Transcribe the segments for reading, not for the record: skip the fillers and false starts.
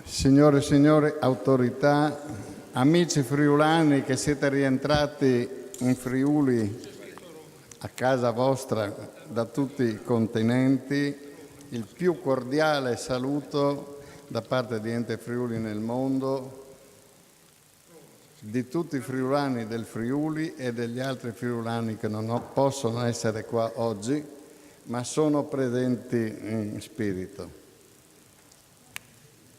Signore e signori, autorità, amici friulani che siete rientrati in Friuli a casa vostra da tutti i continenti, il più cordiale saluto da parte di Ente Friuli nel mondo, di tutti i friulani del Friuli e degli altri friulani che non possono essere qua oggi, ma sono presenti in spirito.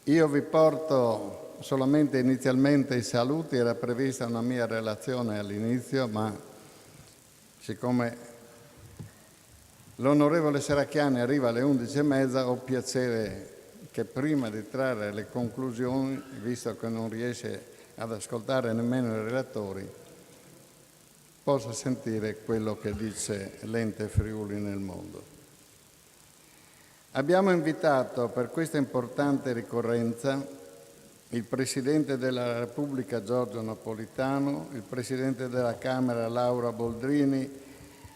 Io vi porto solamente inizialmente i saluti, era prevista una mia relazione all'inizio, ma siccome l'onorevole Serracchiani arriva alle 11:30, ho piacere che prima di trarre le conclusioni, visto che non riesce ad ascoltare nemmeno i relatori, possa sentire quello che dice l'Ente Friuli nel mondo. Abbiamo invitato per questa importante ricorrenza il Presidente della Repubblica Giorgio Napolitano, il Presidente della Camera Laura Boldrini,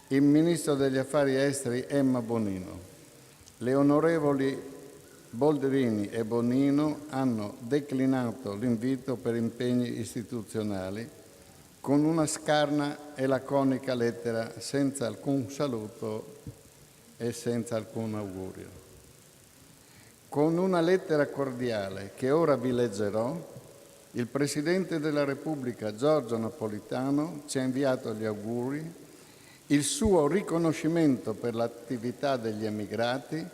il Ministro degli Affari Esteri Emma Bonino. Le onorevoli Boldrini e Bonino hanno declinato l'invito per impegni istituzionali con una scarna e laconica lettera senza alcun saluto e senza alcun augurio. Con una lettera cordiale che ora vi leggerò, il Presidente della Repubblica Giorgio Napolitano ci ha inviato gli auguri, il suo riconoscimento per l'attività degli emigrati,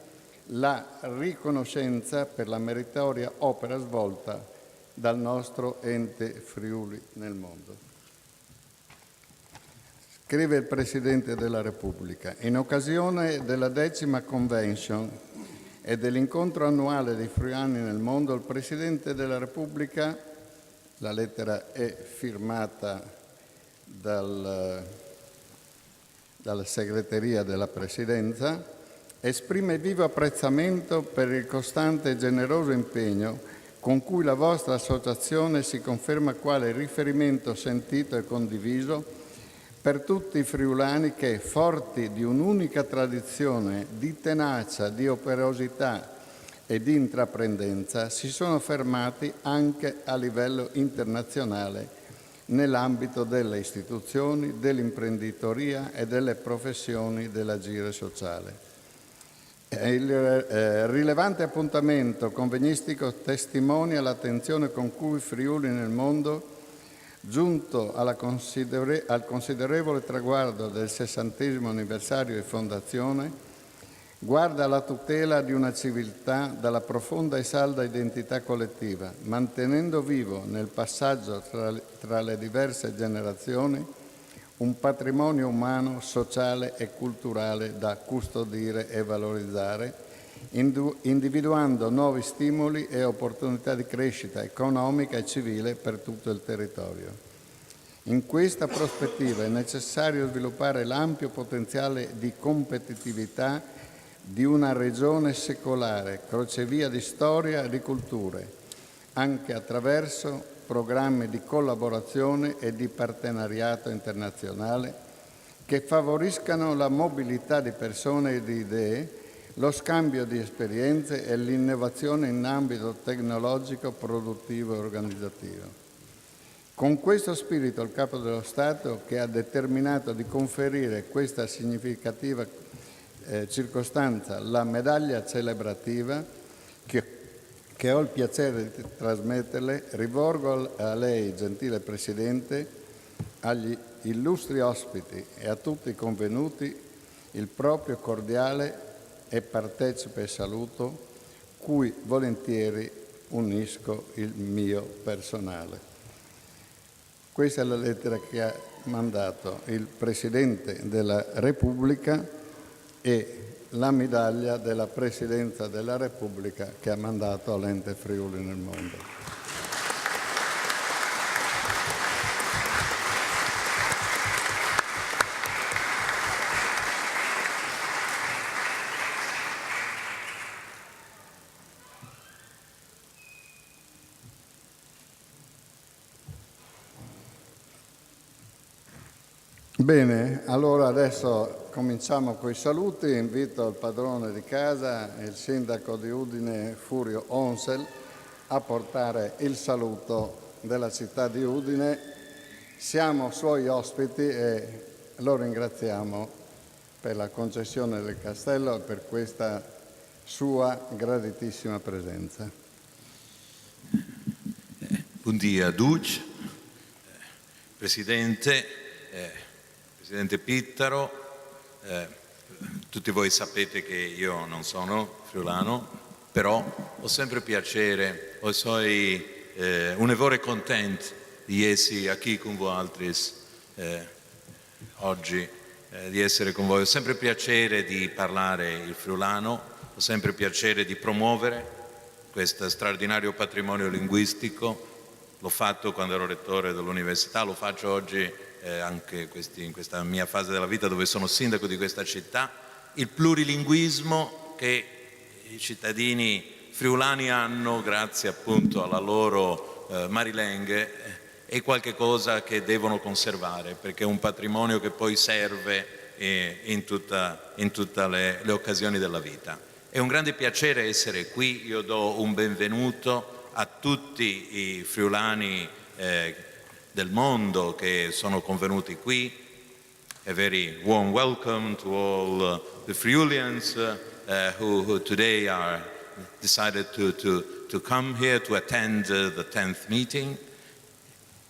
la riconoscenza per la meritoria opera svolta dal nostro Ente Friuli nel mondo. Scrive il Presidente della Repubblica: in occasione della 10ª Convention e dell'incontro annuale dei friulani nel mondo, il Presidente della Repubblica, la lettera è firmata dalla segreteria della Presidenza, esprime vivo apprezzamento per il costante e generoso impegno con cui la vostra associazione si conferma quale riferimento sentito e condiviso per tutti i friulani che, forti di un'unica tradizione di tenacia, di operosità e di intraprendenza, si sono affermati anche a livello internazionale nell'ambito delle istituzioni, dell'imprenditoria e delle professioni dell'agire sociale. Il rilevante appuntamento convegnistico testimonia l'attenzione con cui Friuli nel mondo, giunto al considerevole traguardo del 60° anniversario di fondazione, guarda alla tutela di una civiltà dalla profonda e salda identità collettiva, mantenendo vivo nel passaggio tra le diverse generazioni un patrimonio umano, sociale e culturale da custodire e valorizzare, individuando nuovi stimoli e opportunità di crescita economica e civile per tutto il territorio. In questa prospettiva è necessario sviluppare l'ampio potenziale di competitività di una regione secolare, crocevia di storia e di culture, anche attraverso programmi di collaborazione e di partenariato internazionale che favoriscano la mobilità di persone e di idee, lo scambio di esperienze e l'innovazione in ambito tecnologico, produttivo e organizzativo. Con questo spirito il Capo dello Stato, che ha determinato di conferire questa significativa circostanza la medaglia celebrativa, che ho il piacere di trasmetterle, rivolgo a lei, gentile Presidente, agli illustri ospiti e a tutti i convenuti il proprio cordiale e partecipe saluto, cui volentieri unisco il mio personale. Questa è la lettera che ha mandato il Presidente della Repubblica e la medaglia della Presidenza della Repubblica che ha mandato all'Ente Friuli nel mondo. Bene, allora adesso cominciamo con i saluti. Invito il padrone di casa, il sindaco di Udine Furio Onsel, a portare il saluto della città di Udine. Siamo suoi ospiti e lo ringraziamo per la concessione del castello e per questa sua graditissima presenza. Buongiorno a tutti, Presidente Pittaro, tutti voi sapete che io non sono friulano, però ho sempre piacere, sono un evore contento di essere qui con voi altri oggi, di essere con voi. Ho sempre piacere di parlare il friulano, ho sempre piacere di promuovere questo straordinario patrimonio linguistico. L'ho fatto quando ero rettore dell'università, lo faccio oggi anche in questa mia fase della vita dove sono sindaco di questa città. Il plurilinguismo che i cittadini friulani hanno grazie appunto alla loro marilingue è qualcosa che devono conservare, perché è un patrimonio che poi serve in tutte le occasioni della vita. È un grande piacere essere qui, io do un benvenuto a tutti i friulani del mondo che sono convenuti qui. A very warm welcome to all the Friulians who today are decided to come here to attend the 10th meeting.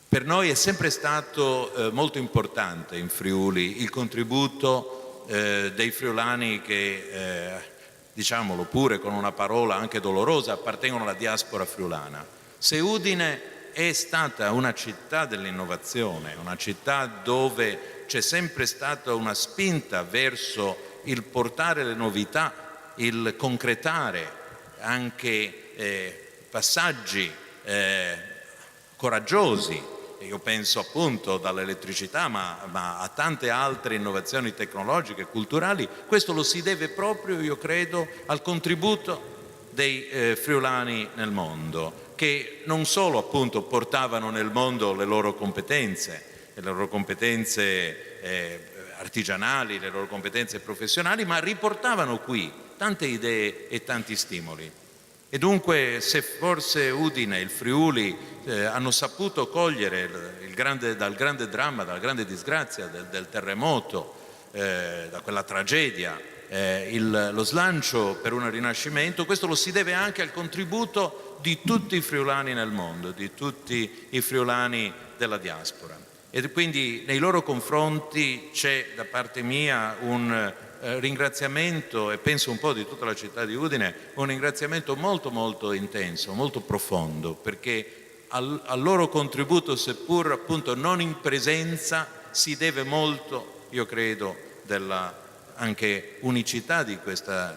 Per noi è sempre stato molto importante in Friuli il contributo dei friulani che, diciamolo pure con una parola anche dolorosa, appartengono alla diaspora friulana. Se Udine è stata una città dell'innovazione, una città dove c'è sempre stata una spinta verso il portare le novità, il concretare anche passaggi coraggiosi. Io penso appunto dall'elettricità ma a tante altre innovazioni tecnologiche e culturali. Questo lo si deve proprio, io credo, al contributo dei friulani nel mondo, che non solo appunto portavano nel mondo le loro competenze artigianali, le loro competenze professionali, ma riportavano qui tante idee e tanti stimoli. E dunque se forse Udine e il Friuli hanno saputo cogliere dal grande dramma, dalla grande disgrazia del terremoto, da quella tragedia, lo slancio per un rinascimento, questo lo si deve anche al contributo di tutti i friulani nel mondo, di tutti i friulani della diaspora. E quindi nei loro confronti c'è da parte mia un ringraziamento, e penso un po' di tutta la città di Udine, un ringraziamento molto molto intenso, molto profondo, perché al loro contributo, seppur appunto non in presenza, si deve molto, io credo, della anche unicità di questa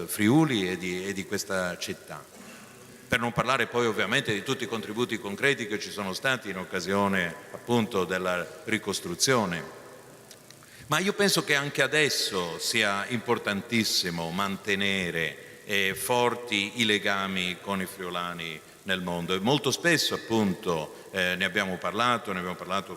Friuli e di questa città. Per non parlare poi ovviamente di tutti i contributi concreti che ci sono stati in occasione appunto della ricostruzione. Ma io penso che anche adesso sia importantissimo mantenere forti i legami con i friulani nel mondo, e molto spesso appunto ne abbiamo parlato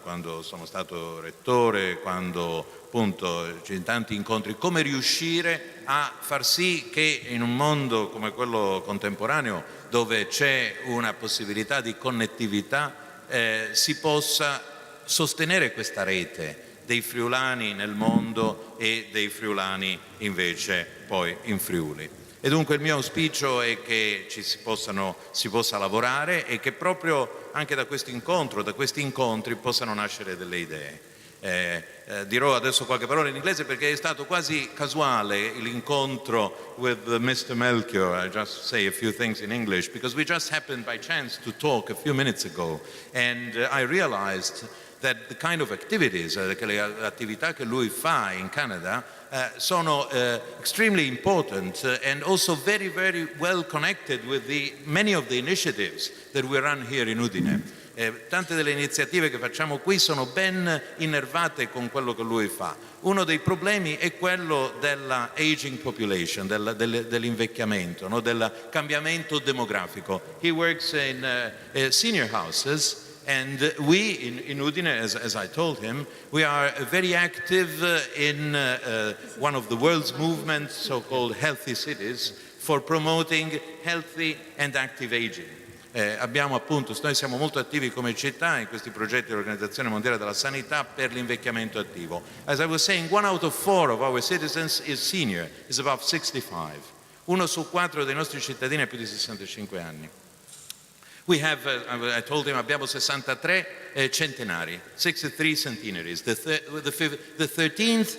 quando sono stato rettore, quando appunto c'è in tanti incontri, come riuscire a far sì che in un mondo come quello contemporaneo, dove c'è una possibilità di connettività, si possa sostenere questa rete dei friulani nel mondo e dei friulani invece poi in Friuli. E dunque il mio auspicio è che si possa lavorare e che proprio anche da questo incontro, da questi incontri possano nascere delle idee. Dirò adesso qualche parola in inglese perché è stato quasi casuale l'incontro with Mr. Melchior. I just say a few things in English because we just happened by chance to talk a few minutes ago, and I realized that the kind of activities, le attività che lui fa in Canada sono extremely important and also very, very well connected with many of the initiatives that we run here in Udine. Tante delle iniziative che facciamo qui sono ben innervate con quello che lui fa. Uno dei problemi è quello della aging population, dell'invecchiamento, no? Del cambiamento demografico. He works in senior houses. And we in Udine, as I told him, we are very active in one of the world's movements, so-called Healthy Cities, for promoting healthy and active aging. Noi siamo molto attivi come città in questi progetti dell'Organizzazione Mondiale della Sanità per l'invecchiamento attivo. As I was saying, 1 out of 4 of our citizens is senior, is above 65. 1 su 4 dei nostri cittadini ha più di 65 anni. We have, I told him, abbiamo 63 centenari, 63 centenaries. The 13th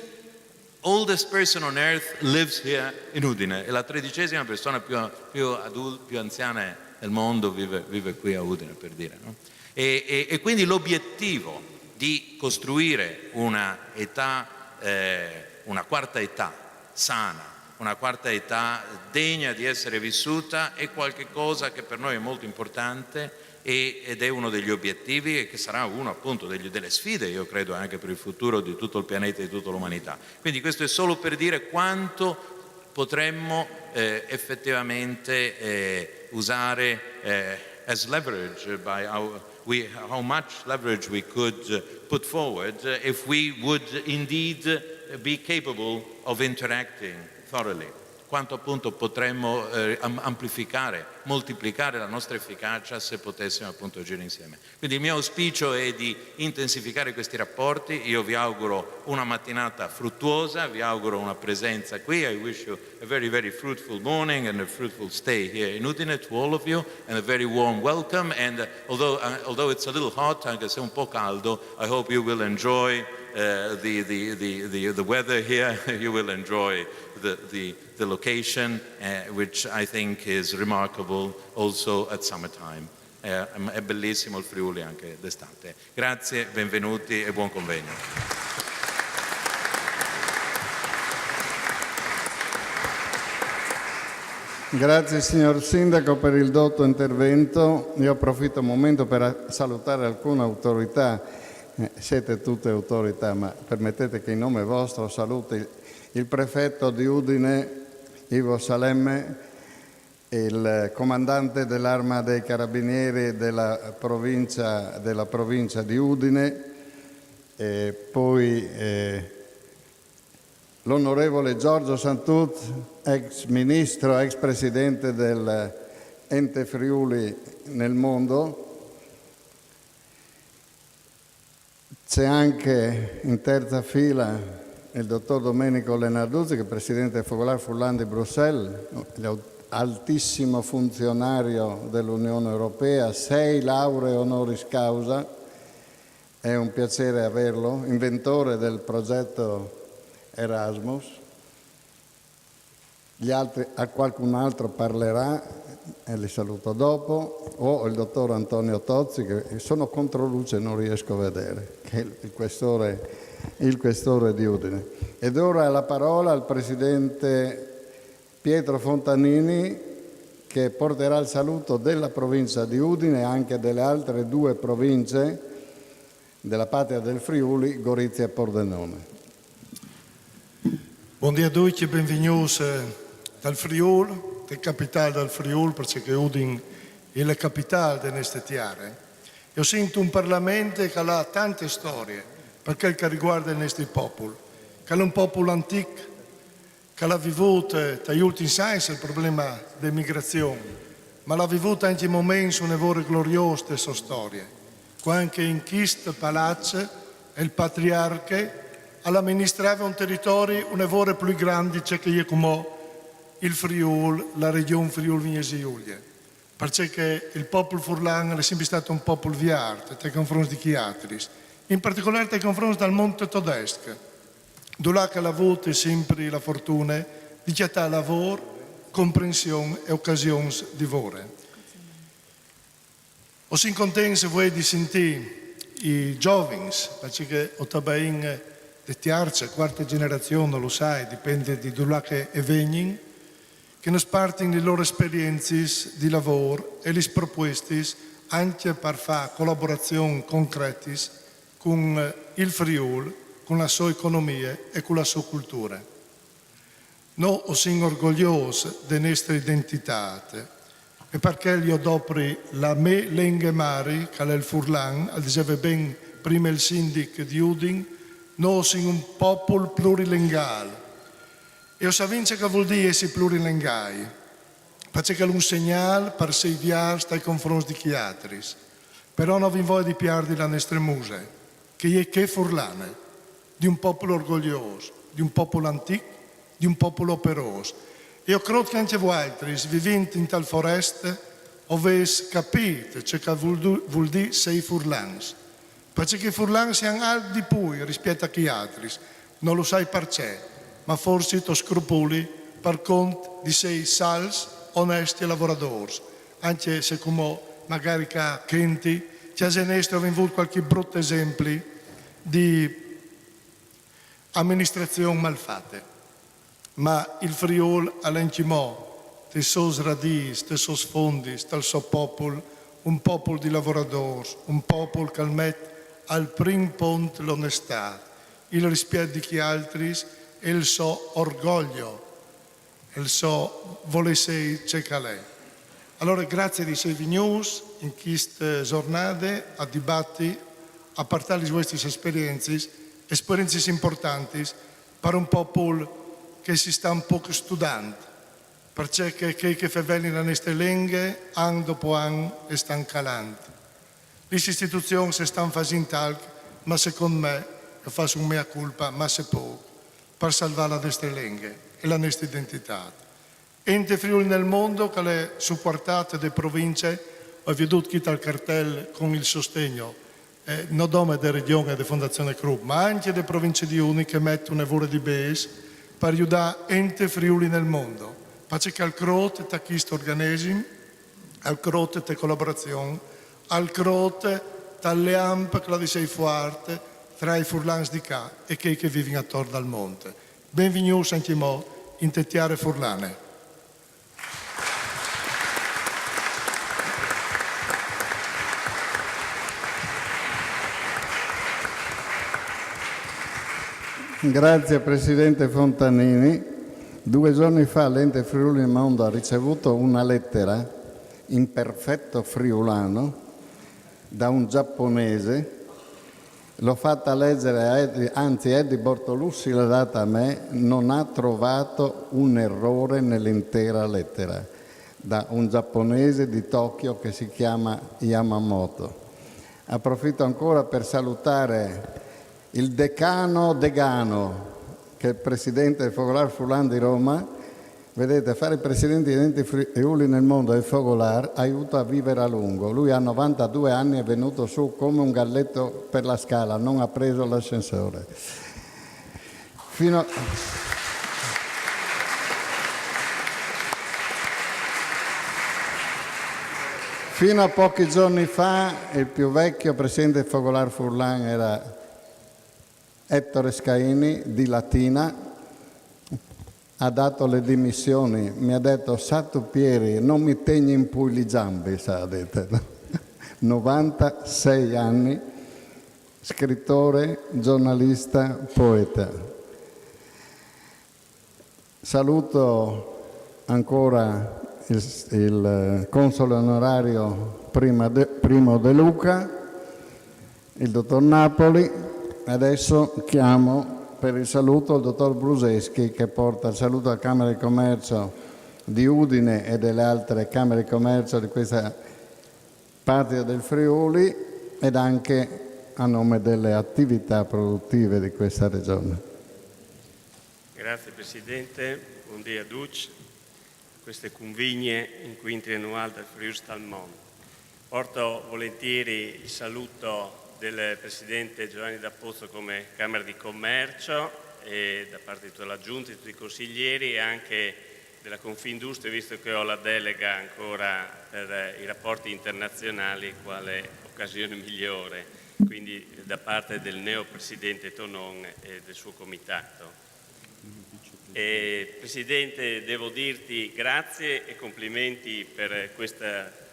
oldest person on earth lives here in Udine e la 13ª persona più anziana del mondo vive qui a Udine, per dire, no? E quindi l'obiettivo di costruire una quarta età sana, una quarta età degna di essere vissuta è qualcosa che per noi è molto importante ed è uno degli obiettivi e che sarà uno appunto delle sfide, io credo, anche per il futuro di tutto il pianeta e di tutta l'umanità. Quindi questo è solo per dire quanto potremmo effettivamente usare as leverage how much leverage we could put forward if we would indeed be capable of interacting thoroughly. Quanto appunto potremmo amplificare, moltiplicare la nostra efficacia se potessimo appunto agire insieme. Quindi il mio auspicio è di intensificare questi rapporti. Io vi auguro una mattinata fruttuosa, vi auguro una presenza qui. I wish you a very, very fruitful morning and a fruitful stay here in Udine to all of you and a very warm welcome. And although it's a little hot, anche se un po' caldo, I hope you will enjoy the weather here. You will enjoy the location, which I think is remarkable also at summertime. È bellissimo il Friuli anche d'estate. Grazie, benvenuti e buon convegno. Grazie signor Sindaco per il dotto intervento. Io approfitto un momento per salutare alcune autorità. Siete tutte autorità, ma permettete che in nome vostro saluti il prefetto di Udine, Ivo Salemme, il comandante dell'Arma dei Carabinieri della provincia di Udine, e poi l'onorevole Giorgio Santut, ex ministro, ex presidente dell'Ente Friuli nel mondo. C'è anche in terza fila il dottor Domenico Lenarduzzi, che è presidente del Focolare Furlan di Bruxelles, altissimo funzionario dell'Unione Europea, 6 lauree honoris causa, è un piacere averlo, inventore del progetto Erasmus. Gli altri, a qualcun altro parlerà e li saluto dopo, o il dottor Antonio Tozzi, che sono contro luce, non riesco a vedere, che è il questore di Udine. Ed ora la parola al presidente Pietro Fontanini, che porterà il saluto della provincia di Udine e anche delle altre 2 province della patria del Friuli, Gorizia e Pordenone. Buongiorno a tutti e benvenuti dal Friuli, la capitale del Friuli, perché Udine è la capitale di queste terre. Io sento un Parlamento che ha tante storie per quel che riguarda il nostro popolo, che è un popolo antico, che ha vissuto negli ultimi anni il problema dell'immigrazione, ma l'ha vissuto anche in momenti gloriosi della sua storia, quando anche in questo palazzo il patriarca amministrava un territorio più grande che io come il Friuli, la regione Friuli-Venezia Giulia, perché il popolo furlan è sempre stato un popolo viarte nei confronti di chi altri, in particolare nei confronti del Monte Todesco, dove ha avuto sempre la fortuna di chiedere lavoro, comprensione e occasioni di lavoro. Ho sin contento voi di sentire i giovani, perché ho tabbain di terza, quarta generazione, lo sai, dipende di dove è venuto, che nos partono le loro esperienze di lavoro e le proposte anche per fare collaborazioni concrete con il Friuli, con la sua economia e con la sua cultura. Noi siamo orgogliosi della nostra identità e perché io dopri la mia lingua madre, che è il Furlan, al diceva ben prima il sindaco di Udine, noi siamo un popolo plurilinguale. E io so che vuol dire essere plurilinguali, perché è un segnale per sediarsi nei confronti di chi altri. Però non vi voglio di piardi la nostra muse, che è che furlane, di un popolo orgoglioso, di un popolo antico, di un popolo operoso. Io credo che anche voi altri, viventi in tal foresta, avete capito ciò che vuol dire sei furlans. Perché i furlans siano altri di più rispetto a chi altri. Non lo sai perché, ma forse ti scrupoli per conto di sei sals, onesti e lavoratori. Anche se come magari che Kenti, ci ha avuto qualche brutto esempio di amministrazione malfatte. Ma il Friuli all'encimò, dei suoi radici, dei suoi fondi, del suo popolo, un popolo di lavoratori, un popolo che mette al primo punto l'onestà, il rispetto di chi altri e il suo orgoglio, il suo volesse cercare. Allora grazie di essere news in queste giornate a dibattere, a parlare di queste esperienze importanti per un popolo che si sta un po' studiando, perché che fa bene le nostre lingue, anno dopo anno, stanno calando. Le istituzioni si stanno facendo talco, ma secondo me, io faccio un mea culpa, ma se poco, per salvare la nostra lingua e la nostra identità. Ente Friuli nel mondo che è supportato dalle province, ho veduto qui dal cartello con il sostegno, non solo della regione e della Fondazione Krupp, ma anche delle province di Uni che mettono un lavoro di base per aiutare Ente Friuli nel mondo. Perché al crote da questo organismo, al crote da collaborazione, al crote dalle ampe che la di sei forte tra i furlans di qua e quelli che vivono attorno al monte. Benvenuti anche mo in Tettiare Furlane. Grazie Presidente Fontanini. 2 giorni fa l'Ente Friuli nel Mondo ha ricevuto una lettera in perfetto friulano da un giapponese. L'ho fatta leggere, anzi Eddie Bortolussi l'ha data a me, non ha trovato un errore nell'intera lettera, da un giapponese di Tokyo che si chiama Yamamoto. Approfitto ancora per salutare il decano Degano, che è il presidente del Fogolar Furlan di Roma. Vedete, fare il presidente di Ente Friuli nel mondo del Fogolar aiuta a vivere a lungo. Lui a 92 anni è venuto su come un galletto per la scala, non ha preso l'ascensore. Fino a pochi giorni fa il più vecchio presidente del Fogolar Furlan era Ettore Scaini di Latina, ha dato le dimissioni, mi ha detto Satu Pieri non mi tegni in più le gambe, sa, detto. 96 anni, scrittore, giornalista, poeta. Saluto ancora il console onorario Primo De Luca, il dottor Napoli. Adesso chiamo per il saluto il dottor Bruseschi che porta il saluto alla Camera di Commercio di Udine e delle altre Camere di Commercio di questa parte del Friuli ed anche a nome delle attività produttive di questa regione. Grazie Presidente, buongiorno a tutti. Queste convigne in quinti annuale del Friuli al mondo. Porto volentieri il saluto del Presidente Giovanni D'Appozzo come Camera di Commercio e da parte di tutta la Giunta, di tutti i consiglieri e anche della Confindustria, visto che ho la delega ancora per i rapporti internazionali, quale occasione migliore, quindi da parte del neo Presidente Tonon e del suo comitato. Presidente, devo dirti grazie e complimenti per questo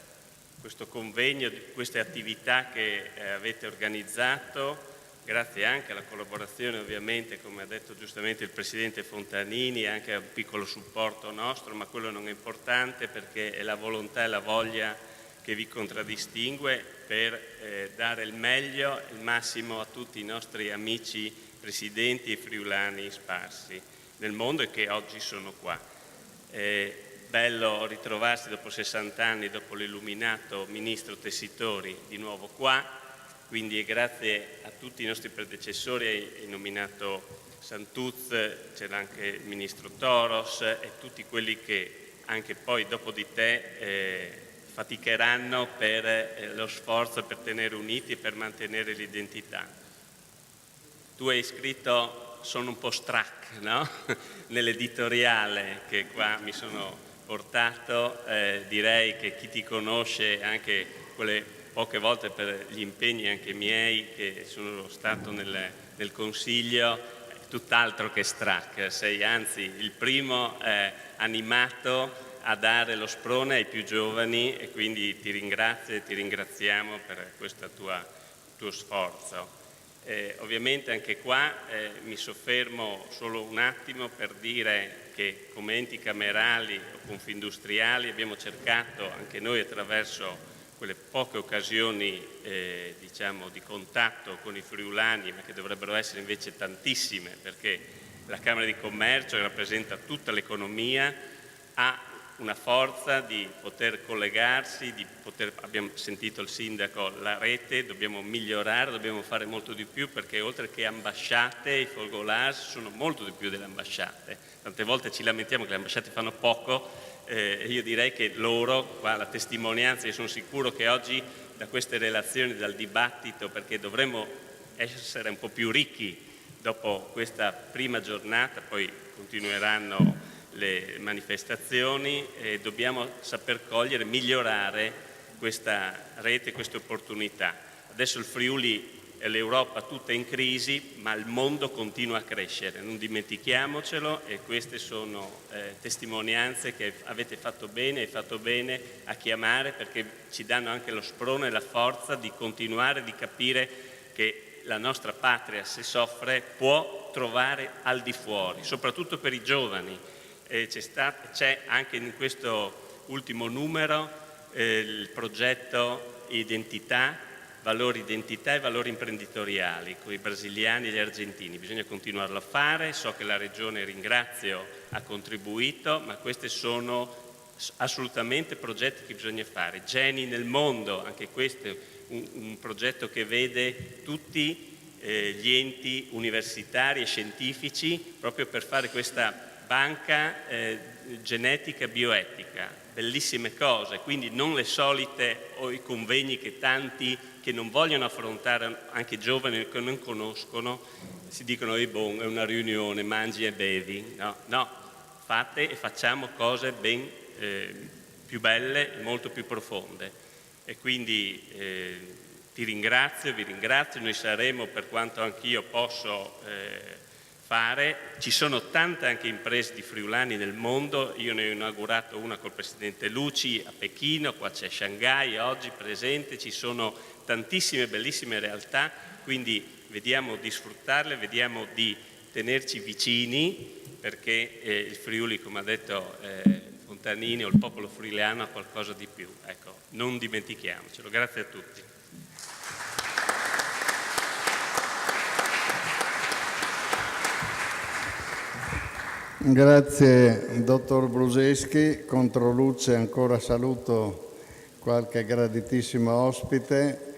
convegno, queste attività che avete organizzato, grazie anche alla collaborazione ovviamente, come ha detto giustamente il Presidente Fontanini, anche a un piccolo supporto nostro, ma quello non è importante perché è la volontà e la voglia che vi contraddistingue per dare il meglio, il massimo a tutti i nostri amici presidenti e friulani sparsi nel mondo e che oggi sono qua. bello ritrovarsi dopo 60 anni, dopo l'illuminato ministro Tessitori, di nuovo qua, quindi grazie a tutti i nostri predecessori, hai nominato Santuz, c'era anche il ministro Toros e tutti quelli che anche poi dopo di te faticheranno per lo sforzo per tenere uniti e per mantenere l'identità. Tu hai scritto, sono un po' strac, no? Nell'editoriale che qua mi sono portato, direi che chi ti conosce, anche quelle poche volte per gli impegni anche miei che sono stato nel Consiglio, tutt'altro che strac, sei anzi il primo animato a dare lo sprone ai più giovani e quindi ti ringrazio e ti ringraziamo per questo tuo sforzo. Ovviamente anche qua mi soffermo solo un attimo per dire che come enti camerali o confindustriali abbiamo cercato anche noi attraverso quelle poche occasioni diciamo di contatto con i friulani, ma che dovrebbero essere invece tantissime, perché la Camera di Commercio, che rappresenta tutta l'economia, ha una forza di poter collegarsi, abbiamo sentito il sindaco, la rete, dobbiamo migliorare, dobbiamo fare molto di più, perché oltre che ambasciate, i folgolars sono molto di più delle ambasciate. Tante volte ci lamentiamo che le ambasciate fanno poco, io direi che loro, qua la testimonianza, io sono sicuro che oggi da queste relazioni, dal dibattito, perché dovremmo essere un po' più ricchi dopo questa prima giornata, poi continueranno le manifestazioni e dobbiamo saper cogliere, migliorare questa rete, queste opportunità. Adesso il Friuli e l'Europa tutta in crisi, ma il mondo continua a crescere, non dimentichiamocelo, e queste sono testimonianze che avete fatto bene, hai fatto bene a chiamare, perché ci danno anche lo sprone e la forza di continuare, di capire che la nostra patria, se soffre, può trovare al di fuori, soprattutto per i giovani. C'è anche in questo ultimo numero il progetto Identità, valori identità e valori imprenditoriali con i brasiliani e gli argentini. Bisogna continuarlo a fare, so che la Regione, ringrazio, ha contribuito, ma questi sono assolutamente progetti che bisogna fare. Geni nel mondo, anche questo è un progetto che vede tutti gli enti universitari e scientifici proprio per fare questa banca genetica bioetica, bellissime cose, quindi non le solite o i convegni che tanti che non vogliono affrontare, anche giovani che non conoscono, si dicono è una riunione, mangi e bevi. No, fate e facciamo cose ben più belle e molto più profonde. E quindi ti ringrazio, vi ringrazio, noi saremo, per quanto anch'io posso fare. Ci sono tante anche imprese di friulani nel mondo, io ne ho inaugurato una col Presidente Luci a Pechino, qua c'è Shanghai oggi presente, ci sono tantissime bellissime realtà, quindi vediamo di sfruttarle, vediamo di tenerci vicini, perché il Friuli, come ha detto Fontanini, o il popolo friulano ha qualcosa di più, ecco, non dimentichiamocelo. Grazie a tutti. Grazie dottor Bruseschi. Controluce ancora saluto qualche graditissimo ospite,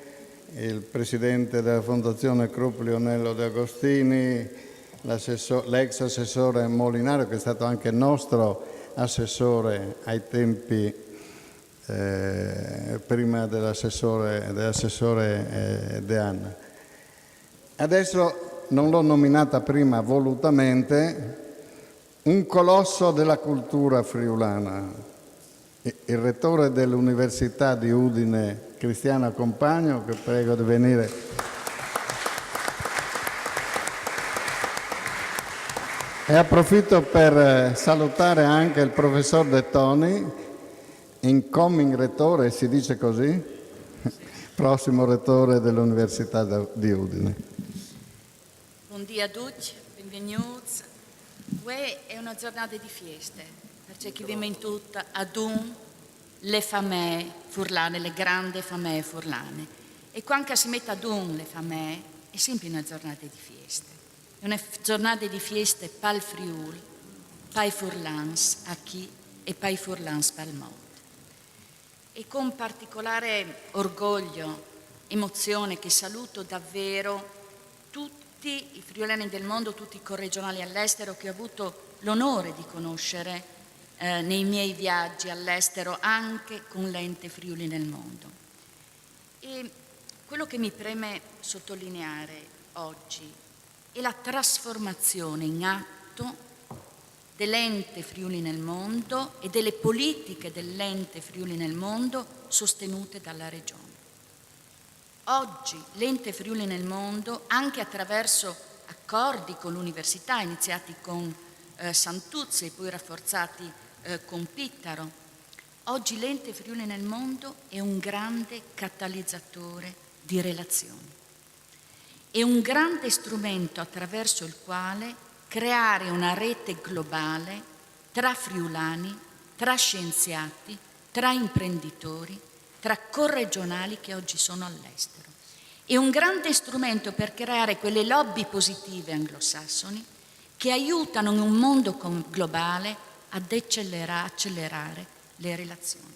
il presidente della Fondazione Krupp Lionello De Agostini, l'ex assessore Molinaro, che è stato anche nostro assessore ai tempi prima dell'assessore De Anna. Adesso non l'ho nominata prima volutamente, un colosso della cultura friulana, il rettore dell'Università di Udine, Cristiano Compagno, che prego di venire. E approfitto per salutare anche il professor De Toni, incoming rettore, si dice così? Prossimo rettore dell'Università di Udine. Buongiorno a tutti, benvenuti. È una giornata di feste, perché chi viene in tutta ad le famiglie furlane, le grandi famiglie furlane. E quando si mette ad le famiglie è sempre una giornata di feste. È una giornata di feste per il Friuli, per i furlans, a chi e Pays Furlan Spalmont. E con particolare orgoglio, emozione, che saluto davvero tutti i friulani del mondo, tutti i corregionali all'estero che ho avuto l'onore di conoscere nei miei viaggi all'estero, anche con l'ente Friuli nel mondo. E quello che mi preme sottolineare oggi è la trasformazione in atto dell'ente Friuli nel mondo e delle politiche dell'ente Friuli nel mondo sostenute dalla Regione. Oggi l'ente Friuli nel mondo, anche attraverso accordi con l'università iniziati con Santuzzi e poi rafforzati con Pittaro, oggi l'ente Friuli nel mondo è un grande catalizzatore di relazioni. È un grande strumento attraverso il quale creare una rete globale tra friulani, tra scienziati, tra imprenditori, tra corregionali che oggi sono all'estero. È un grande strumento per creare quelle lobby positive anglosassoni che aiutano in un mondo globale ad accelerare le relazioni.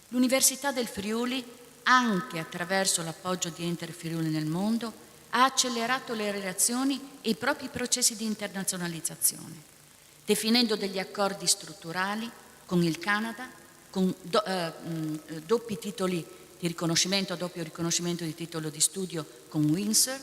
L'Università del Friuli, anche attraverso l'appoggio di Ente Friuli nel mondo, ha accelerato le relazioni e i propri processi di internazionalizzazione, definendo degli accordi strutturali con il Canada, con doppi titoli di riconoscimento, doppio riconoscimento di titolo di studio con Windsor,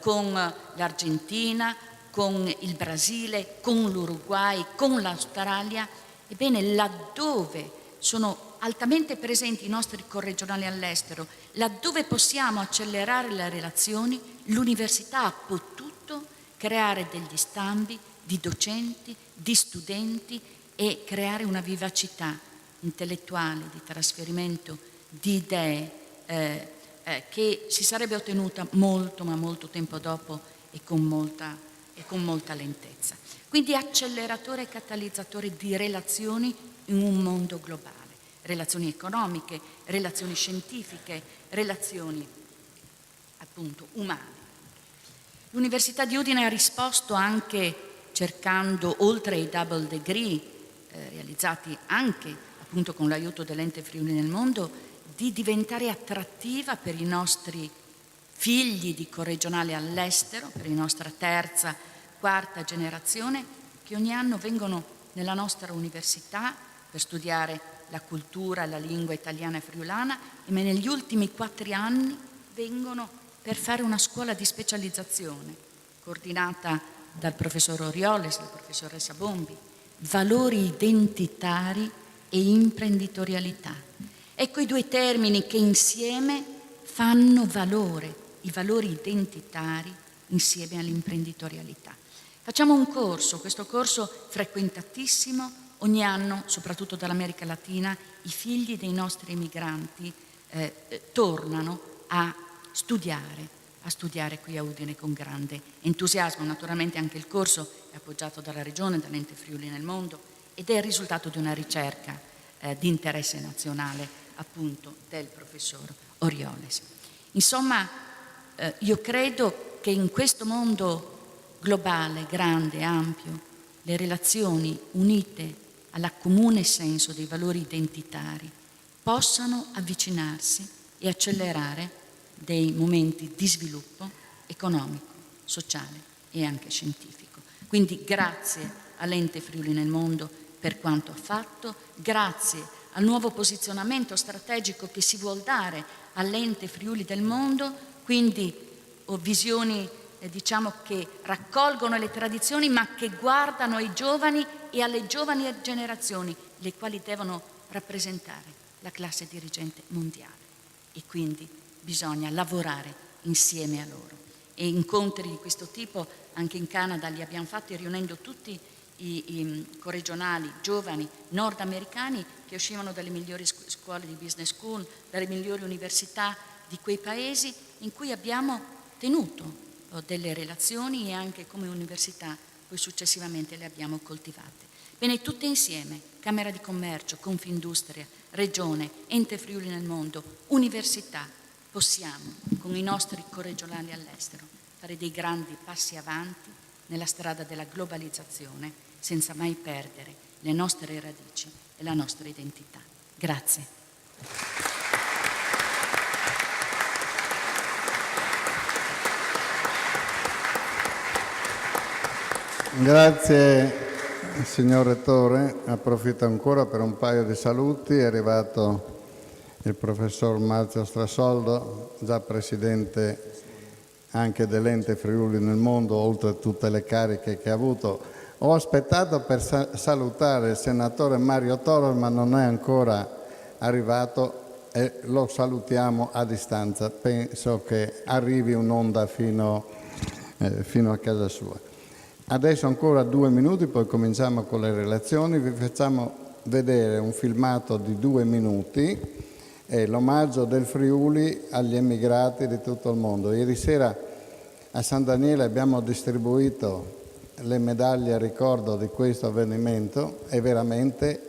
con l'Argentina, con il Brasile, con l'Uruguay, con l'Australia. Ebbene, laddove sono altamente presenti i nostri corregionali all'estero, laddove possiamo accelerare le relazioni, l'università ha potuto creare degli scambi di docenti, di studenti e creare una vivacità intellettuale di trasferimento di idee che si sarebbe ottenuta molto, ma molto tempo dopo e con molta lentezza. Quindi acceleratore e catalizzatore di relazioni in un mondo globale, relazioni economiche, relazioni scientifiche, relazioni appunto umane. L'Università di Udine ha risposto anche cercando, oltre ai double degree realizzati anche appunto con l'aiuto dell'Ente Friuli nel mondo, di diventare attrattiva per i nostri figli di corregionali all'estero, per la nostra terza, quarta generazione, che ogni anno vengono nella nostra università per studiare la cultura, la lingua italiana e friulana, e negli ultimi 4 anni vengono per fare una scuola di specializzazione, coordinata dal professor Orioles, dalla professoressa Bombi, valori identitari e imprenditorialità. Ecco i due termini che insieme fanno valore, i valori identitari insieme all'imprenditorialità. Facciamo un corso, questo corso frequentatissimo, ogni anno, soprattutto dall'America Latina, i figli dei nostri emigranti tornano a studiare qui a Udine con grande entusiasmo. Naturalmente anche il corso è appoggiato dalla Regione, dall'Ente Friuli nel mondo, ed è il risultato di una ricerca di interesse nazionale appunto del professor Orioles. Insomma, io credo che in questo mondo globale, grande, ampio, le relazioni unite al comune senso dei valori identitari possano avvicinarsi e accelerare dei momenti di sviluppo economico, sociale e anche scientifico. Quindi grazie all'Ente Friuli nel mondo per quanto ha fatto, grazie al nuovo posizionamento strategico che si vuol dare all'Ente Friuli del mondo, quindi visioni diciamo che raccolgono le tradizioni ma che guardano ai giovani e alle giovani generazioni, le quali devono rappresentare la classe dirigente mondiale, e quindi bisogna lavorare insieme a loro. E incontri di questo tipo anche in Canada li abbiamo fatti riunendo tutti i corregionali giovani nordamericani che uscivano dalle migliori scuole di business school, dalle migliori università di quei paesi, in cui abbiamo tenuto delle relazioni e anche come università poi successivamente le abbiamo coltivate. Bene, tutte insieme, Camera di Commercio, Confindustria, Regione, Ente Friuli nel mondo, università, possiamo con i nostri corregionali all'estero fare dei grandi passi avanti nella strada della globalizzazione, senza mai perdere le nostre radici e la nostra identità. Grazie. Grazie signor Rettore, approfitto ancora per un paio di saluti. È arrivato il professor Marzio Strasoldo, già presidente anche dell'Ente Friuli nel Mondo, oltre a tutte le cariche che ha avuto. Ho aspettato per salutare il senatore Mario Toro, ma non è ancora arrivato e lo salutiamo a distanza. Penso che arrivi un'onda fino a casa sua. Adesso ancora 2 minuti, poi cominciamo con le relazioni. Vi facciamo vedere un filmato di 2 minuti, è l'omaggio del Friuli agli emigrati di tutto il mondo. Ieri sera a San Daniele abbiamo distribuito le medaglie a ricordo di questo avvenimento e veramente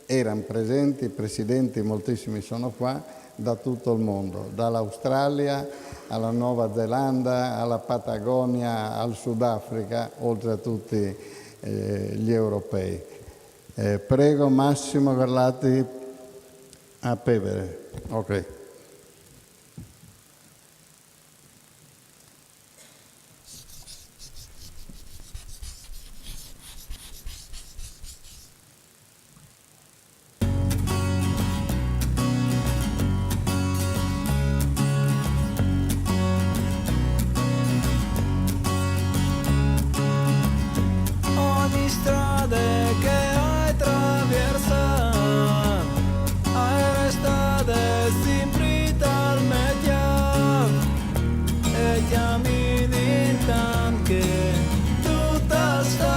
erano presenti presidenti, moltissimi sono qua, da tutto il mondo, dall'Australia alla Nuova Zelanda, alla Patagonia, al Sudafrica, oltre a tutti gli europei. Prego Massimo Garlati a Pevere. Ok. Ogni strada che hai attraversato, hai restato sempre dal media e cammini tanto che tutta sta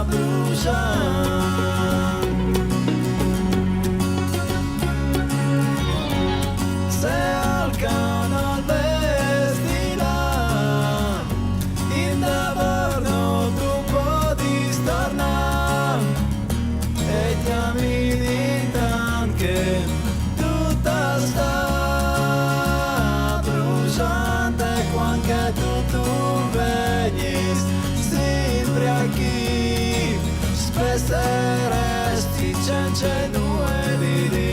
bruciando. Se al canal vestila in davvero tu puoi stornare e cammini tanto tutta sta bruciante quando tu vedi sempre qui spesso resti c'è due di lì.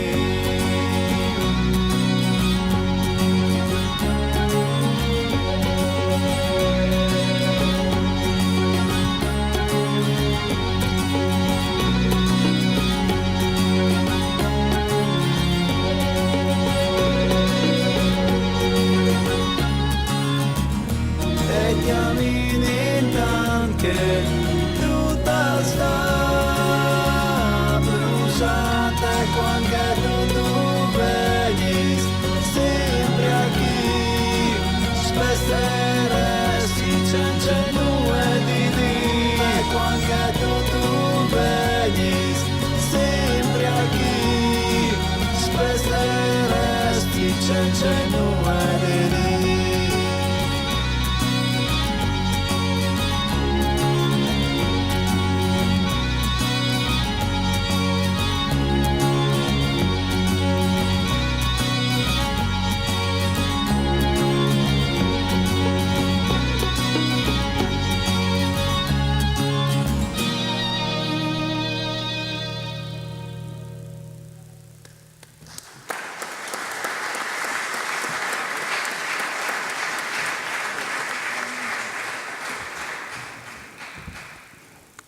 E cammini anche tutta sta bruciante quando tu vedi sempre qui spesso resti c'è due di lì quando tu vedi sempre qui spesso resti c'è due di lì.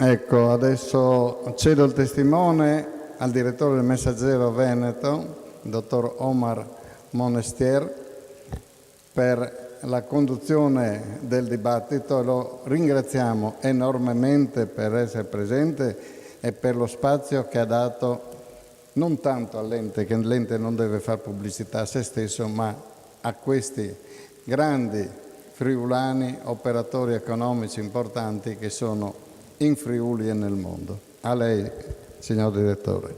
Ecco, adesso cedo il testimone al direttore del Messaggero Veneto, il dottor Omar Monestier, per la conduzione del dibattito. Lo ringraziamo enormemente per essere presente e per lo spazio che ha dato non tanto all'ente, che l'ente non deve fare pubblicità a se stesso, ma a questi grandi friulani, operatori economici importanti che sono in Friuli e nel mondo. A lei, signor Direttore.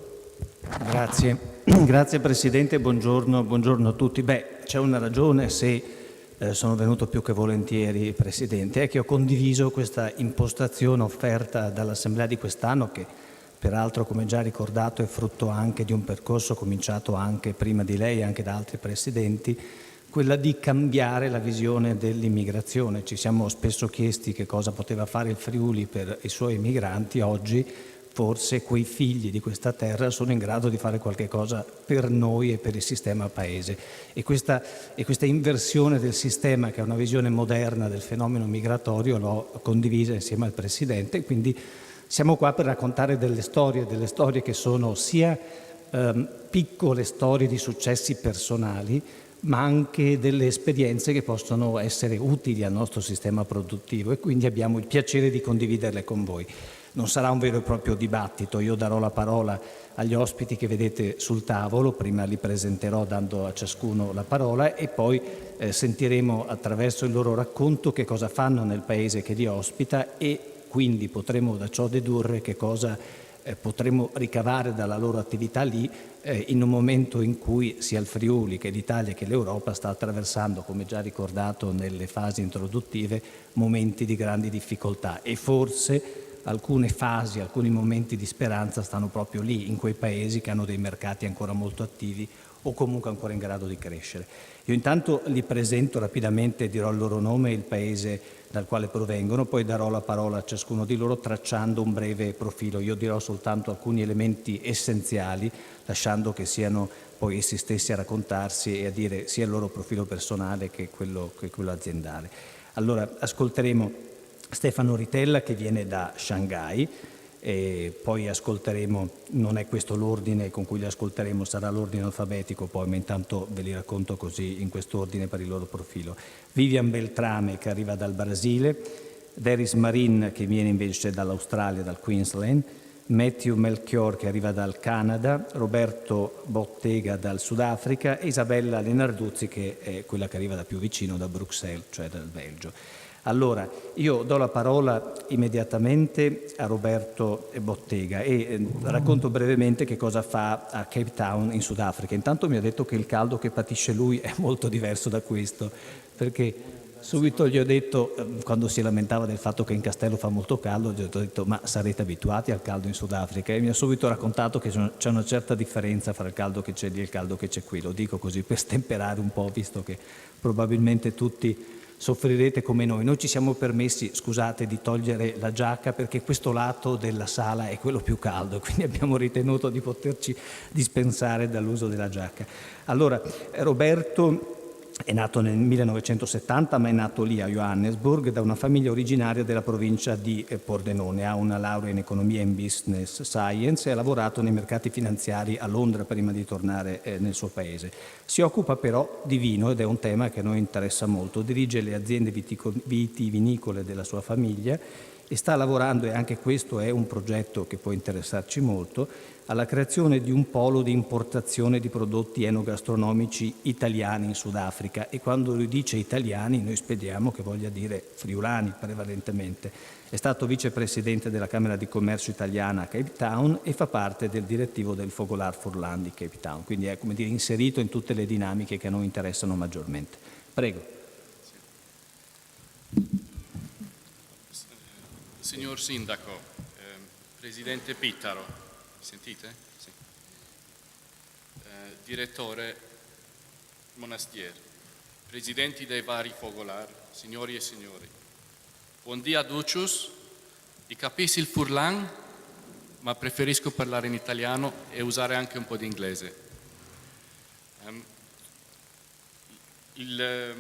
Grazie. Grazie Presidente, buongiorno a tutti. C'è una ragione se sono venuto più che volentieri, Presidente, è che ho condiviso questa impostazione offerta dall'Assemblea di quest'anno, che peraltro, come già ricordato, è frutto anche di un percorso cominciato anche prima di lei e anche da altri Presidenti, quella di cambiare la visione dell'immigrazione. Ci siamo spesso chiesti che cosa poteva fare il Friuli per i suoi migranti. Oggi forse quei figli di questa terra sono in grado di fare qualche cosa per noi e per il sistema paese. E questa inversione del sistema, che è una visione moderna del fenomeno migratorio, l'ho condivisa insieme al Presidente, quindi siamo qua per raccontare delle storie che sono sia piccole storie di successi personali, ma anche delle esperienze che possono essere utili al nostro sistema produttivo, e quindi abbiamo il piacere di condividerle con voi. Non sarà un vero e proprio dibattito, io darò la parola agli ospiti che vedete sul tavolo, prima li presenterò dando a ciascuno la parola e poi sentiremo attraverso il loro racconto che cosa fanno nel paese che li ospita, e quindi potremo da ciò dedurre che cosa potremo ricavare dalla loro attività lì in un momento in cui sia il Friuli che l'Italia che l'Europa sta attraversando, come già ricordato nelle fasi introduttive, momenti di grandi difficoltà, e forse alcune fasi, alcuni momenti di speranza stanno proprio lì, in quei paesi che hanno dei mercati ancora molto attivi o comunque ancora in grado di crescere. Io intanto li presento rapidamente, dirò il loro nome e il paese dal quale provengono, poi darò la parola a ciascuno di loro tracciando un breve profilo. Io dirò soltanto alcuni elementi essenziali, lasciando che siano poi essi stessi a raccontarsi e a dire sia il loro profilo personale che quello aziendale. Allora, ascolteremo Stefano Ritella, che viene da Shanghai, e poi ascolteremo, non è questo l'ordine con cui li ascolteremo, sarà l'ordine alfabetico poi, ma intanto ve li racconto così in quest'ordine per il loro profilo. Vivian Beltrame, che arriva dal Brasile, Deris Marin, che viene invece dall'Australia, dal Queensland, Matthew Melchior, che arriva dal Canada, Roberto Bottega dal Sudafrica e Isabella Lenarduzzi, che è quella che arriva da più vicino, da Bruxelles, cioè dal Belgio. Allora, io do la parola immediatamente a Roberto Bottega e racconto brevemente che cosa fa a Cape Town in Sudafrica. Intanto mi ha detto che il caldo che patisce lui è molto diverso da questo, perché subito gli ho detto, quando si lamentava del fatto che in castello fa molto caldo, gli ho detto ma sarete abituati al caldo in Sudafrica? E mi ha subito raccontato che c'è una certa differenza fra il caldo che c'è lì e il caldo che c'è qui. Lo dico così per stemperare un po', visto che probabilmente tutti soffrirete come noi. Noi ci siamo permessi, scusate, di togliere la giacca perché questo lato della sala è quello più caldo, quindi abbiamo ritenuto di poterci dispensare dall'uso della giacca. Allora, Roberto è nato nel 1970, ma è nato lì a Johannesburg da una famiglia originaria della provincia di Pordenone. Ha una laurea in economia e in business science e ha lavorato nei mercati finanziari a Londra prima di tornare nel suo paese. Si occupa però di vino ed è un tema che a noi interessa molto. Dirige le aziende vitivinicole della sua famiglia e sta lavorando, e anche questo è un progetto che può interessarci molto, alla creazione di un polo di importazione di prodotti enogastronomici italiani in Sudafrica. E quando lui dice italiani noi spediamo che voglia dire friulani prevalentemente. È stato vicepresidente della Camera di Commercio italiana a Cape Town e fa parte del direttivo del Fogolar Furlan di Cape Town, quindi è, come dire, inserito in tutte le dinamiche che a noi interessano maggiormente. Prego. Signor Sindaco, Presidente Pittaro, mi sentite? Sì. Direttore Monastier, Presidenti dei vari Fogolar, signori e signori, buon dia a Ducius, capisci il Furlan, ma preferisco parlare in italiano e usare anche un po' di inglese. Il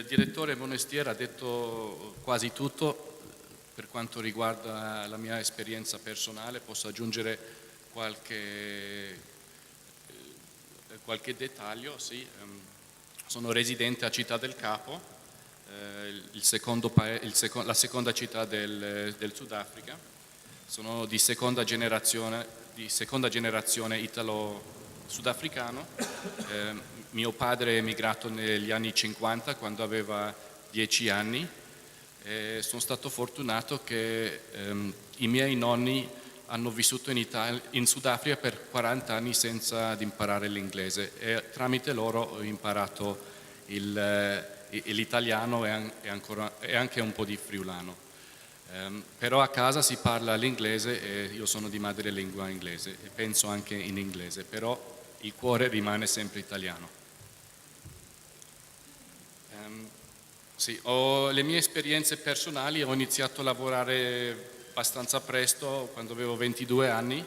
direttore Monestier ha detto quasi tutto. Per quanto riguarda la mia esperienza personale posso aggiungere qualche dettaglio. Sì. Sono residente a Città del Capo, la seconda città del Sudafrica. Sono di seconda generazione italo-sudafricano. Mio padre è emigrato negli anni 50 quando aveva 10 anni. Sono stato fortunato che i miei nonni hanno vissuto in Sudafrica per 40 anni senza imparare l'inglese e tramite loro ho imparato l'italiano e anche un po' di friulano. Però a casa si parla l'inglese e io sono di madrelingua inglese e penso anche in inglese, però il cuore rimane sempre italiano. Sì, ho le mie esperienze personali, ho iniziato a lavorare abbastanza presto, quando avevo 22 anni.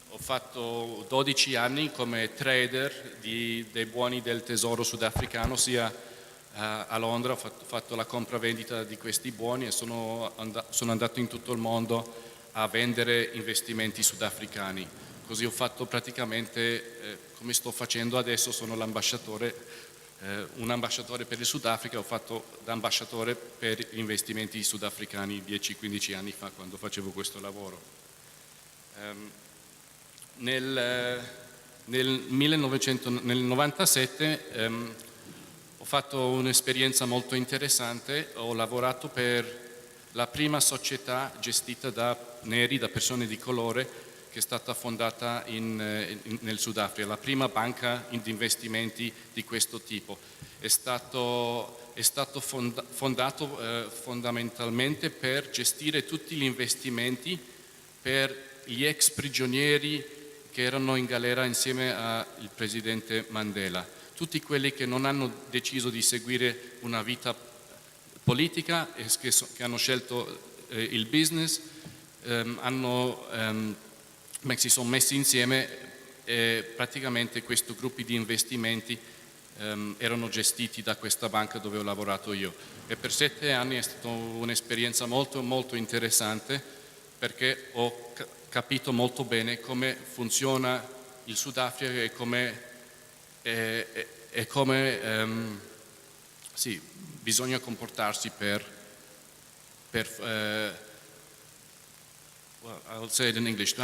Ho fatto 12 anni come trader dei buoni del tesoro sudafricano, sia a Londra, ho fatto la compravendita di questi buoni e sono andato in tutto il mondo a vendere investimenti sudafricani. Così ho fatto praticamente, come sto facendo adesso, sono un ambasciatore per il Sudafrica, ho fatto da ambasciatore per gli investimenti sudafricani 10-15 anni fa, quando facevo questo lavoro. Nel 1997 ho fatto un'esperienza molto interessante, ho lavorato per la prima società gestita da neri, da persone di colore, che è stata fondata nel Sudafrica, la prima banca di investimenti di questo tipo. È stato fondato fondamentalmente per gestire tutti gli investimenti per gli ex prigionieri che erano in galera insieme al presidente Mandela. Tutti quelli che non hanno deciso di seguire una vita politica e che hanno scelto il business, si sono messi insieme e praticamente questi gruppi di investimenti erano gestiti da questa banca dove ho lavorato io. E per 7 anni è stata un'esperienza molto molto interessante, perché ho capito molto bene come funziona il Sudafrica e come bisogna comportarsi well, I'll say it in English.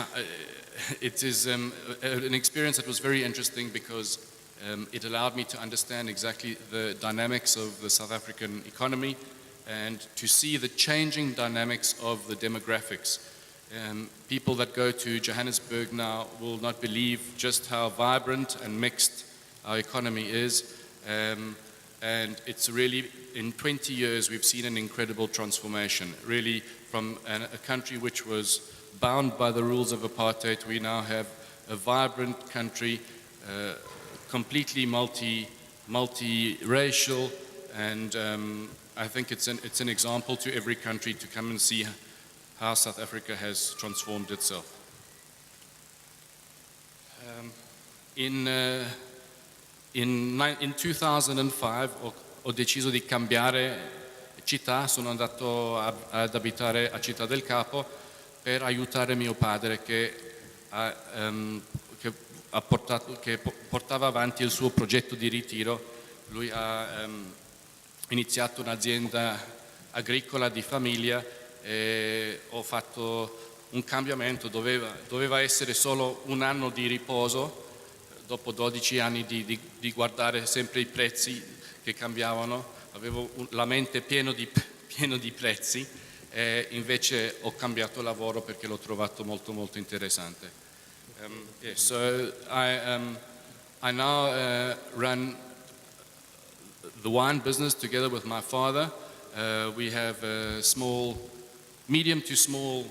It is an experience that was very interesting because it allowed me to understand exactly the dynamics of the South African economy and to see the changing dynamics of the demographics. People that go to Johannesburg now will not believe just how vibrant and mixed our economy is. And it's really, in 20 years, we've seen an incredible transformation. Really, from a country which was bound by the rules of apartheid, we now have a vibrant country, completely multi-racial, and I think it's an example to every country to come and see how South Africa has transformed itself. In 2005 ho deciso di cambiare città, sono andato ad abitare a Città del Capo per aiutare mio padre che portava avanti il suo progetto di ritiro. Lui ha iniziato un'azienda agricola di famiglia e ho fatto un cambiamento, doveva essere solo un anno di riposo. Dopo 12 anni di guardare sempre i prezzi che cambiavano, avevo la mente pieno di prezzi e invece ho cambiato lavoro perché l'ho trovato molto molto interessante. So I now run the wine business together with my father. We have a medium to small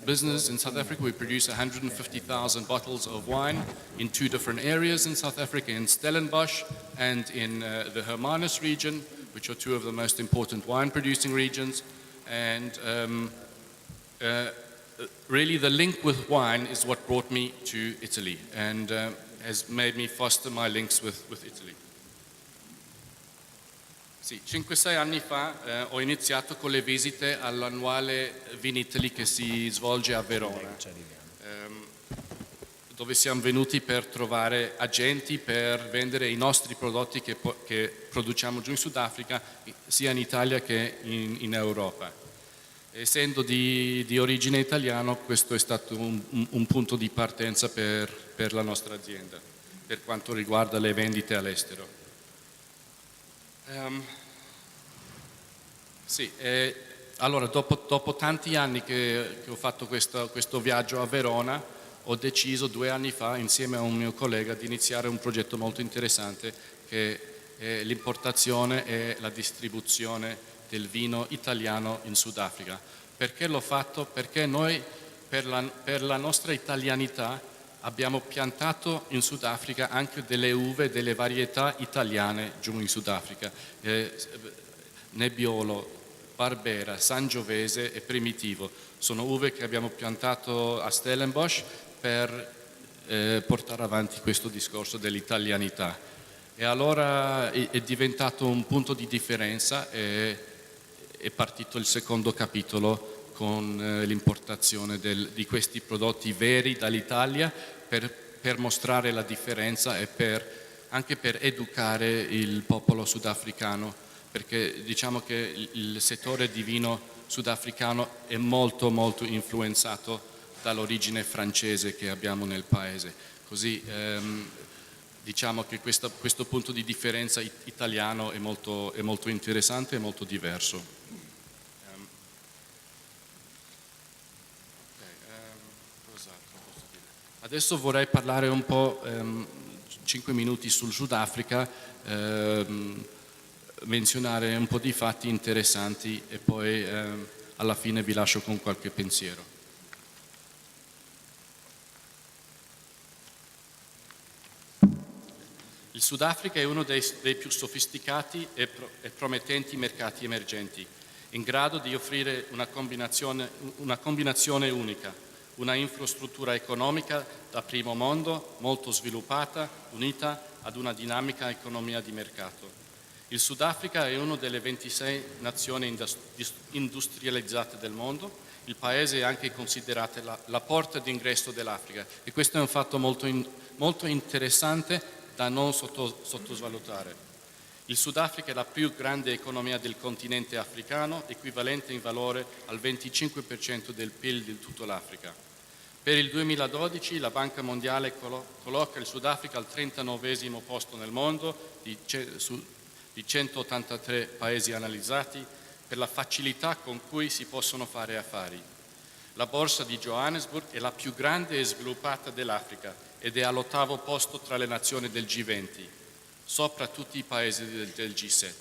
business in South Africa. We produce 150,000 bottles of wine in 2 different areas in South Africa, in Stellenbosch and in the Hermanus region, which are 2 of the most important wine producing regions. And really the link with wine is what brought me to Italy and has made me foster my links with Italy. Sì, 5-6 anni fa ho iniziato con le visite all'annuale Vinitaly che si svolge a Verona, dove siamo venuti per trovare agenti per vendere i nostri prodotti che produciamo giù in Sudafrica, sia in Italia che in Europa. Essendo di origine italiana, questo è stato un punto di partenza per la nostra azienda, per quanto riguarda le vendite all'estero. Allora dopo tanti anni che ho fatto questo viaggio a Verona, ho deciso 2 anni fa insieme a un mio collega di iniziare un progetto molto interessante che è l'importazione e la distribuzione del vino italiano in Sudafrica. Perché l'ho fatto? Perché noi per la nostra italianità abbiamo piantato in Sudafrica anche delle uve, delle varietà italiane giù in Sudafrica, Nebbiolo, Barbera, Sangiovese e Primitivo. Sono uve che abbiamo piantato a Stellenbosch per portare avanti questo discorso dell'italianità. E allora è diventato un punto di differenza e è partito il secondo capitolo con l'importazione di questi prodotti veri dall'Italia per mostrare la differenza e anche per educare il popolo sudafricano, perché diciamo che il settore di vino sudafricano è molto molto influenzato dall'origine francese che abbiamo nel paese. Così diciamo che questo punto di differenza italiano è molto interessante e molto diverso. Adesso vorrei parlare un po', 5 minuti sul Sudafrica, menzionare un po' di fatti interessanti e poi alla fine vi lascio con qualche pensiero. Il Sudafrica è uno dei più sofisticati e promettenti mercati emergenti, in grado di offrire una combinazione unica, una infrastruttura economica da primo mondo, molto sviluppata, unita ad una dinamica economia di mercato. Il Sudafrica è una delle 26 nazioni industrializzate del mondo. Il paese è anche considerato la porta d'ingresso dell'Africa e questo è un fatto molto interessante da non sottovalutare. Il Sudafrica è la più grande economia del continente africano, equivalente in valore al 25% del PIL di tutta l'Africa. Per il 2012 la Banca Mondiale colloca il Sudafrica al 39esimo posto nel mondo di 183 paesi analizzati per la facilità con cui si possono fare affari. La borsa di Johannesburg è la più grande e sviluppata dell'Africa ed è all'8° posto tra le nazioni del G20, sopra tutti i paesi del G7.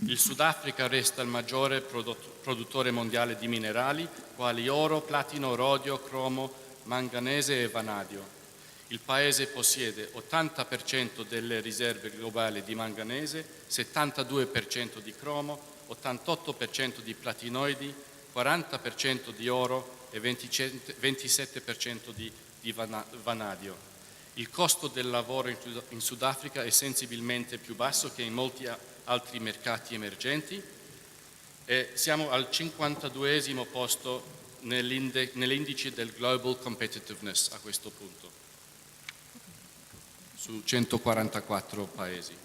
Il Sudafrica resta il maggiore produttore mondiale di minerali, quali oro, platino, rodio, cromo, manganese e vanadio. Il paese possiede 80% delle riserve globali di manganese, 72% di cromo, 88% di platinoidi, 40% di oro e 27% di vanadio. Il costo del lavoro in Sudafrica è sensibilmente più basso che in molti altri mercati emergenti e siamo al 52esimo posto nell'indice del Global Competitiveness a questo punto, su 144 paesi.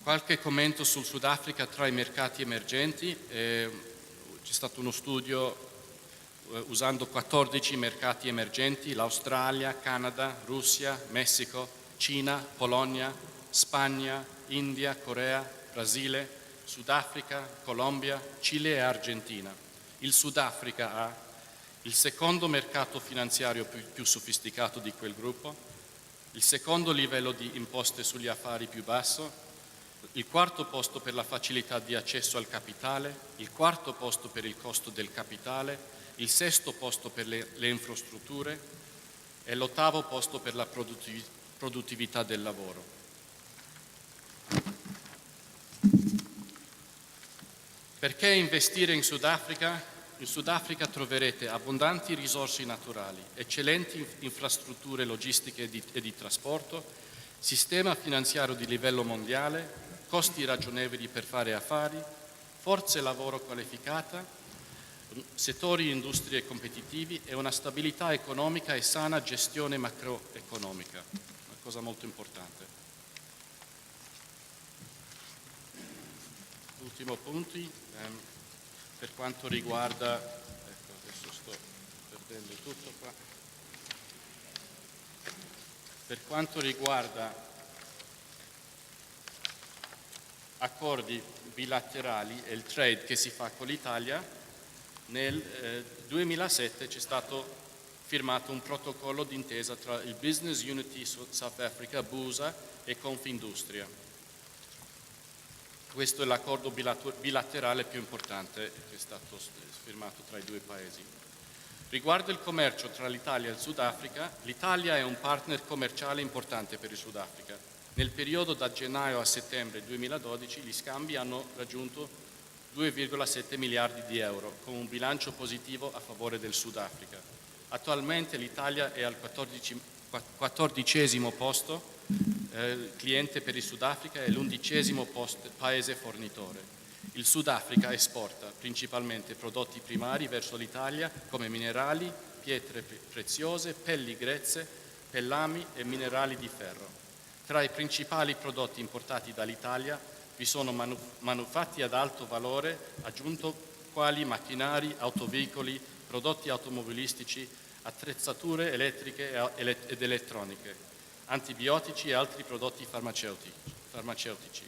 Qualche commento sul Sudafrica tra i mercati emergenti. C'è stato uno studio usando 14 mercati emergenti: l'Australia, Canada, Russia, Messico, Cina, Polonia, Spagna, India, Corea, Brasile, Sudafrica, Colombia, Cile e Argentina. Il Sudafrica ha il secondo mercato finanziario più sofisticato di quel gruppo, il secondo livello di imposte sugli affari più basso, il quarto posto per la facilità di accesso al capitale, il quarto posto per il costo del capitale, il sesto posto per le infrastrutture e l'8° posto per la produttività del lavoro. Perché investire in Sudafrica? In Sudafrica troverete abbondanti risorse naturali, eccellenti infrastrutture logistiche e di trasporto, sistema finanziario di livello mondiale, costi ragionevoli per fare affari, forze lavoro qualificata, settori e industrie competitivi e una stabilità economica e sana gestione macroeconomica, una cosa molto importante. Ultimo punto, per quanto riguarda, ecco adesso sto perdendo tutto qua, per quanto riguarda accordi bilaterali e il trade che si fa con l'Italia, nel 2007 c'è stato firmato un protocollo d'intesa tra il Business Unity South Africa, BUSA, e Confindustria. Questo è l'accordo bilaterale più importante che è stato firmato tra i due paesi. Riguardo il commercio tra l'Italia e il Sudafrica, l'Italia è un partner commerciale importante per il Sudafrica. Nel periodo da gennaio a settembre 2012 gli scambi hanno raggiunto 2,7 miliardi di euro, con un bilancio positivo a favore del Sudafrica. Attualmente l'Italia è al 14° posto cliente per il Sudafrica e l'11° paese fornitore. Il Sudafrica esporta principalmente prodotti primari verso l'Italia come minerali, pietre preziose, pelli grezze, pellami e minerali di ferro. Tra i principali prodotti importati dall'Italia vi sono manufatti ad alto valore aggiunto quali macchinari, autoveicoli, prodotti automobilistici, attrezzature elettriche ed elettroniche, antibiotici e altri prodotti farmaceutici.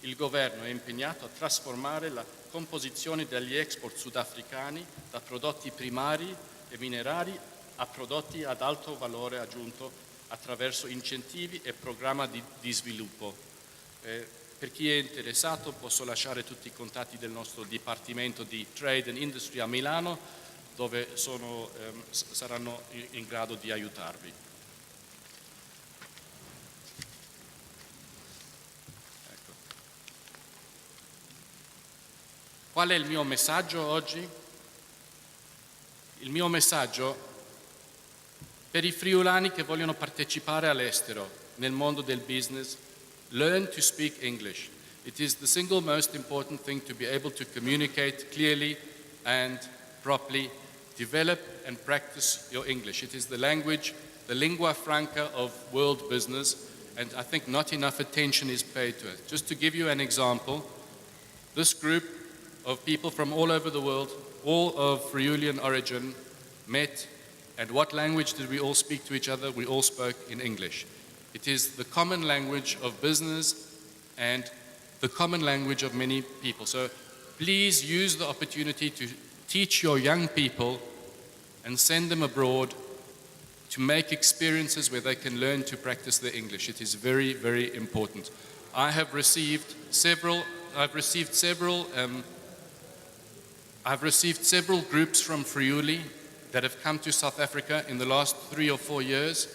Il governo è impegnato a trasformare la composizione degli export sudafricani da prodotti primari e minerali a prodotti ad alto valore aggiunto attraverso incentivi e programmi di sviluppo. Per chi è interessato posso lasciare tutti i contatti del nostro Dipartimento di Trade and Industry a Milano, dove saranno in grado di aiutarvi. Ecco. Qual è il mio messaggio oggi? Il mio messaggio per i friulani che vogliono partecipare all'estero nel mondo del business: learn to speak English. It is the single most important thing to be able to communicate clearly and properly. Develop and practice your English. It is the language, the lingua franca of world business, and I think not enough attention is paid to it. Just to give you an example, this group of people from all over the world, all of Friulian origin, met, and what language did we all speak to each other? We all spoke in English. It is the common language of business and the common language of many people. So please use the opportunity to teach your young people and send them abroad to make experiences where they can learn to practice their English. It is very, very important. I've received several groups from Friuli that have come to South Africa in the last 3 or 4 years,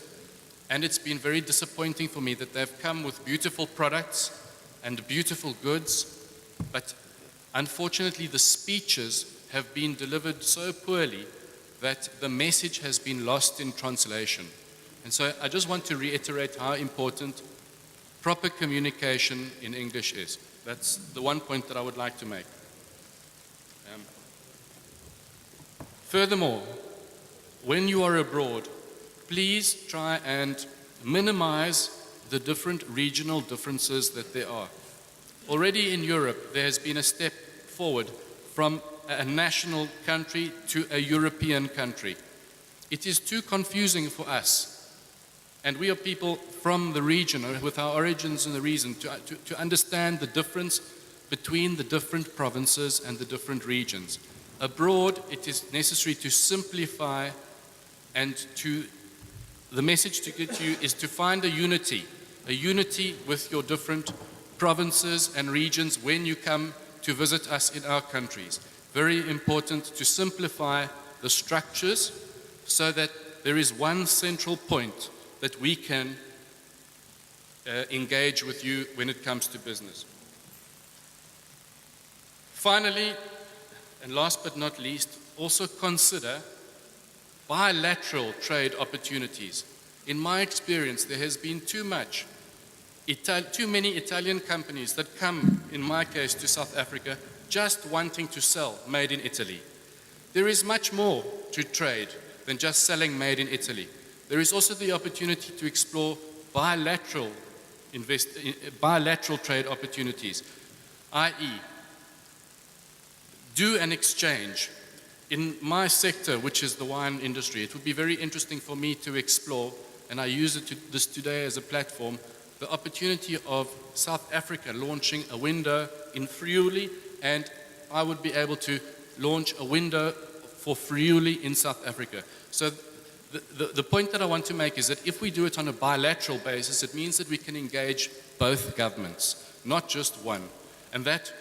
and it's been very disappointing for me that they've come with beautiful products and beautiful goods, but unfortunately the speeches have been delivered so poorly that the message has been lost in translation. And so I just want to reiterate how important proper communication in English is. That's the one point that I would like to make. Furthermore, when you are abroad, please try and minimize the different regional differences that there are. Already in Europe, there has been a step forward from a national country to a European country. It is too confusing for us, and we are people from the region, or with our origins in the region, to understand the difference between the different provinces and the different regions. Abroad, it is necessary to simplify, and the message to get to you is to find a unity with your different provinces and regions when you come to visit us in our countries. Very important to simplify the structures so that there is one central point that we can engage with you when it comes to business. Finally, and last but not least, also consider bilateral trade opportunities. In my experience, there has been too many Italian companies that come, in my case, to South Africa just wanting to sell made in Italy. There is much more to trade than just selling made in Italy. There is also the opportunity to explore bilateral trade opportunities, i.e., do an exchange. In my sector, which is the wine industry, it would be very interesting for me to explore, and I use this today as a platform, the opportunity of South Africa launching a window in Friuli, and I would be able to launch a window for Friuli in South Africa. So the point that I want to make is that if we do it on a bilateral basis, it means that we can engage both governments, not just one. And that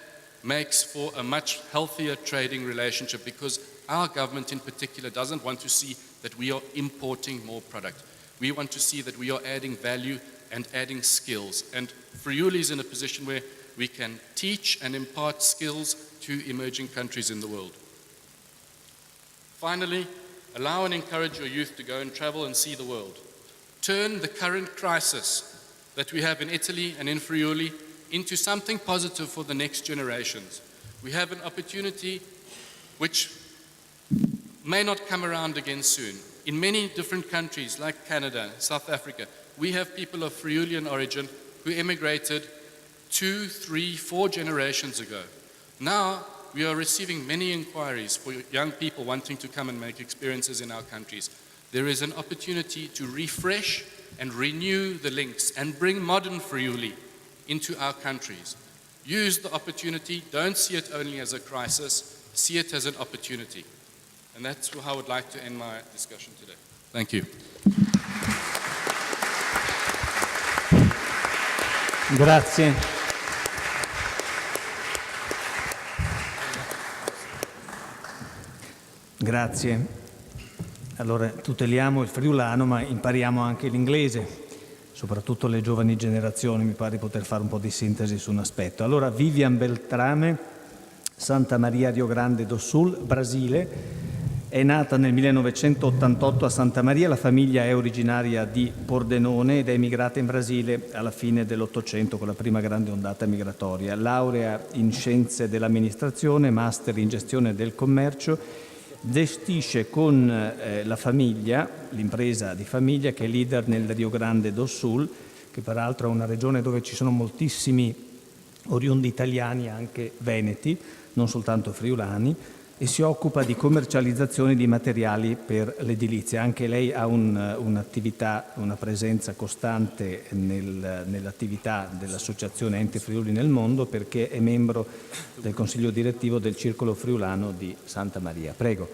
makes for a much healthier trading relationship, because our government in particular doesn't want to see that we are importing more product. We want to see that we are adding value and adding skills. And Friuli is in a position where we can teach and impart skills to emerging countries in the world. Finally, allow and encourage your youth to go and travel and see the world. Turn the current crisis that we have in Italy and in Friuli into something positive for the next generations. We have an opportunity which may not come around again soon. In many different countries like Canada, South Africa, we have people of Friulian origin who emigrated 2, 3, 4 generations ago. Now we are receiving many inquiries for young people wanting to come and make experiences in our countries. There is an opportunity to refresh and renew the links and bring modern Friuli into our countries. Use the opportunity, don't see it only as a crisis, see it as an opportunity. And that's how I would like to end my discussion today. Thank you. Grazie. Grazie. Allora, tuteliamo il friulano, ma impariamo anche l'inglese, soprattutto le giovani generazioni. Mi pare di poter fare un po' di sintesi su un aspetto. Allora, Vivian Beltrame, Santa Maria Rio Grande do Sul, Brasile. È nata nel 1988 a Santa Maria, la famiglia è originaria di Pordenone ed è emigrata in Brasile alla fine dell'Ottocento con la prima grande ondata migratoria. Laurea in Scienze dell'Amministrazione, master in Gestione del Commercio, gestisce con la famiglia, l'impresa di famiglia che è leader nel Rio Grande do Sul, che peraltro è una regione dove ci sono moltissimi oriundi italiani, anche veneti, non soltanto friulani, e si occupa di commercializzazione di materiali per l'edilizia. Anche lei ha un'attività, una presenza costante nell'attività dell'Associazione Ente Friuli nel mondo, perché è membro del Consiglio direttivo del Circolo Friulano di Santa Maria. Prego.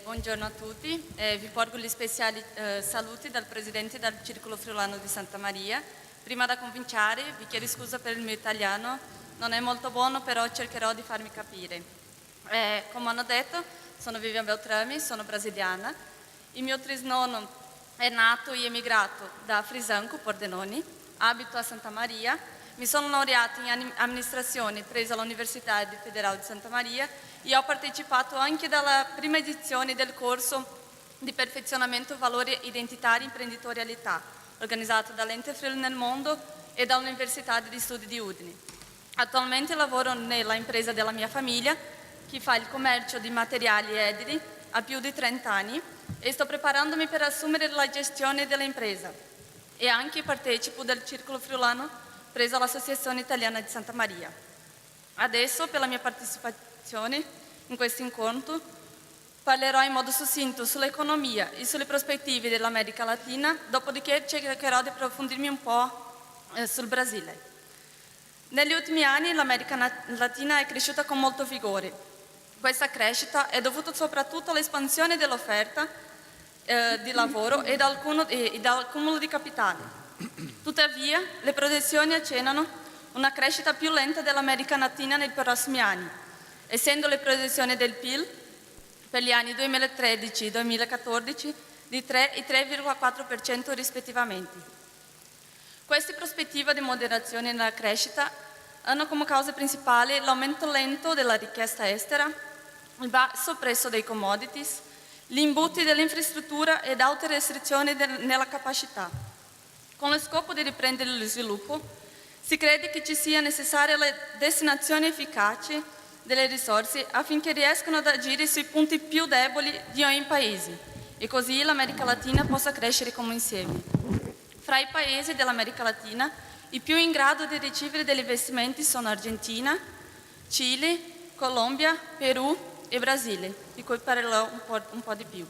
Buongiorno a tutti, vi porgo gli speciali saluti dal Presidente del Circolo Friulano di Santa Maria. Prima da cominciare vi chiedo scusa per il mio italiano, non è molto buono, però cercherò di farmi capire. Come hanno detto, sono Vivian Beltrame, sono brasiliana. Il mio trisnonno è nato e emigrato da Frisanco, Pordenone, abito a Santa Maria. Mi sono laureata in amministrazione presa all'Università Federale di Santa Maria e ho partecipato anche alla prima edizione del corso di perfezionamento valori identitari e imprenditorialità, organizzato dall'Ente Friuli nel mondo e dall'Università degli Studi di Udine. Attualmente lavoro nella impresa della mia famiglia, che fa il commercio di materiali edili ha più di 30 anni, e sto preparandomi per assumere la gestione dell'impresa. E anche partecipo del Circolo Friulano preso all'Associazione Italiana di Santa Maria. Adesso, per la mia partecipazione in questo incontro, parlerò in modo succinto sull'economia e sulle prospettive dell'America Latina, dopodiché cercherò di approfondirmi un po' sul Brasile. Negli ultimi anni l'America Latina è cresciuta con molto vigore. Questa crescita è dovuta soprattutto all'espansione dell'offerta di lavoro e dal cumulo di capitale. Tuttavia, le proiezioni accennano una crescita più lenta dell'America Latina nei prossimi anni, essendo le proiezioni del PIL per gli anni 2013 e 2014 di 3 e 3,4% rispettivamente. Queste prospettive di moderazione nella crescita hanno come causa principale l'aumento lento della richiesta estera, il basso prezzo dei commodities, gli imbuti dell'infrastruttura ed altre restrizioni nella capacità. Con lo scopo di riprendere lo sviluppo, si crede che ci sia necessaria la destinazione efficace delle risorse affinché riescano ad agire sui punti più deboli di ogni paese e così l'America Latina possa crescere come insieme. Fra i paesi dell'America Latina, i più in grado di ricevere degli investimenti sono Argentina, Cile, Colombia, Perù e Brasile, di cui parlerò un po' di più.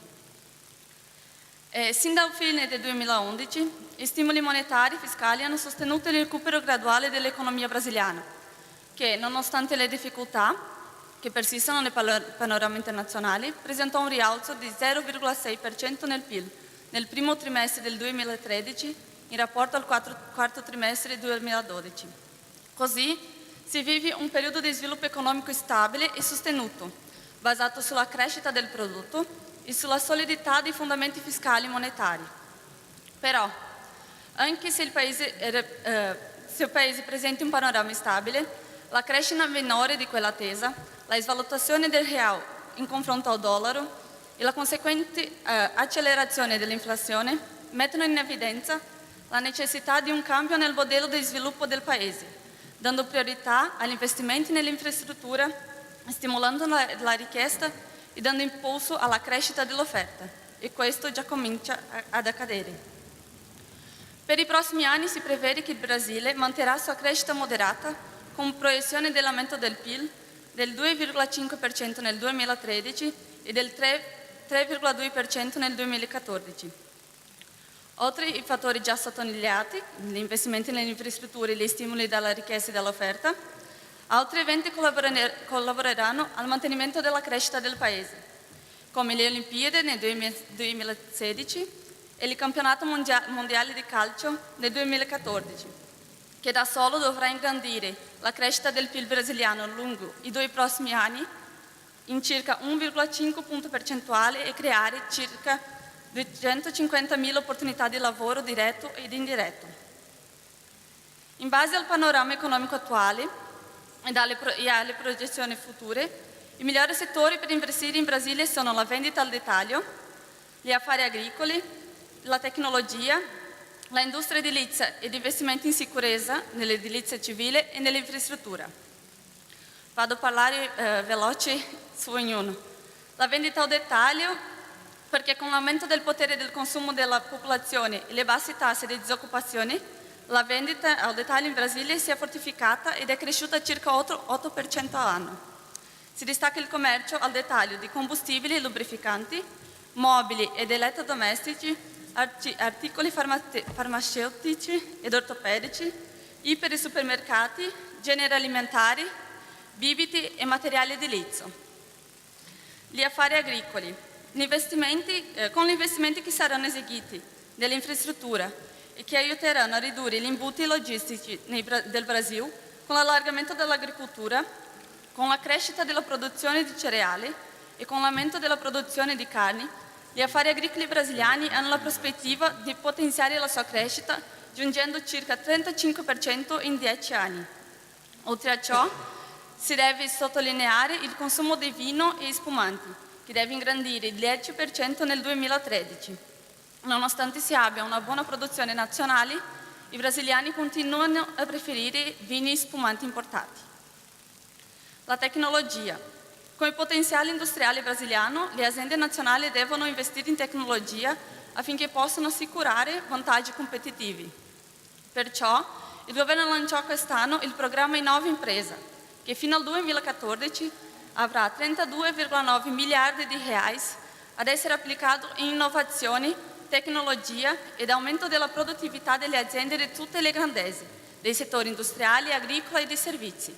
Sin dal fine del 2011, i stimoli monetari e fiscali hanno sostenuto il recupero graduale dell'economia brasiliana, che, nonostante le difficoltà che persistono nel panorama internazionale, presentò un rialzo di 0,6% nel PIL nel primo trimestre del 2013 in rapporto al quarto trimestre del 2012. Così Si vive un periodo di sviluppo economico stabile e sostenuto, basato sulla crescita del prodotto e sulla solidità dei fondamenti fiscali e monetari. Però, anche se il Paese presenta un panorama stabile, la crescita minore di quella attesa, la svalutazione del real in confronto al dollaro e la conseguente accelerazione dell'inflazione mettono in evidenza la necessità di un cambio nel modello di sviluppo del Paese, dando priorità agli investimenti nell'infrastruttura, stimolando la richiesta e dando impulso alla crescita dell'offerta. E questo già comincia ad accadere. Per i prossimi anni si prevede che il Brasile manterrà sua crescita moderata con proiezione dell'aumento del PIL del 2,5% nel 2013 e del 3,2% nel 2014. Oltre ai fattori già sottolineati, gli investimenti nelle infrastrutture e gli stimoli dalla richiesta e dall'offerta, altri eventi collaboreranno al mantenimento della crescita del Paese, come le Olimpiadi nel 2016 e il Campionato Mondiale di Calcio nel 2014, che da solo dovrà ingrandire la crescita del PIL brasiliano lungo i 2 prossimi anni in circa 1,5 punto percentuale e creare circa 250.000 opportunità di lavoro diretto ed indiretto. In base al panorama economico attuale e alle proiezioni future, i migliori settori per investire in Brasile sono la vendita al dettaglio, gli affari agricoli, la tecnologia, la industria edilizia ed investimenti in sicurezza nell'edilizia civile e nell'infrastruttura. Vado a parlare veloce su ognuno. La vendita al dettaglio, perché con l'aumento del potere del consumo della popolazione e le basse tasse di disoccupazione, la vendita al dettaglio in Brasile si è fortificata ed è cresciuta circa 8% all'anno. Si distacca il commercio al dettaglio di combustibili e lubrificanti, mobili ed elettrodomestici, articoli farmaceutici ed ortopedici, iper e supermercati, generi alimentari, bibiti e materiale edilizio. Gli affari agricoli. Con gli investimenti che saranno eseguiti nell'infrastruttura e che aiuteranno a ridurre gli imbuti logistici del Brasile, con l'allargamento dell'agricoltura, con la crescita della produzione di cereali e con l'aumento della produzione di carni, gli affari agricoli brasiliani hanno la prospettiva di potenziare la sua crescita, giungendo circa 35% in 10 anni. Oltre a ciò, si deve sottolineare il consumo di vino e spumanti, che deve ingrandire il 10% nel 2013. Nonostante si abbia una buona produzione nazionale, i brasiliani continuano a preferire vini e spumanti importati. La tecnologia. Con il potenziale industriale brasiliano, le aziende nazionali devono investire in tecnologia affinché possano assicurare vantaggi competitivi. Perciò, il governo lanciò quest'anno il programma Innova Impresa, che fino al 2014 avrà 32,9 miliardi di reais ad essere applicato in innovazione, tecnologia ed aumento della produttività delle aziende di tutte le grandezze, dei settori industriali, agricoli e di servizi.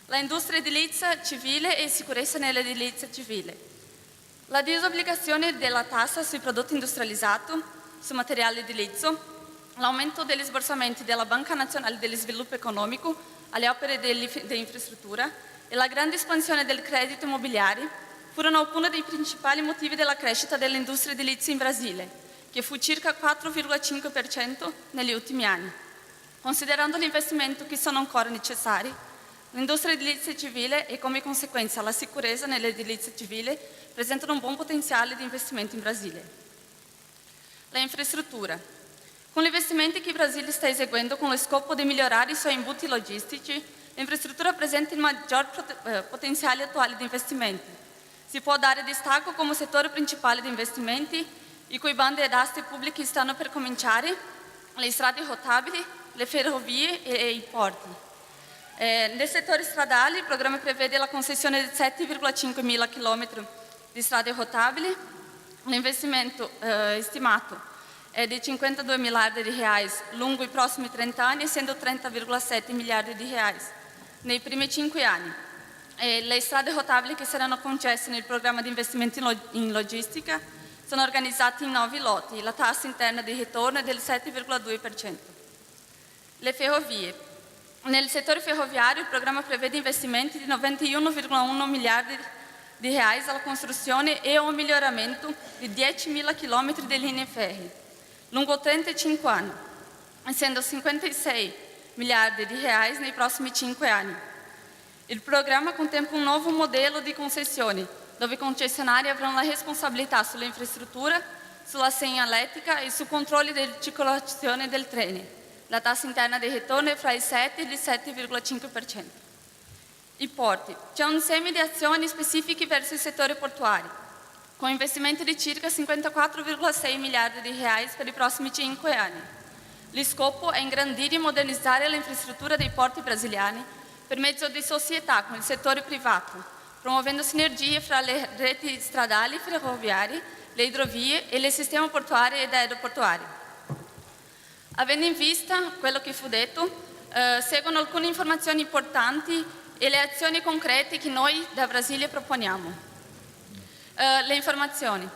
La industria edilizia civile e sicurezza nell'edilizia civile. La disobbligazione della tassa sui prodotti industrializzati, su materiale edilizio, l'aumento degli sborsamenti della Banca Nazionale dello Sviluppo Economico alle opere di infrastruttura e la grande espansione del credito immobiliare furono alcuni dei principali motivi della crescita dell'industria edilizia in Brasile, che fu circa 4,5% negli ultimi anni. Considerando gli investimenti che sono ancora necessari, l'industria edilizia civile e come conseguenza la sicurezza nell'edilizia civile presentano un buon potenziale di investimento in Brasile. La infrastruttura. Con gli investimenti che il Brasile sta eseguendo con lo scopo di migliorare i suoi imbuti logistici, l'infrastruttura presenta il maggior potenziale attuale di investimenti. Si può dare distacco come settore principale di investimenti, i cui bandi ed aste pubbliche stanno per cominciare, le strade rotabili, le ferrovie e i porti. Nel settore stradale il programma prevede la concessione di 7,5 mila chilometri di strade rotabili, l'investimento stimato è di 52 miliardi di reais lungo i prossimi 30 anni, essendo 30,7 miliardi di reais nei primi 5 anni. Le strade rotabili che saranno concesse nel programma di investimenti in logistica sono organizzate in 9 lotti. La tassa interna di ritorno è del 7,2%. Le ferrovie. Nel settore ferroviario il programma prevede investimenti di 91,1 miliardi di reais alla costruzione e al miglioramento di 10.000 km di linee ferree lungo 35 anni, essendo 56 miliardi di reais nei prossimi 5 anni. Il programma contempla un nuovo modello di concessioni, dove i concessionari avranno la responsabilità sulla infrastruttura, sulla segnaletica e sul controllo della circolazione del treno. La tassa interna di ritorno è fra il 7 e il 7,5%. I porti. C'è un insieme di azioni specifiche verso il settore portuario, con investimenti di circa 54,6 miliardi di reais per i prossimi 5 anni. Lo scopo è ingrandire e modernizzare l'infrastruttura dei porti brasiliani per mezzo di società con il settore privato, promuovendo sinergie fra le reti stradali, ferroviarie, le idrovie e il sistema portuario ed aeroportuario. Avendo in vista quello che fu detto, seguono alcune informazioni importanti e le azioni concrete che noi da Brasile proponiamo. Le informazioni.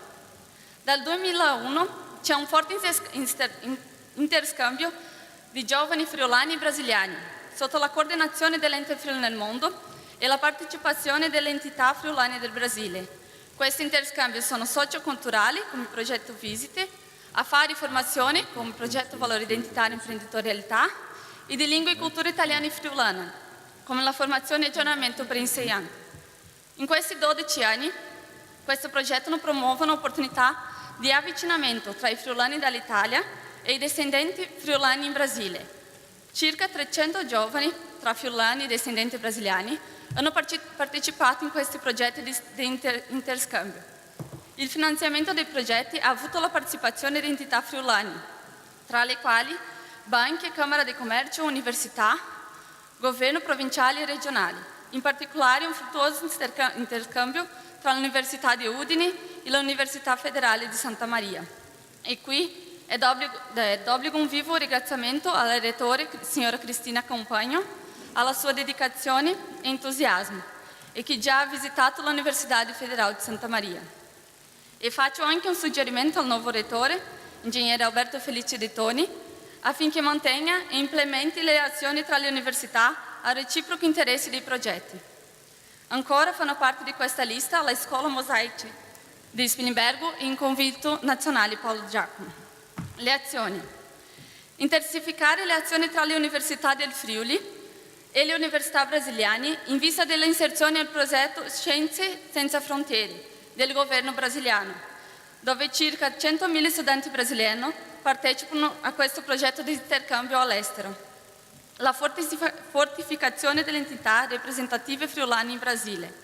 Dal 2001 c'è un forte interscambio di giovani friulani brasiliani sotto la coordinazione dell'Ente Friuli nel Mondo e la partecipazione delle entità friulane del Brasile. Questi interscambi sono socioculturali, come il progetto Visite, affari e formazione, come il progetto Valore Identitario e Imprenditorialità, e di lingua e cultura italiana e friulana, come la formazione e aggiornamento per insegnanti. In questi 12 anni, questo progetto promuove un'opportunità di avvicinamento tra i friulani dall'Italia e i discendenti friulani in Brasile. Circa 300 giovani tra friulani e discendenti brasiliani hanno partecipato in questi progetti di interscambio. Il finanziamento dei progetti ha avuto la partecipazione di entità friulane, tra le quali banche, Camera di Commercio, università, governo provinciali e regionali. In particolare un fruttuoso interscambio tra l'Università di Udine e l'Università Federale di Santa Maria. E qui è d'obbligo un vivo ringraziamento alla rettore, signora Cristina Compagno, alla sua dedicazione e entusiasmo, e che già ha visitato l'Università Federale di Santa Maria. E faccio anche un suggerimento al nuovo rettore, ingegnere Alberto Felice De Toni, affinché mantenga e implementi le azioni tra le università a reciproco interesse dei progetti. Ancora fanno parte di questa lista la Scuola Mosaici di Spilimbergo e il Convitto Nazionale Paolo Giacomo. Le azioni. Intensificare le azioni tra le università del Friuli e le università brasiliane in vista dell'inserzione al progetto Scienze Senza Frontiere del governo brasiliano, dove circa 100.000 studenti brasiliani partecipano a questo progetto di intercambio all'estero. La fortificazione delle entità rappresentative friulane in Brasile.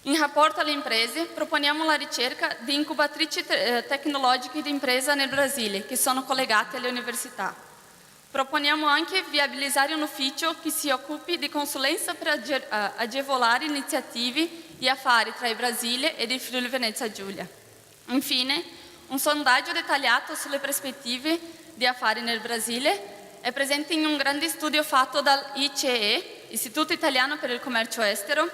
In rapporto alle imprese, proponiamo la ricerca di incubatrici tecnologiche di impresa nel Brasile, che sono collegate alle università. Proponiamo anche viabilizzare un ufficio che si occupi di consulenza per agevolare iniziative e affari tra il Brasile e il Friuli Venezia Giulia. Infine, un sondaggio dettagliato sulle prospettive di affari nel Brasile è presente in un grande studio fatto dal ICE, Istituto Italiano per il Commercio Estero,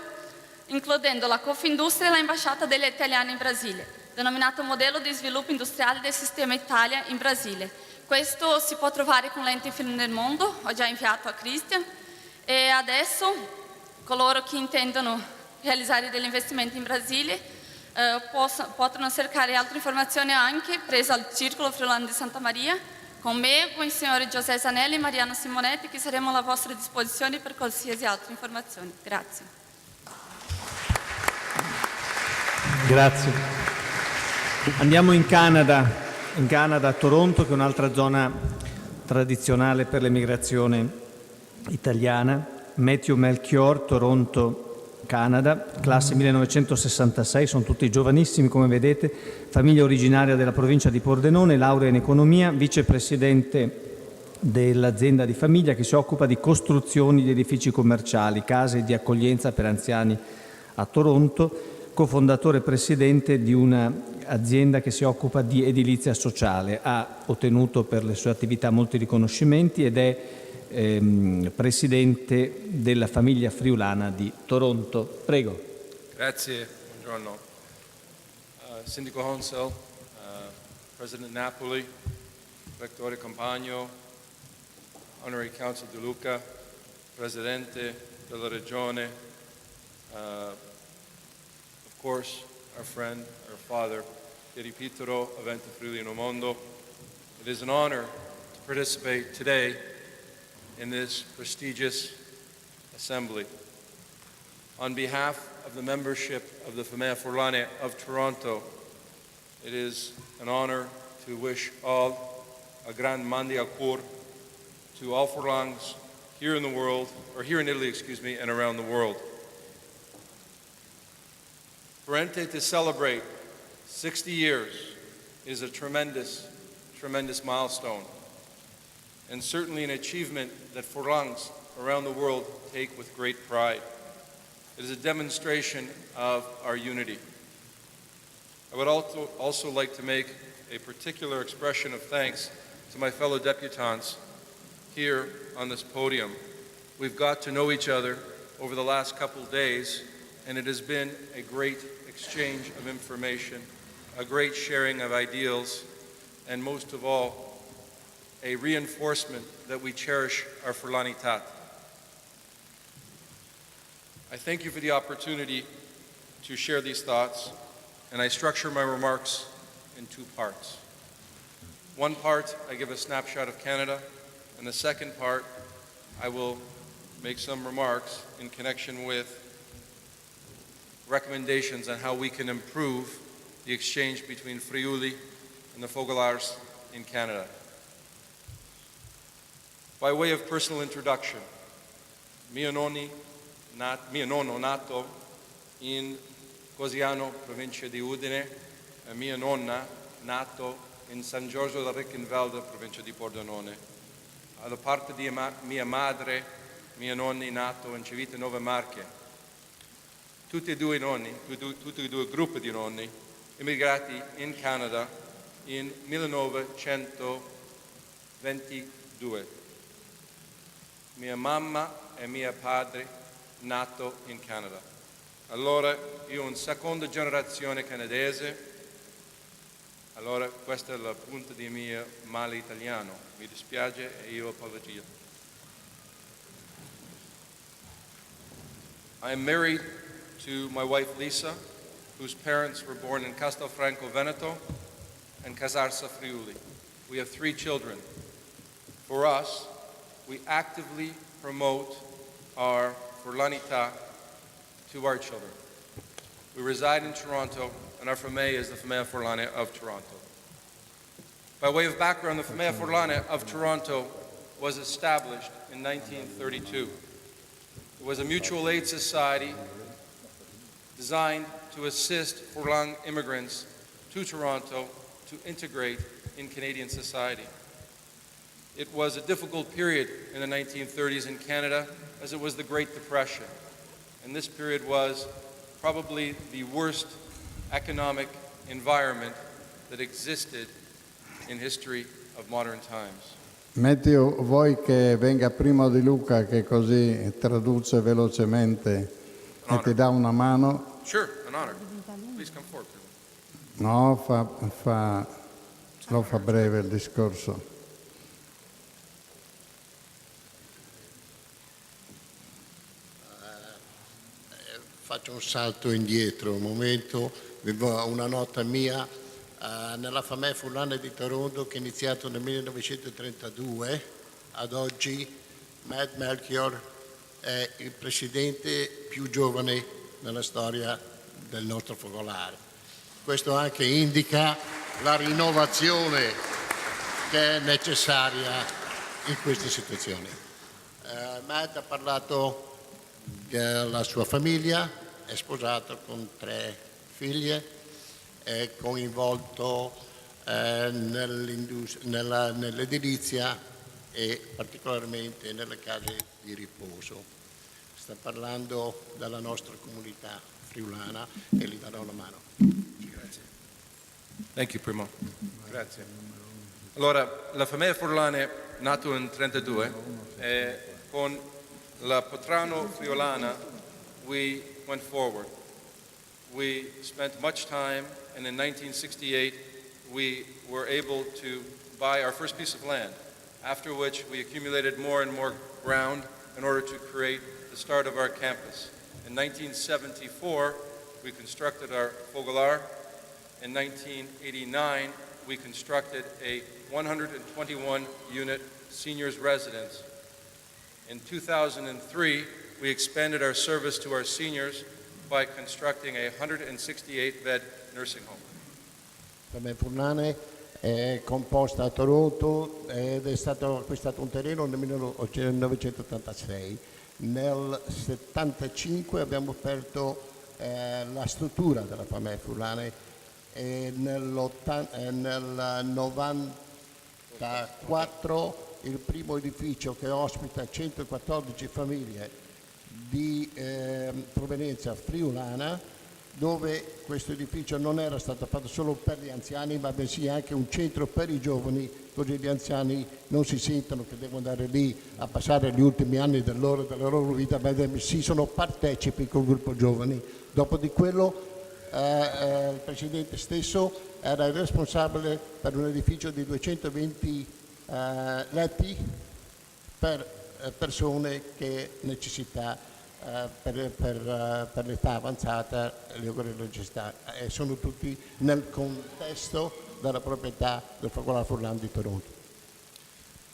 includendo la Confindustria e l'Ambasciata degli Italiani in Brasile, denominato Modello di Sviluppo Industriale del Sistema Italia in Brasile. Questo si può trovare con l'Ente Friuli nel Mondo, ho già inviato a Christian, e adesso coloro che intendono realizzare degli investimenti in Brasile possono cercare altre informazioni anche prese al Circolo Friulano di Santa Maria, con me, con i signori José Zanelli e Mariana Simonetti, che saremo alla vostra disposizione per qualsiasi altra informazione. Grazie. Grazie. Andiamo in Canada, a Toronto, che è un'altra zona tradizionale per l'emigrazione italiana. Matthew Melchior, Toronto, Canada, classe 1966, sono tutti giovanissimi come vedete, famiglia originaria della provincia di Pordenone, laurea in economia, vicepresidente dell'azienda di famiglia che si occupa di costruzioni di edifici commerciali, case di accoglienza per anziani a Toronto, cofondatore e presidente di un'azienda che si occupa di edilizia sociale. Ha ottenuto per le sue attività molti riconoscimenti ed è presidente della famiglia friulana di Toronto. Prego. Grazie, buongiorno. Sindaco Honsel, President Napoli, Rettore Compagno, Honorary Council De Luca, Presidente della Regione, of course, our friend, our father, Pieri Pittero of Ente Friuli No Mondo. It is an honor to participate today in this prestigious assembly. On behalf of the membership of the Famiglia Furlane of Toronto, it is an honor to wish all a gran mandi auguri to all Furlongs here in the world, or here in Italy, and around the world. For Ente to celebrate 60 years is a tremendous, tremendous milestone, and certainly an achievement that Furlongs around the world take with great pride. It is a demonstration of our unity. I would also like to make a particular expression of thanks to my fellow deputants here on this podium. We've got to know each other over the last couple days, and it has been a great exchange of information, a great sharing of ideals, and most of all, a reinforcement that we cherish our Furlanitat. I thank you for the opportunity to share these thoughts, and I structure my remarks in two parts. One part, I give a snapshot of Canada, and the second part, I will make some remarks in connection with recommendations on how we can improve the exchange between Friuli and the Foglars in Canada. By way of personal introduction, mio nonno nato in Cosiano, provincia di Udine, e mia nonna nato in San Giorgio da Reichenwalde, provincia di Pordenone. Da parte di mia madre, mio nonni nato in Civitavecchia Marche. Tutti e due i due gruppi di nonni immigrati in Canada in 1922. Mia mamma e mio padre nato in Canada. Allora io in seconda generazione canadese, allora questa è la punta di mio male italiano, mi dispiace e io apologio. I am married to my wife Lisa, whose parents were born in Castelfranco Veneto and Casarsa Friuli. We have 3 children. For us, we actively promote our Furlanità to our children. We reside in Toronto, and our famiglia is the Famiglia Furlane of Toronto. By way of background, the Famiglia Furlane of Toronto was established in 1932. It was a mutual aid society designed to assist Furlong immigrants to Toronto to integrate in Canadian society. It was a difficult period in the 1930s in Canada, as it was the Great Depression. And this period was probably the worst economic environment that existed in history of modern times. Matteo, vuoi che venga prima di Luca, che così traduce velocemente e ti dà una mano? Sure, an honor. Please come forward. No, lo fa breve il discorso. Faccio un salto indietro, un momento, una nota mia, nella Famiglia Furlane di Toronto che è iniziato nel 1932, ad oggi Matt Melchior è il presidente più giovane nella storia del nostro focolare. Questo anche indica la rinnovazione che è necessaria in queste situazioni. Matt ha parlato della sua famiglia, è sposato con 3 figlie, è coinvolto nell'edilizia e particolarmente nelle case di riposo. Sta parlando della nostra comunità friulana e gli darò la mano. Grazie. Thank you, Primo. Grazie. Allora, la Famiglia Furlane, nato nel 1932, con la Patrano Friulana, we went forward. We spent much time, and in 1968, we were able to buy our first piece of land, after which we accumulated more and more ground in order to create the start of our campus. In 1974, we constructed our Fogolar. In 1989, we constructed a 121-unit seniors residence. In 2003, we expanded our service to our seniors by constructing a 168-bed nursing home. La FAME Furlane è composta a Toronto ed è stato acquistato un terreno nel 1986. Nel 1975 abbiamo aperto la struttura della FAME Furlane e nel 1994 il primo edificio che ospita 114 famiglie di provenienza friulana, dove questo edificio non era stato fatto solo per gli anziani, ma bensì anche un centro per i giovani, così gli anziani non si sentono che devono andare lì a passare gli ultimi anni della loro vita, ma si sono partecipi col gruppo giovani. Dopo di quello il Presidente stesso era il responsabile per un edificio di 220 letti per persone che necessità per l'età avanzata e sono tutti nel contesto della proprietà del Fogolar Furlan di Toronto.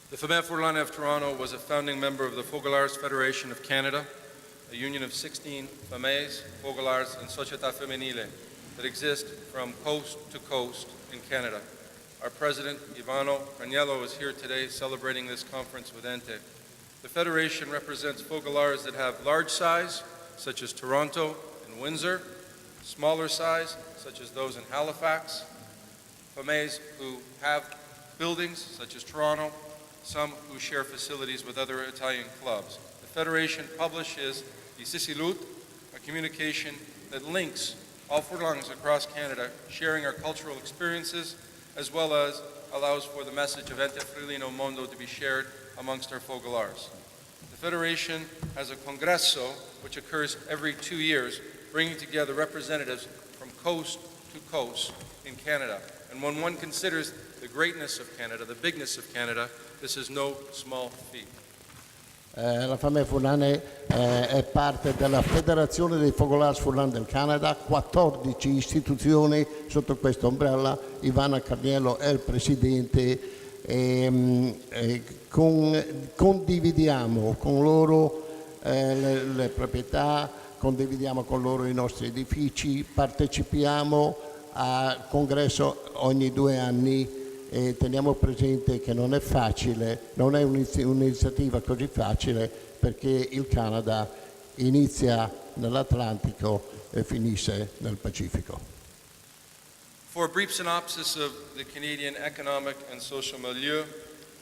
The FAME Furlane of Toronto was a founding member of the Fogalars Federation of Canada, a union of 16 FAMEs, Fogalars, and Società Femminile that exist from coast to coast in Canada. Our president, Ivano Craniello, is here today celebrating this conference with ENTE. The Federation represents Fogalars that have large size, such as Toronto and Windsor, smaller size, such as those in Halifax, FAMEs who have buildings, such as Toronto, some who share facilities with other Italian clubs. The Federation publishes the Sisilut, a communication that links all furlongs across Canada, sharing our cultural experiences, as well as allows for the message of Ente Friulino Mondo to be shared amongst our Fogalars. The Federation has a Congresso, which occurs every 2 years, bringing together representatives from coast to coast in Canada. And when one considers the greatness of Canada, the bigness of Canada, this is no small feat. La FAME Furlane è parte della Federazione dei Fogalars Furlan del Canada, 14 istituzioni sotto questa ombrella. Ivana Carniello è il presidente e condividiamo con loro le proprietà, condividiamo con loro i nostri edifici, partecipiamo al congresso ogni 2 anni e teniamo presente che non è facile, non è un'iniziativa così facile, perché il Canada inizia nell'Atlantico e finisce nel Pacifico. For a brief synopsis of the Canadian economic and social milieu,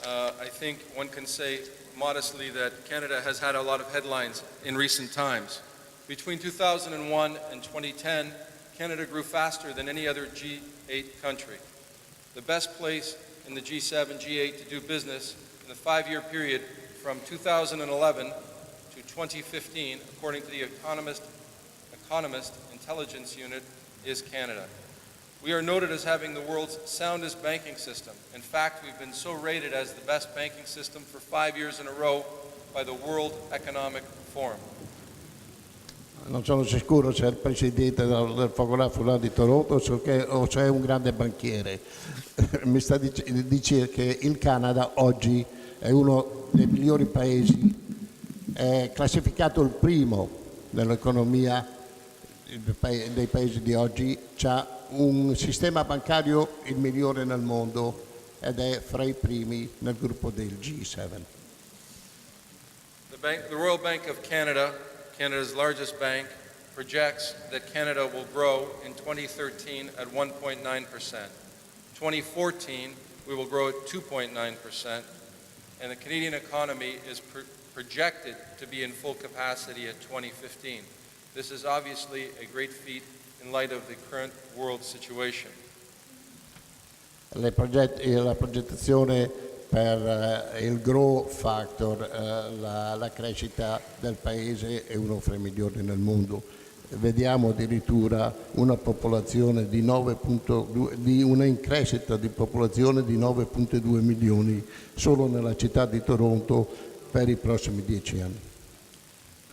I think one can say modestly that Canada has had a lot of headlines in recent times. Between 2001 and 2010, Canada grew faster than any other G8 country. The best place in the G7, G8 to do business in the 5-year period from 2011 to 2015, according to the Economist Intelligence Unit, is Canada. We are noted as having the world's soundest banking system. In fact, we've been so rated as the best banking system for 5 years in a row by the World Economic Forum. Non sono sicuro se è il presidente del Fogolar Furlan di Toronto o se è un grande banchiere. Mi sta dice che il Canada oggi è uno dei migliori paesi, è classificato il primo nell'economia dei paesi di oggi, ha un sistema bancario il migliore nel mondo ed è fra i primi nel gruppo del G7. The Royal Bank of Canada, Canada's largest bank, projects that Canada will grow in 2013 at 1.9%. 2014, we will grow at 2.9%, and the Canadian economy is projected to be in full capacity at 2015. This is obviously a great feat in light of the current world situation. La progettazione per il growth factor, la crescita del paese è uno fra i migliori nel mondo. Vediamo addirittura una popolazione di una crescita di popolazione di 9,2 milioni solo nella città di Toronto per i prossimi 10 anni.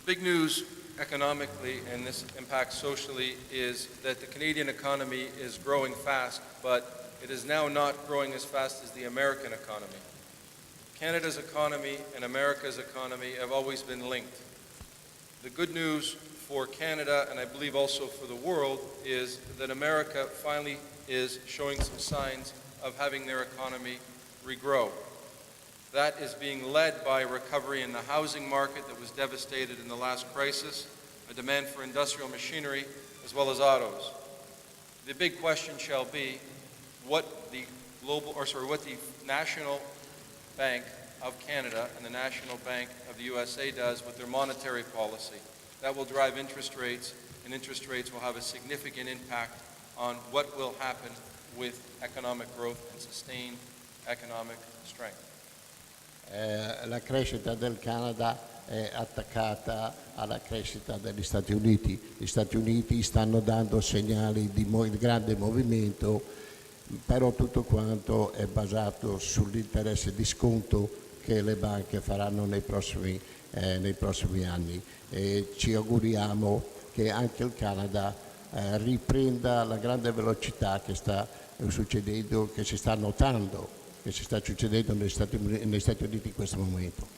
big news economically, and this impacts socially, is that the Canadian economy is growing fast, but it is now not growing as fast as the American economy. Canada's economy and America's economy have always been linked. The good news for Canada, and I believe also for the world, is that America finally is showing some signs of having their economy regrow. That is being led by recovery in the housing market that was devastated in the last crisis, a demand for industrial machinery, as well as autos. The big question shall be what the National Bank of Canada and the National Bank of the USA does with their monetary policy. That will drive interest rates, and interest rates will have a significant impact on what will happen with economic growth and sustained economic strength. La crescita del Canada è attaccata alla crescita degli Stati Uniti. Gli Stati Uniti stanno dando segnali di grande movimento, però tutto quanto è basato sull'interesse di sconto che le banche faranno nei prossimi anni. E ci auguriamo che anche il Canada riprenda la grande velocità che sta succedendo, che si sta notando, che si sta succedendo negli Stati Uniti in questo momento.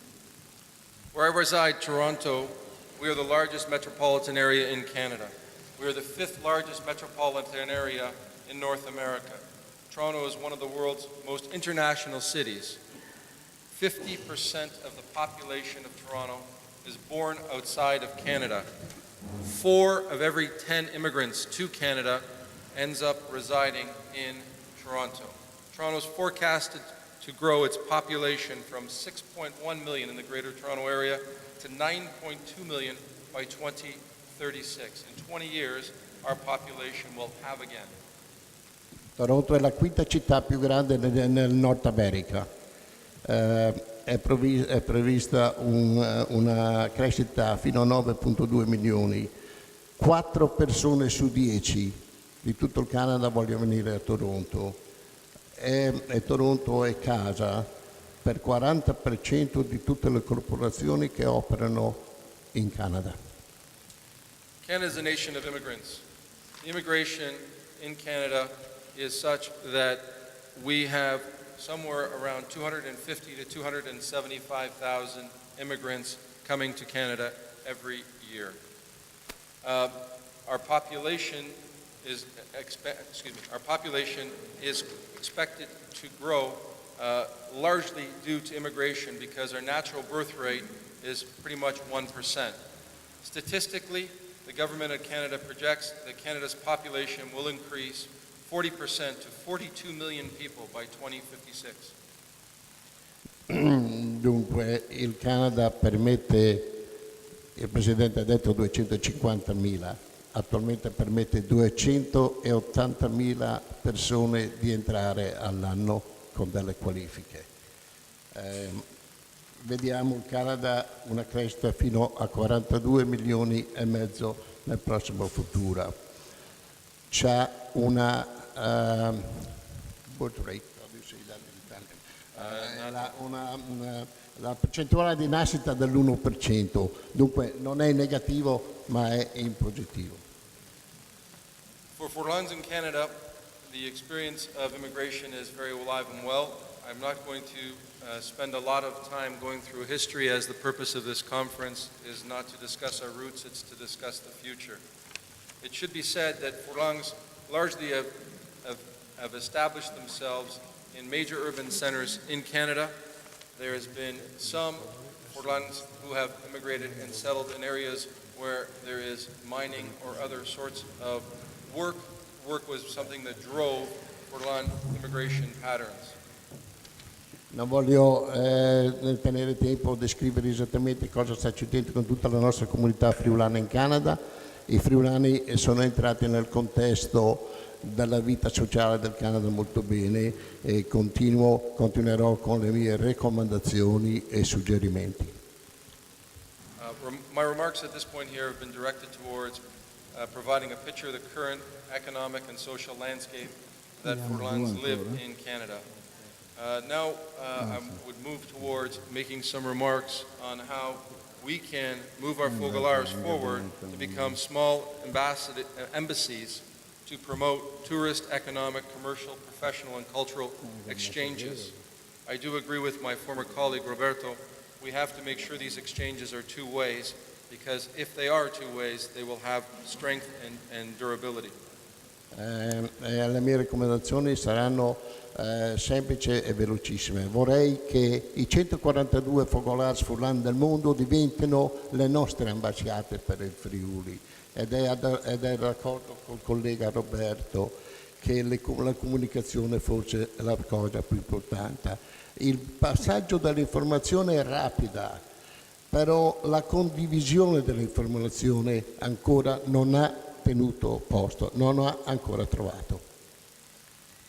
Where I reside, Toronto, we are the largest metropolitan area in Canada. We are the 5th largest metropolitan area in North America. Toronto is one of the world's most international cities. 50% of the population of Toronto is born outside of Canada. 4 of every 10 immigrants to Canada ends up residing in Toronto. Toronto is forecasted to grow its population from 6.1 million in the Greater Toronto Area to 9.2 million by 2036. In 20 years, our population will halve again. Toronto è la 5ª città più grande nel Nord America. È prevista una crescita fino a 9,2 milioni. 4 persone su 10 di tutto il Canada vogliono venire a Toronto. E Toronto è casa per il 40% di tutte le corporazioni che operano in Canada. Canada is a nation of immigrants. The immigration in Canada is such that we have somewhere around 250 to 275,000 immigrants coming to Canada every year. Our population is expected to grow largely due to immigration because our natural birth rate is pretty much 1%. Statistically, the government of Canada projects that Canada's population will increase 40% to 42 million people by 2056. Dunque, il Canada permette, il Presidente ha detto 250.000, attualmente permette 280.000 persone di entrare all'anno con delle qualifiche. Vediamo il Canada una crescita fino a 42 milioni e mezzo nel prossimo futuro. C'è una la percentuale di nascita dell'1%, dunque non è in negativo ma è in positivo. For Furlans in Canada, the experience of immigration is very alive and well. I'm not going to spend a lot of time going through history, as the purpose of this conference is not to discuss our roots, it's to discuss the future. It should be said that Furlans largely have established themselves in major urban centers in Canada. There has been some Furlans who have immigrated and settled in areas where there is mining or other sorts of work. Work was something that drove Furlan immigration patterns. Non voglio tenere tempo a descrivere esattamente cosa sta succedendo con tutta la nostra comunità friulana in Canada. I friulani sono entrati nel contesto della vita sociale del Canada molto bene e continuerò con le mie raccomandazioni e suggerimenti. My remarks at this point here have been directed towards providing a picture of the current economic and social landscape that Furlans live in Canada. Now I would move towards making some remarks on how we can move our foglars forward to become small embassies to promote tourist, economic, commercial, professional, and cultural exchanges. I do agree with my former colleague Roberto. We have to make sure these exchanges are two ways, because if they are two ways, they will have strength and durability. Le mie raccomandazioni saranno semplici e velocissime. Vorrei che i 142 focolars Furlan del mondo diventino le nostre ambasciate per il Friuli, ed è d'accordo col collega Roberto che la comunicazione forse è la cosa più importante. Il passaggio dell'informazione è rapida, però la condivisione dell'informazione ancora non ha tenuto posto, non ha ancora trovato.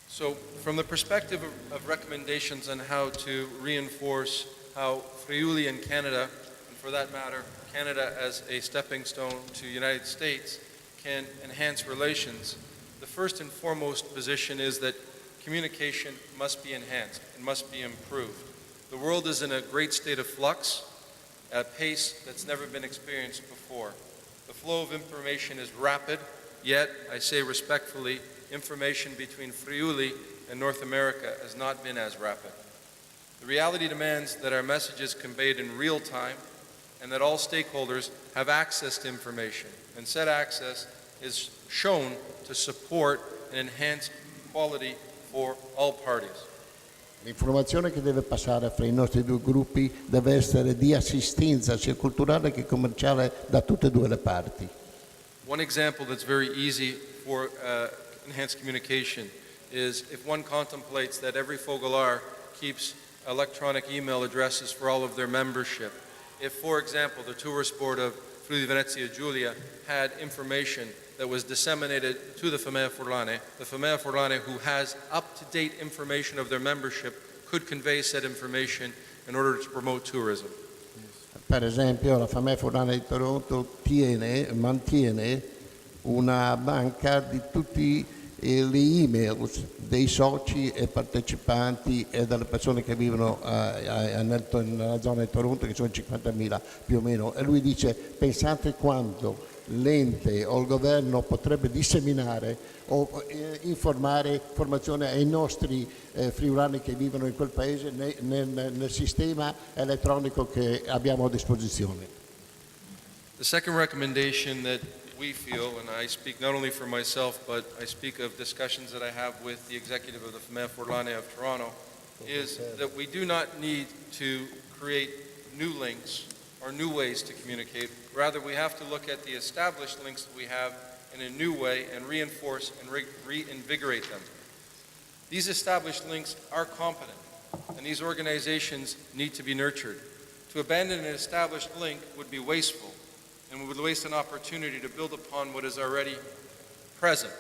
So, from the perspective of recommendations on how to reinforce how Friuli and Canada, and for that matter, Canada as a stepping stone to the United States, can enhance relations, the first and foremost position is that communication must be enhanced and must be improved. The world is in a great state of flux at a pace that's never been experienced before. The flow of information is rapid, yet, I say respectfully, information between Friuli and North America has not been as rapid. The reality demands that our message is conveyed in real time and that all stakeholders have access to information, and said access is shown to support and enhance quality for all parties. L'informazione che deve passare fra i nostri due gruppi deve essere di assistenza sia culturale che commerciale da tutte e due le parti. One example that's very easy for enhanced communication is if one contemplates that every Fogolar keeps electronic email addresses for all of their membership. If, for example, the tourist board of Friuli Venezia Giulia had information that was disseminated to the Famiglia Furlane who has up-to-date information of their membership could convey said information in order to promote tourism. Per esempio, la Famiglia Furlane di Toronto mantiene una banca di tutti le email dei soci e partecipanti e delle persone che vivono nella zona di Toronto, che sono 50.000 più o meno, e lui dice: pensate quanto l'ente o il governo potrebbe disseminare o informare informazione ai nostri friulani che vivono in quel paese nel sistema elettronico che abbiamo a disposizione. The second recommendation that we feel, and I speak not only for myself, but I speak of discussions that I have with the executive of the Famiglia Furlane of Toronto, is that we do not need to create new links or new ways to communicate. Rather, we have to look at the established links that we have in a new way and reinforce and reinvigorate them. These established links are competent, and these organizations need to be nurtured. To abandon an established link would be wasteful, and we would waste an opportunity to build upon what is already present.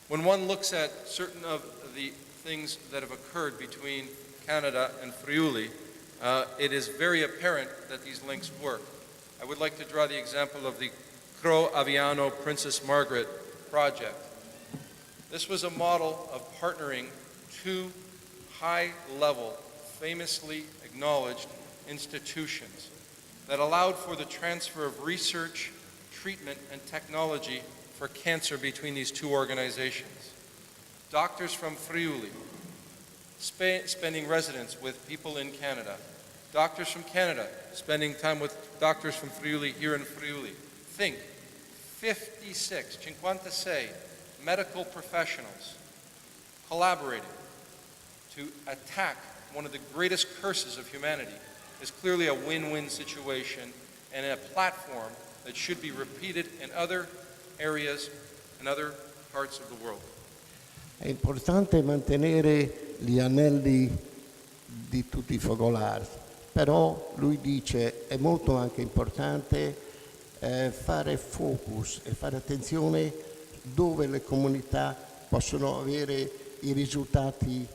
When one looks at certain of the things that have occurred between Canada and Friuli, it is very apparent that these links work. I would like to draw the example of the Cro Aviano Princess Margaret project. This was a model of partnering two high-level, famously acknowledged institutions that allowed for the transfer of research, treatment, and technology for cancer between these two organizations. Doctors from Friuli spending residence with people in Canada. Doctors from Canada spending time with doctors from Friuli here in Friuli. Think, 56 medical professionals collaborating to attack one of the greatest curses of humanity is clearly a win-win situation and a platform that should be repeated in other areas and other parts of the world. È importante mantenere gli anelli di tutti i focolari, però lui dice è molto anche importante fare focus e fare attenzione dove le comunità possono avere i risultati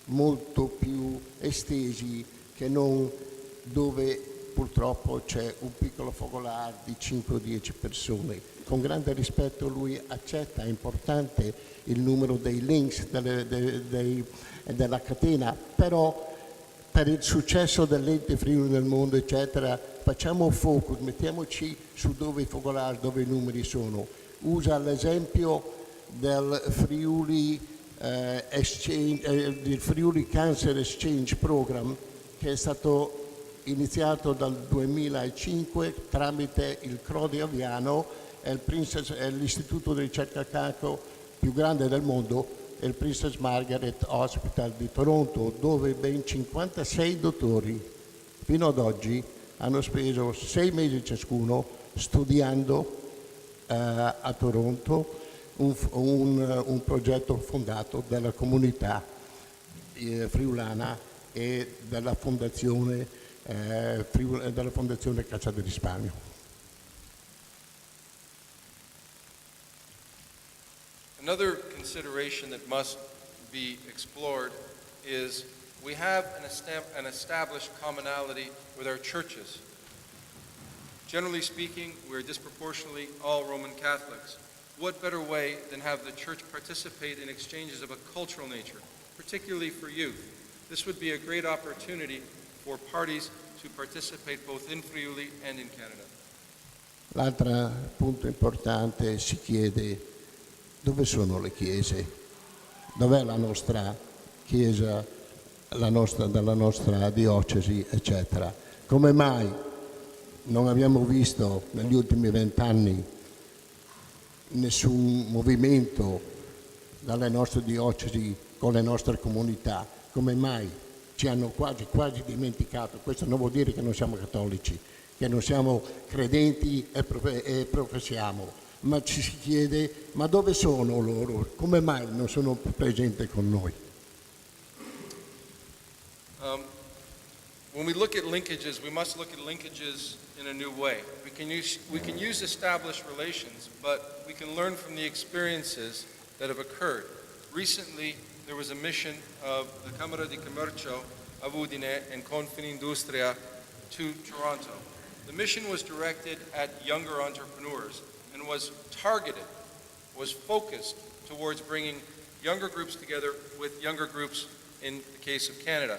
molto più estesi che non dove purtroppo c'è un piccolo focolare di 5 o 10 persone. Con grande rispetto lui accetta, è importante il numero dei links della catena, però per il successo dell'ente Friuli del mondo, eccetera, facciamo un focus, mettiamoci su dove i focolari, dove i numeri sono. Usa l'esempio del Friuli, del Friuli Cancer Exchange Program, che è stato iniziato dal 2005 tramite il Crodi Aviano e l'istituto di ricerca cancro più grande del mondo, il Princess Margaret Hospital di Toronto, dove ben 56 dottori fino ad oggi hanno speso 6 mesi ciascuno studiando a Toronto un progetto fondato dalla comunità friulana e dalla fondazione Cassa di Risparmio. Another consideration that must be explored is we have an established commonality with our churches. Generally speaking, we're disproportionately all Roman Catholics. What better way than have the church participate in exchanges of a cultural nature, particularly for youth? This would be a great opportunity for parties to participate both in Friuli and in Canada. L'altro punto importante, si chiede dove sono le chiese, dov'è la nostra chiesa, della nostra diocesi, eccetera. Come mai non abbiamo visto negli ultimi 20 anni nessun movimento dalle nostre diocesi con le nostre comunità? Come mai ci hanno quasi dimenticato? Questo non vuol dire che non siamo cattolici, che non siamo credenti e professiamo, ma ci si chiede, ma dove sono loro? Come mai non sono presenti con noi? When we look at linkages, we must look at linkages in a new way. We can use established relations, but we can learn from the experiences that have occurred. Recently, there was a mission of the Camera di Commercio of Udine and Confindustria to Toronto. The mission was directed at younger entrepreneurs and was targeted, was focused towards bringing younger groups together with younger groups in the case of Canada.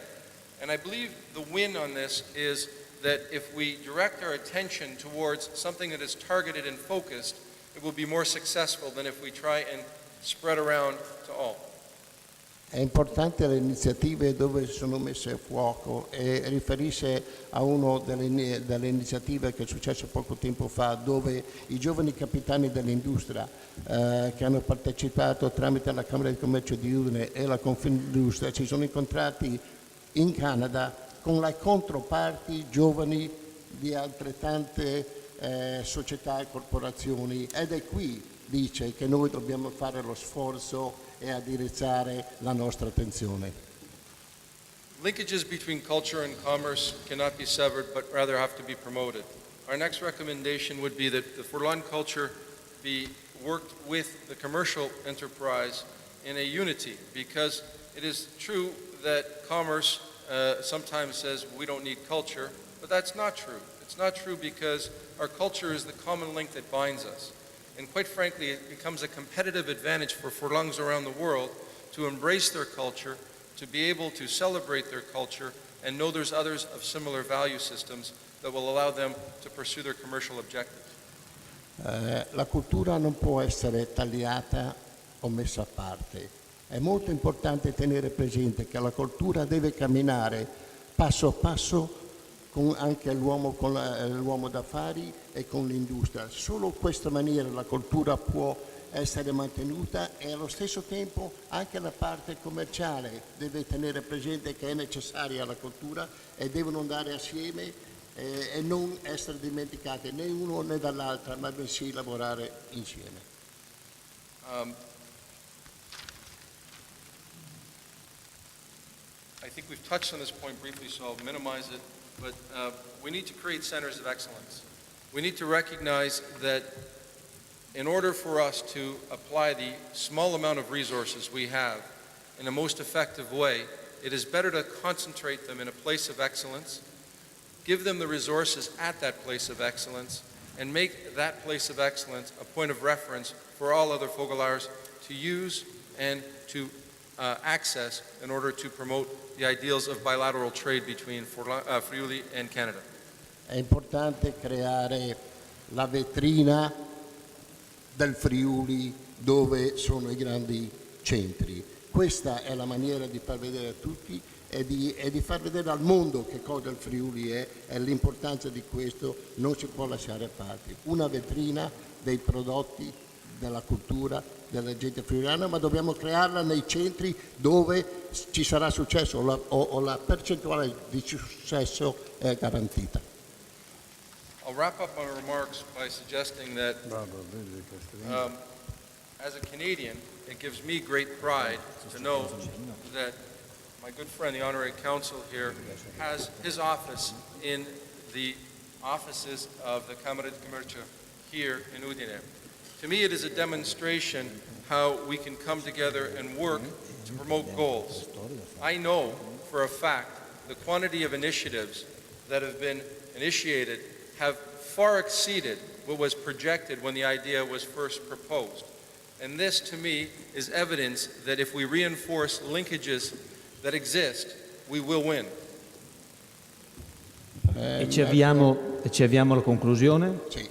And I believe the win on this is that if we direct our attention towards something that is targeted and focused, it will be more successful than if we try and spread around to all. È importante le iniziative dove sono messe a fuoco e riferisce a una delle iniziative che è successo poco tempo fa, dove i giovani capitani dell'industria che hanno partecipato tramite la Camera di Commercio di Udine e la Confindustria si sono incontrati in Canada con le controparti giovani di altrettante società e corporazioni, ed è qui, dice, che noi dobbiamo fare lo sforzo e a indirizzare la nostra attenzione. Linkages between culture and commerce cannot be severed, but rather have to be promoted. Our next recommendation would be that the Furlan culture be worked with the commercial enterprise in a unity, because it is true that commerce sometimes says we don't need culture, but that's not true. It's not true because our culture is the common link that binds us. And quite frankly, it becomes a competitive advantage for Furlongs around the world to embrace their culture, to be able to celebrate their culture, and know there's others of similar value systems that will allow them to pursue their commercial objectives. La cultura non può essere tagliata o messa a parte. È molto importante tenere presente che la cultura deve camminare passo a passo con anche l'uomo d'affari e con l'industria. Solo in questa maniera la cultura può essere mantenuta e allo stesso tempo anche la parte commerciale deve tenere presente che è necessaria la cultura e devono andare assieme e non essere dimenticate né uno né dall'altra, ma bensì lavorare insieme. I think we've touched on this point briefly, so I'll minimize it. But we need to create centers of excellence. We need to recognize that in order for us to apply the small amount of resources we have in the most effective way, it is better to concentrate them in a place of excellence, give them the resources at that place of excellence, and make that place of excellence a point of reference for all other Fogelars to use and to access in order to promote the ideals of bilateral trade between Friuli and Canada. È importante creare la vetrina del Friuli dove sono i grandi centri. Questa è la maniera di far vedere a tutti e di far vedere al mondo che cosa il Friuli è e l'importanza di questo non si può lasciare a parte. Una vetrina dei prodotti, della cultura, della gente friulana, ma dobbiamo crearla nei centri dove ci sarà successo o la percentuale di successo è garantita. I'll wrap up my remarks by suggesting that as a Canadian, it gives me great pride to know that my good friend, the Honorary Counsel here, has his office in the offices of the Camera di Commercio here in Udine. To me, it is a demonstration how we can come together and work to promote goals. I know for a fact the quantity of initiatives that have been initiated have far exceeded what was projected when the idea was first proposed. And this, to me, is evidence that if we reinforce linkages that exist, we will win. E ci avviamo alla conclusione? Sì.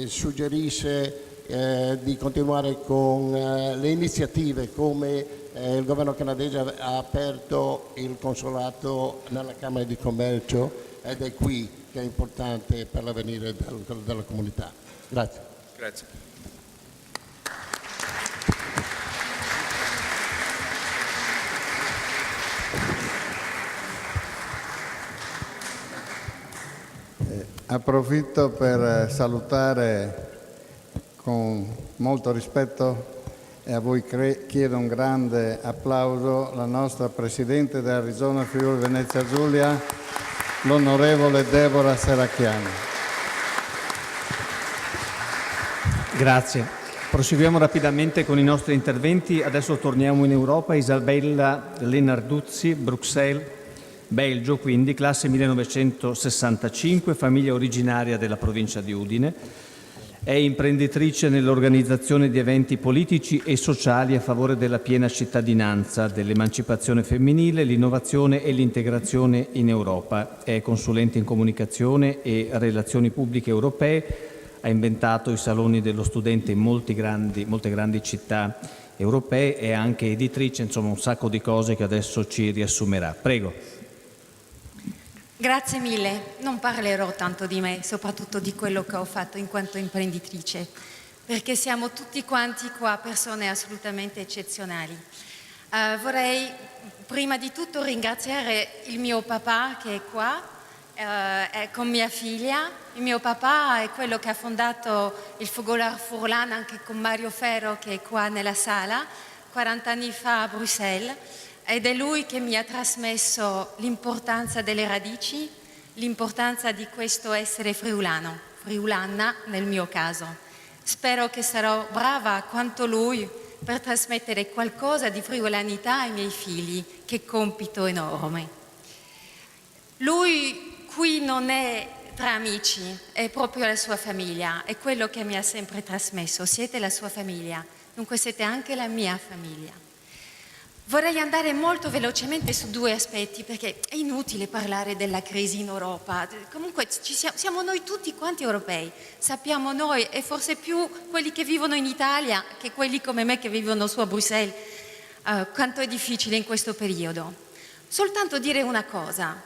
Suggerisce di continuare con le iniziative come il governo canadese ha aperto il consolato nella Camera di Commercio ed è qui che è importante per l'avvenire della comunità. Grazie. Grazie. Approfitto per salutare con molto rispetto e a voi chiedo un grande applauso la nostra Presidente della Regione Friuli Venezia Giulia, l'onorevole Deborah Serracchiani. Grazie. Proseguiamo rapidamente con i nostri interventi. Adesso torniamo in Europa. Isabella Lenarduzzi, Bruxelles, Belgio, quindi, classe 1965, famiglia originaria della provincia di Udine. È imprenditrice nell'organizzazione di eventi politici e sociali a favore della piena cittadinanza, dell'emancipazione femminile, l'innovazione e l'integrazione in Europa. È consulente in comunicazione e relazioni pubbliche europee. Ha inventato i saloni dello studente in molte grandi città europee. È anche editrice, insomma un sacco di cose che adesso ci riassumerà. Prego. Grazie mille, non parlerò tanto di me, soprattutto di quello che ho fatto in quanto imprenditrice, perché siamo tutti quanti qua persone assolutamente eccezionali. Vorrei prima di tutto ringraziare il mio papà che è qua, è con mia figlia. Il mio papà è quello che ha fondato il Fogolar Furlan anche con Mario Ferro che è qua nella sala, 40 anni fa a Bruxelles. Ed è lui che mi ha trasmesso l'importanza delle radici, l'importanza di questo essere friulano, friulana nel mio caso. Spero che sarò brava quanto lui per trasmettere qualcosa di friulanità ai miei figli, che compito enorme. Lui qui non è tra amici, è proprio la sua famiglia, è quello che mi ha sempre trasmesso. Siete la sua famiglia, dunque siete anche la mia famiglia. Vorrei andare molto velocemente su due aspetti perché è inutile parlare della crisi in Europa. Comunque siamo noi tutti quanti europei, sappiamo noi e forse più quelli che vivono in Italia che quelli come me che vivono su a Bruxelles quanto è difficile in questo periodo. Soltanto dire una cosa,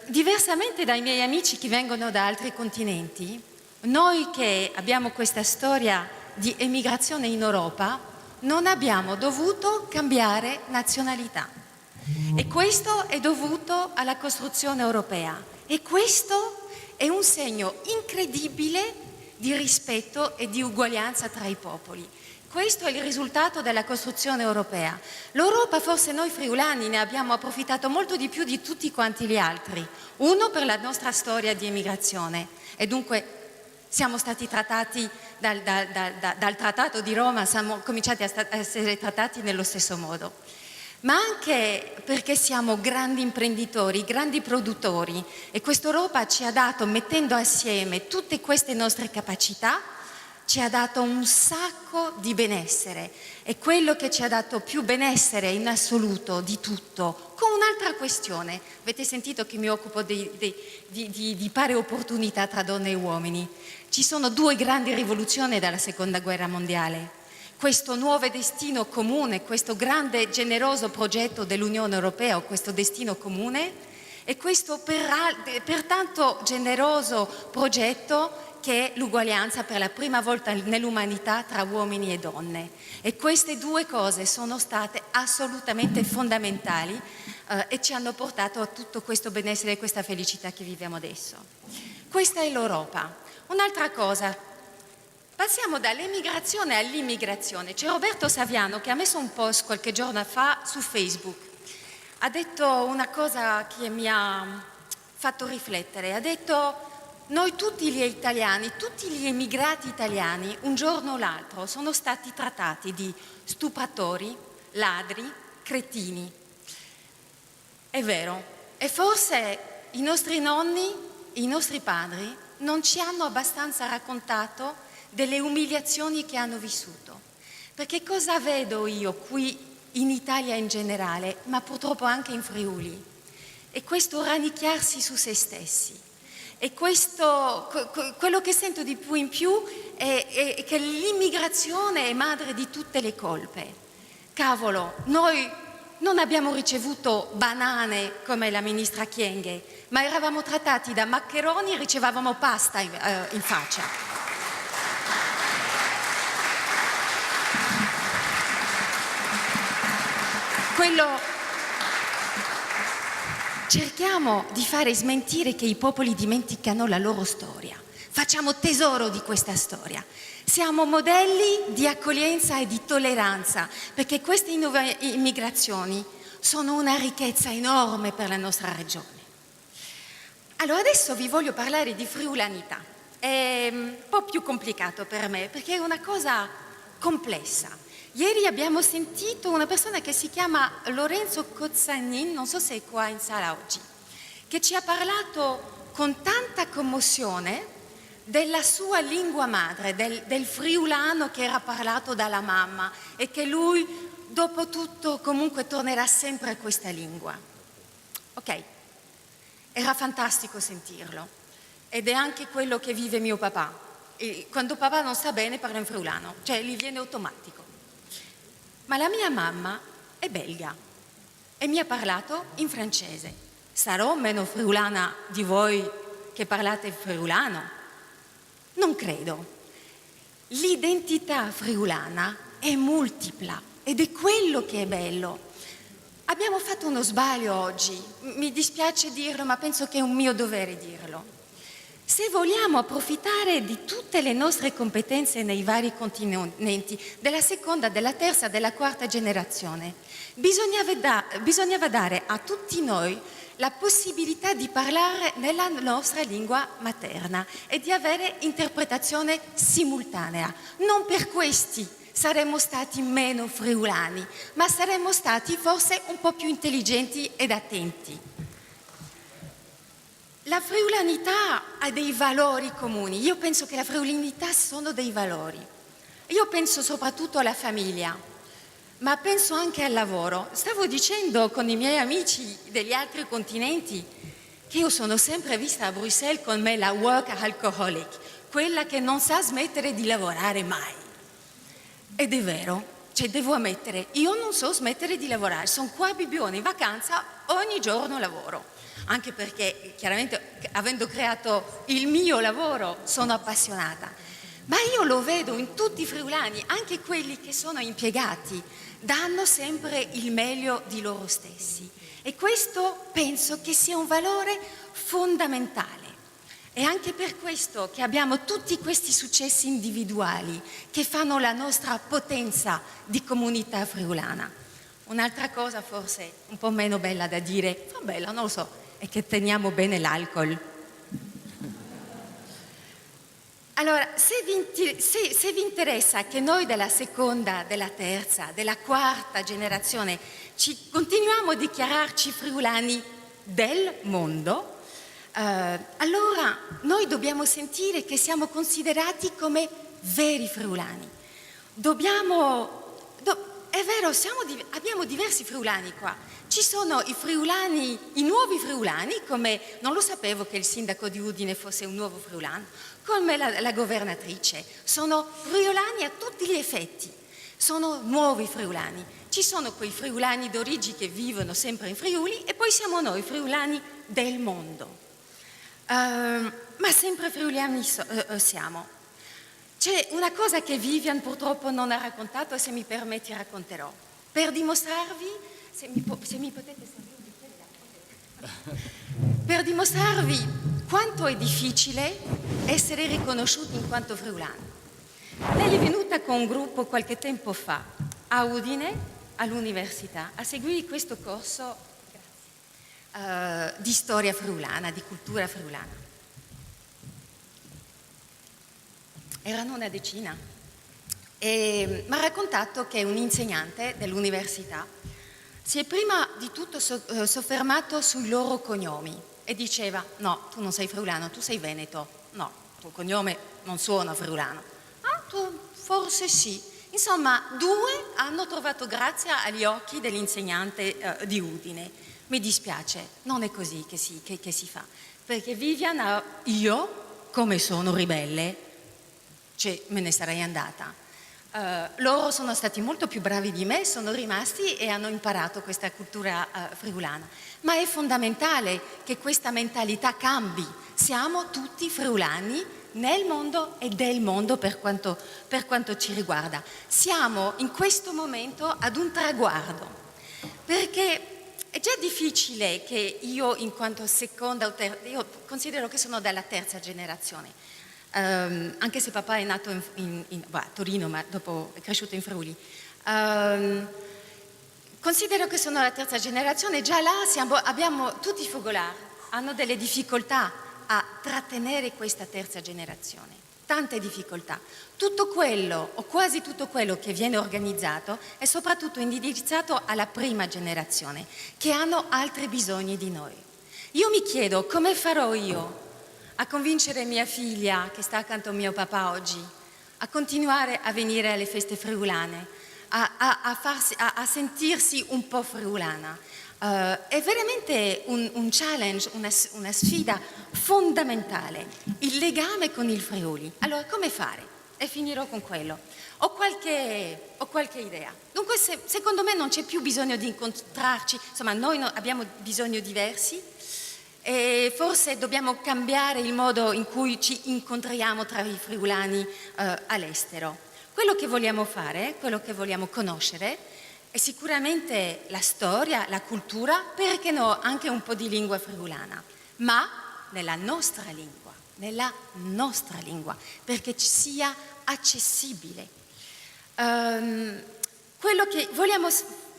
diversamente dai miei amici che vengono da altri continenti, noi che abbiamo questa storia di emigrazione in Europa non abbiamo dovuto cambiare nazionalità e questo è dovuto alla costruzione europea e questo è un segno incredibile di rispetto e di uguaglianza tra i popoli. Questo è il risultato della costruzione europea. L'Europa, forse noi friulani ne abbiamo approfittato molto di più di tutti quanti gli altri. Uno, per la nostra storia di emigrazione e dunque siamo stati trattati dal Trattato di Roma, siamo cominciati a essere trattati nello stesso modo, ma anche perché siamo grandi imprenditori, grandi produttori e questa Europa ci ha dato, mettendo assieme tutte queste nostre capacità, ci ha dato un sacco di benessere, è quello che ci ha dato più benessere in assoluto di tutto. Con un'altra questione, avete sentito che mi occupo di pari opportunità tra donne e uomini. Ci sono 2 grandi rivoluzioni dalla Seconda Guerra Mondiale. Questo nuovo destino comune, questo grande generoso progetto dell'Unione Europea, questo destino comune, e questo pertanto generoso progetto che è l'uguaglianza per la prima volta nell'umanità tra uomini e donne. E queste 2 cose sono state assolutamente fondamentali e ci hanno portato a tutto questo benessere e questa felicità che viviamo adesso. Questa è l'Europa. Un'altra cosa, passiamo dall'emigrazione all'immigrazione. C'è Roberto Saviano che ha messo un post qualche giorno fa su Facebook. Ha detto una cosa che mi ha fatto riflettere. Ha detto: noi tutti gli italiani, tutti gli emigrati italiani, un giorno o l'altro sono stati trattati di stupratori, ladri, cretini. È vero. E forse i nostri nonni, i nostri padri non ci hanno abbastanza raccontato delle umiliazioni che hanno vissuto. Perché cosa vedo io qui in Italia in generale, ma purtroppo anche in Friuli? E questo rannicchiarsi su se stessi. E questo, quello che sento di più in più è che l'immigrazione è madre di tutte le colpe. Cavolo, noi non abbiamo ricevuto banane come la ministra Kyenge, ma eravamo trattati da maccheroni e ricevavamo pasta in faccia. Cerchiamo di fare smentire che i popoli dimenticano la loro storia. Facciamo tesoro di questa storia. Siamo modelli di accoglienza e di tolleranza, perché queste immigrazioni sono una ricchezza enorme per la nostra regione. Allora adesso vi voglio parlare di friulanità. È un po' più complicato per me, perché è una cosa complessa. Ieri abbiamo sentito una persona che si chiama Lorenzo Cozzanin, non so se è qua in sala oggi, che ci ha parlato con tanta commozione della sua lingua madre, del friulano che era parlato dalla mamma e che lui, dopo tutto, comunque tornerà sempre a questa lingua. Ok, era fantastico sentirlo ed è anche quello che vive mio papà. E quando papà non sta bene parla in friulano, cioè gli viene automatico. Ma la mia mamma è belga e mi ha parlato in francese. Sarò meno friulana di voi che parlate friulano? Non credo. L'identità friulana è multipla ed è quello che è bello. Abbiamo fatto uno sbaglio oggi, mi dispiace dirlo, ma penso che è un mio dovere dirlo. Se vogliamo approfittare di tutte le nostre competenze nei vari continenti, della seconda, della terza, della quarta generazione, bisognava dare a tutti noi la possibilità di parlare nella nostra lingua materna e di avere interpretazione simultanea. Non per questi saremmo stati meno friulani, ma saremmo stati forse un po' più intelligenti ed attenti. La friulanità ha dei valori comuni. Io penso che la friulanità sono dei valori. Io penso soprattutto alla famiglia, ma penso anche al lavoro. Stavo dicendo con i miei amici degli altri continenti che io sono sempre vista a Bruxelles con me la workaholic, quella che non sa smettere di lavorare mai. Ed è vero, cioè devo ammettere, io non so smettere di lavorare, sono qua a Bibbione in vacanza, ogni giorno lavoro. Anche perché chiaramente avendo creato il mio lavoro sono appassionata, ma io lo vedo in tutti i friulani, anche quelli che sono impiegati, danno sempre il meglio di loro stessi e questo penso che sia un valore fondamentale. È anche per questo che abbiamo tutti questi successi individuali che fanno la nostra potenza di comunità friulana. Un'altra cosa forse un po' meno bella da dire, bella, non lo so, è che teniamo bene l'alcol. Allora, se vi interessa che noi della seconda, della terza, della quarta generazione continuiamo a dichiararci friulani del mondo, allora noi dobbiamo sentire che siamo considerati come veri friulani. È vero, abbiamo diversi friulani qua. Ci sono i nuovi friulani, come non lo sapevo che il sindaco di Udine fosse un nuovo friulano, come la governatrice. Sono friulani a tutti gli effetti, sono nuovi friulani. Ci sono quei friulani d'origine che vivono sempre in Friuli e poi siamo noi, friulani del mondo. Ma sempre friulani siamo. C'è una cosa che Vivian purtroppo non ha raccontato e se mi permetti racconterò. Per dimostrarvi, se mi potete per dimostrarvi quanto è difficile essere riconosciuti in quanto friulani. Lei è venuta con un gruppo qualche tempo fa a Udine, all'università, a seguire questo corso di storia friulana, di cultura friulana. Erano una decina e mi ha raccontato che un insegnante dell'università si è prima di tutto soffermato sui loro cognomi e diceva: no, tu non sei friulano, tu sei veneto, no, il tuo cognome non suona friulano, ah, tu forse sì. Insomma, 2 hanno trovato grazia agli occhi dell'insegnante di Udine. Mi dispiace, non è così che si fa, perché Vivian, io, come sono ribelle, me ne sarei andata. Loro sono stati molto più bravi di me, sono rimasti e hanno imparato questa cultura friulana. Ma è fondamentale che questa mentalità cambi. Siamo tutti friulani nel mondo e del mondo per quanto ci riguarda. Siamo in questo momento ad un traguardo, perché è già difficile che io in quanto seconda o terza, io considero che sono della terza generazione. Anche se papà è nato a Torino, ma dopo è cresciuto in Friuli. Considero che sono la terza generazione, già là abbiamo tutti i fogolari, hanno delle difficoltà a trattenere questa terza generazione, tante difficoltà. Tutto quello, o quasi tutto quello che viene organizzato è soprattutto indirizzato alla prima generazione, che hanno altri bisogni di noi. Io mi chiedo come farò io a convincere mia figlia, che sta accanto a mio papà oggi, a continuare a venire alle feste friulane, a sentirsi un po' friulana. È veramente un challenge, una sfida fondamentale, il legame con il Friuli. Allora, come fare? E finirò con quello. Ho qualche idea. Dunque, secondo me non c'è più bisogno di incontrarci, insomma, noi abbiamo bisogni diversi, e forse dobbiamo cambiare il modo in cui ci incontriamo tra i friulani all'estero. Quello che vogliamo fare, quello che vogliamo conoscere è sicuramente la storia, la cultura, perché no, anche un po' di lingua friulana, ma nella nostra lingua, perché ci sia accessibile. Quello che vogliamo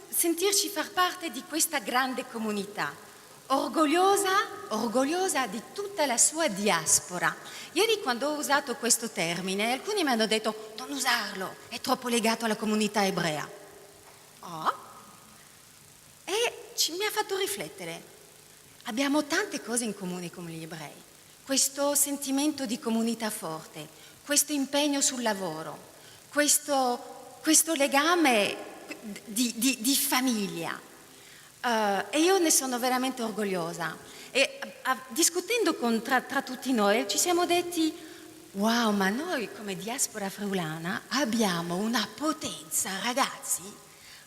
sentirci far parte di questa grande comunità, orgogliosa di tutta la sua diaspora. Ieri quando ho usato questo termine, alcuni mi hanno detto: non usarlo, è troppo legato alla comunità ebrea. Mi ha fatto riflettere. Abbiamo tante cose in comune con gli ebrei. Questo sentimento di comunità forte, questo impegno sul lavoro, questo legame di famiglia. E io ne sono veramente orgogliosa e discutendo tra tutti noi ci siamo detti: wow, ma noi come diaspora friulana abbiamo una potenza, ragazzi,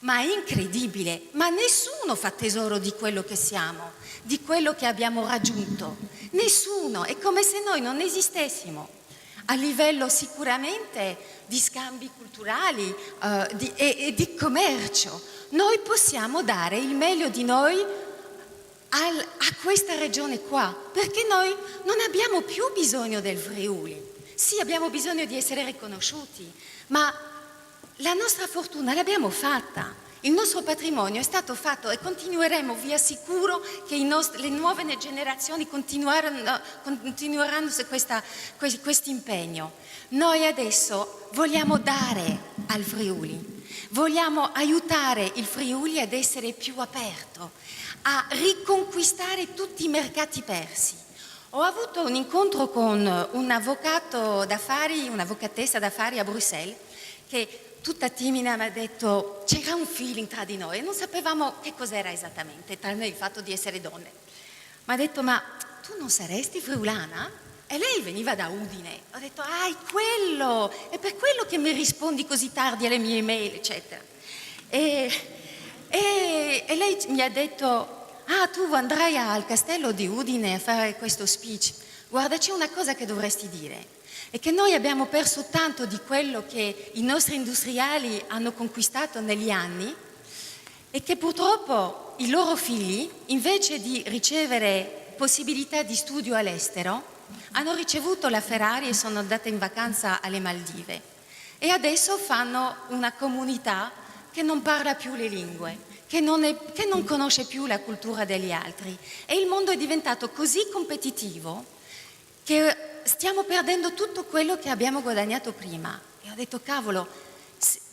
ma è incredibile, ma nessuno fa tesoro di quello che siamo, di quello che abbiamo raggiunto, nessuno, è come se noi non esistessimo. A livello sicuramente di scambi culturali e di commercio. Noi possiamo dare il meglio di noi a questa regione qua, perché noi non abbiamo più bisogno del Friuli. Sì, abbiamo bisogno di essere riconosciuti, ma la nostra fortuna l'abbiamo fatta. Il nostro patrimonio è stato fatto e continueremo, vi assicuro che le nuove generazioni continueranno su questo impegno. Noi adesso vogliamo dare al Friuli, vogliamo aiutare il Friuli ad essere più aperto, a riconquistare tutti i mercati persi. Ho avuto un incontro con un avvocato d'affari, un'avvocatessa d'affari a Bruxelles, che tutta timida mi ha detto c'era un feeling tra di noi e non sapevamo che cos'era esattamente, tranne il fatto di essere donne. Mi ha detto ma tu non saresti friulana? E lei veniva da Udine. Ho detto è quello, è per quello che mi rispondi così tardi alle mie email, eccetera. E lei mi ha detto tu andrai al castello di Udine a fare questo speech. Guarda, c'è una cosa che dovresti dire, è che noi abbiamo perso tanto di quello che i nostri industriali hanno conquistato negli anni e che purtroppo i loro figli, invece di ricevere possibilità di studio all'estero, hanno ricevuto la Ferrari e sono andate in vacanza alle Maldive e adesso fanno una comunità che non parla più le lingue, che non conosce più la cultura degli altri e il mondo è diventato così competitivo che stiamo perdendo tutto quello che abbiamo guadagnato prima. E ho detto cavolo,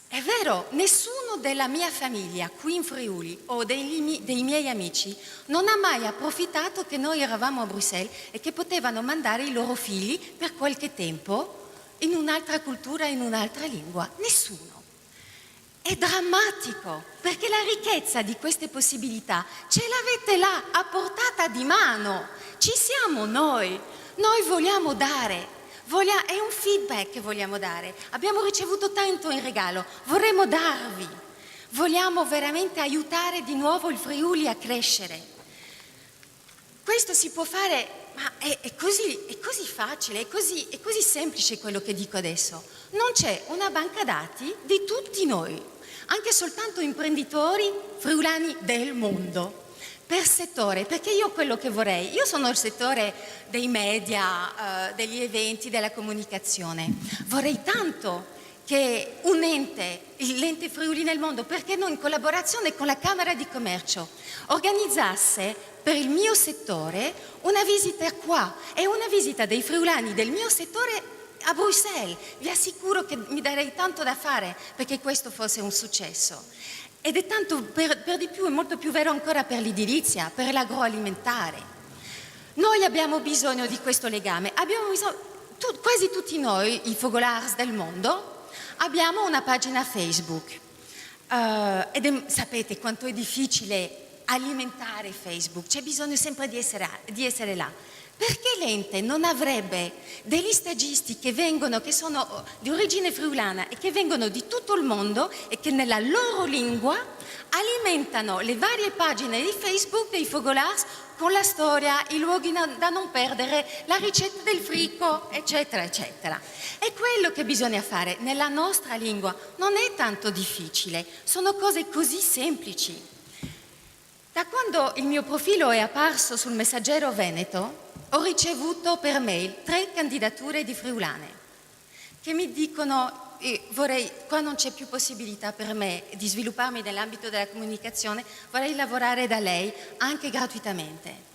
è vero, nessuno della mia famiglia qui in Friuli o dei miei amici non ha mai approfittato che noi eravamo a Bruxelles e che potevano mandare i loro figli per qualche tempo in un'altra cultura, in un'altra lingua. Nessuno. È drammatico, perché la ricchezza di queste possibilità ce l'avete là, a portata di mano. Ci siamo noi vogliamo dare, è un feedback che vogliamo dare. Abbiamo ricevuto tanto in regalo, vorremmo darvi, vogliamo veramente aiutare di nuovo il Friuli a crescere. Questo si può fare, ma è così facile, è così semplice quello che dico adesso. Non c'è una banca dati di tutti noi, anche soltanto imprenditori friulani del mondo, per settore, perché io quello che vorrei, io sono il settore dei media, degli eventi, della comunicazione, vorrei tanto che un ente, l'ente Friuli nel mondo, perché noi in collaborazione con la Camera di Commercio organizzasse per il mio settore una visita qua e una visita dei friulani del mio settore a Bruxelles. Vi assicuro che mi darei tanto da fare perché questo fosse un successo. Ed è tanto per di più, è molto più vero ancora per l'edilizia, per l'agroalimentare. Noi abbiamo bisogno di questo legame, abbiamo bisogno, quasi tutti noi, i Fogolars del mondo, abbiamo una pagina Facebook sapete quanto è difficile alimentare Facebook, c'è bisogno sempre di essere là. Perché l'ente non avrebbe degli stagisti che sono di origine friulana e che vengono di tutto il mondo e che nella loro lingua alimentano le varie pagine di Facebook dei Fogolars con la storia, i luoghi da non perdere, la ricetta del frico, eccetera, eccetera. È quello che bisogna fare nella nostra lingua, non è tanto difficile, sono cose così semplici. Da quando il mio profilo è apparso sul Messaggero Veneto, ho ricevuto per mail 3 candidature di friulane che mi dicono qua non c'è più possibilità per me di svilupparmi nell'ambito della comunicazione, vorrei lavorare da lei anche gratuitamente.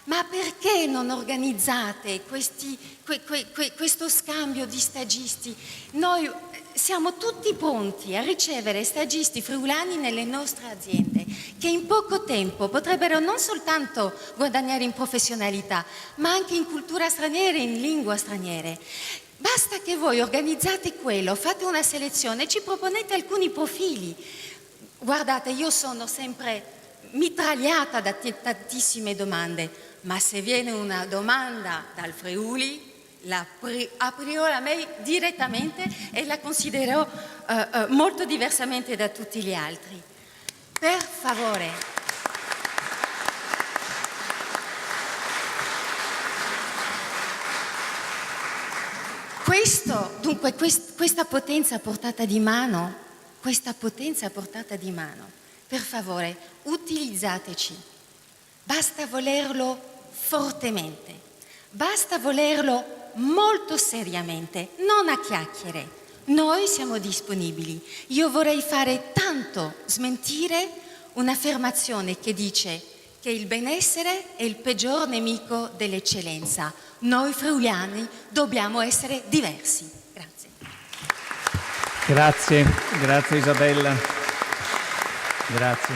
Ma perché non organizzate questo scambio di stagisti? Noi siamo tutti pronti a ricevere stagisti friulani nelle nostre aziende che in poco tempo potrebbero non soltanto guadagnare in professionalità, ma anche in cultura straniera e in lingua straniere. Basta che voi organizzate quello, fate una selezione, ci proponete alcuni profili. Guardate, io sono sempre mitragliata da tantissime domande, ma se viene una domanda dal Friuli, aprirò la mail direttamente e la considero molto diversamente da tutti gli altri. Per favore. Questa potenza a portata di mano, per favore, utilizzateci. Basta volerlo fortemente, basta volerlo molto seriamente, non a chiacchiere. Noi siamo disponibili. Io vorrei fare tanto smentire un'affermazione che dice che il benessere è il peggior nemico dell'eccellenza. Noi friuliani dobbiamo essere diversi. Grazie. Grazie Isabella. Grazie.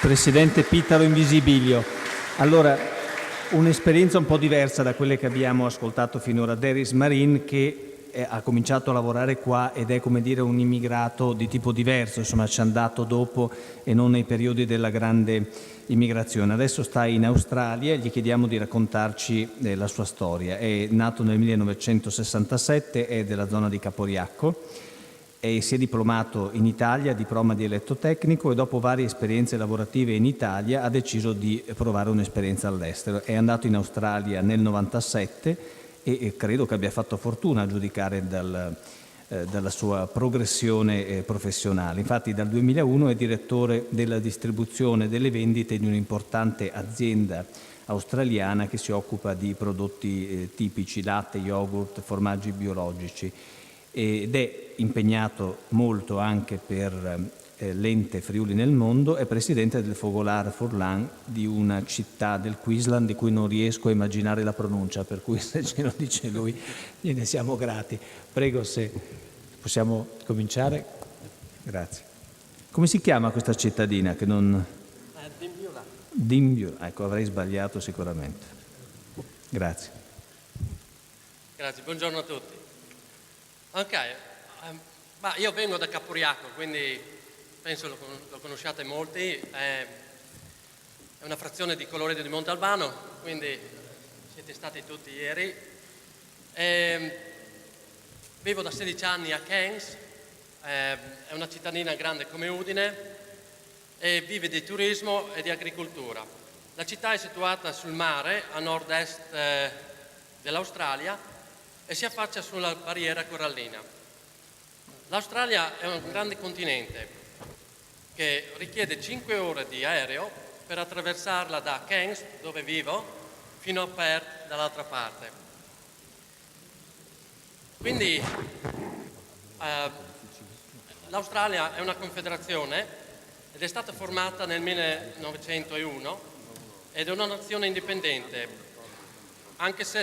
Presidente Pitaro Invisibilio. Allora, un'esperienza un po' diversa da quelle che abbiamo ascoltato finora. Deris Marin, che ha cominciato a lavorare qua ed è, come dire, un immigrato di tipo diverso, insomma ci è andato dopo e non nei periodi della grande immigrazione. Adesso sta in Australia e gli chiediamo di raccontarci la sua storia. È nato nel 1967, è della zona di Caporiacco e si è diplomato in Italia, diploma di elettrotecnico, e dopo varie esperienze lavorative in Italia ha deciso di provare un'esperienza all'estero. È andato in Australia nel 97 e credo che abbia fatto fortuna a giudicare dalla sua progressione professionale. Infatti dal 2001 è direttore della distribuzione e delle vendite di un'importante azienda australiana che si occupa di prodotti tipici, latte, yogurt, formaggi biologici, ed è impegnato molto anche per l'ente Friuli nel mondo. È presidente del Fogolar Furlan, di una città del Queensland di cui non riesco a immaginare la pronuncia, per cui se ce lo dice lui gliene siamo grati. Prego, se possiamo cominciare. Grazie. Come si chiama questa cittadina che non... Dimbiula. Dimbiula, ecco, avrei sbagliato sicuramente. Grazie. Grazie, buongiorno a tutti. Ok, ma io vengo da Caporiacco, quindi penso lo conosciate molti, è una frazione di Colloredo di Montalbano, quindi siete stati tutti ieri. Vivo da 16 anni a Cairns, è una cittadina grande come Udine e vive di turismo e di agricoltura. La città è situata sul mare a nord-est dell'Australia e si affaccia sulla barriera corallina. L'Australia è un grande continente che richiede 5 ore di aereo per attraversarla da Cairns, dove vivo, fino a Perth dall'altra parte. Quindi l'Australia è una confederazione ed è stata formata nel 1901 ed è una nazione indipendente, anche se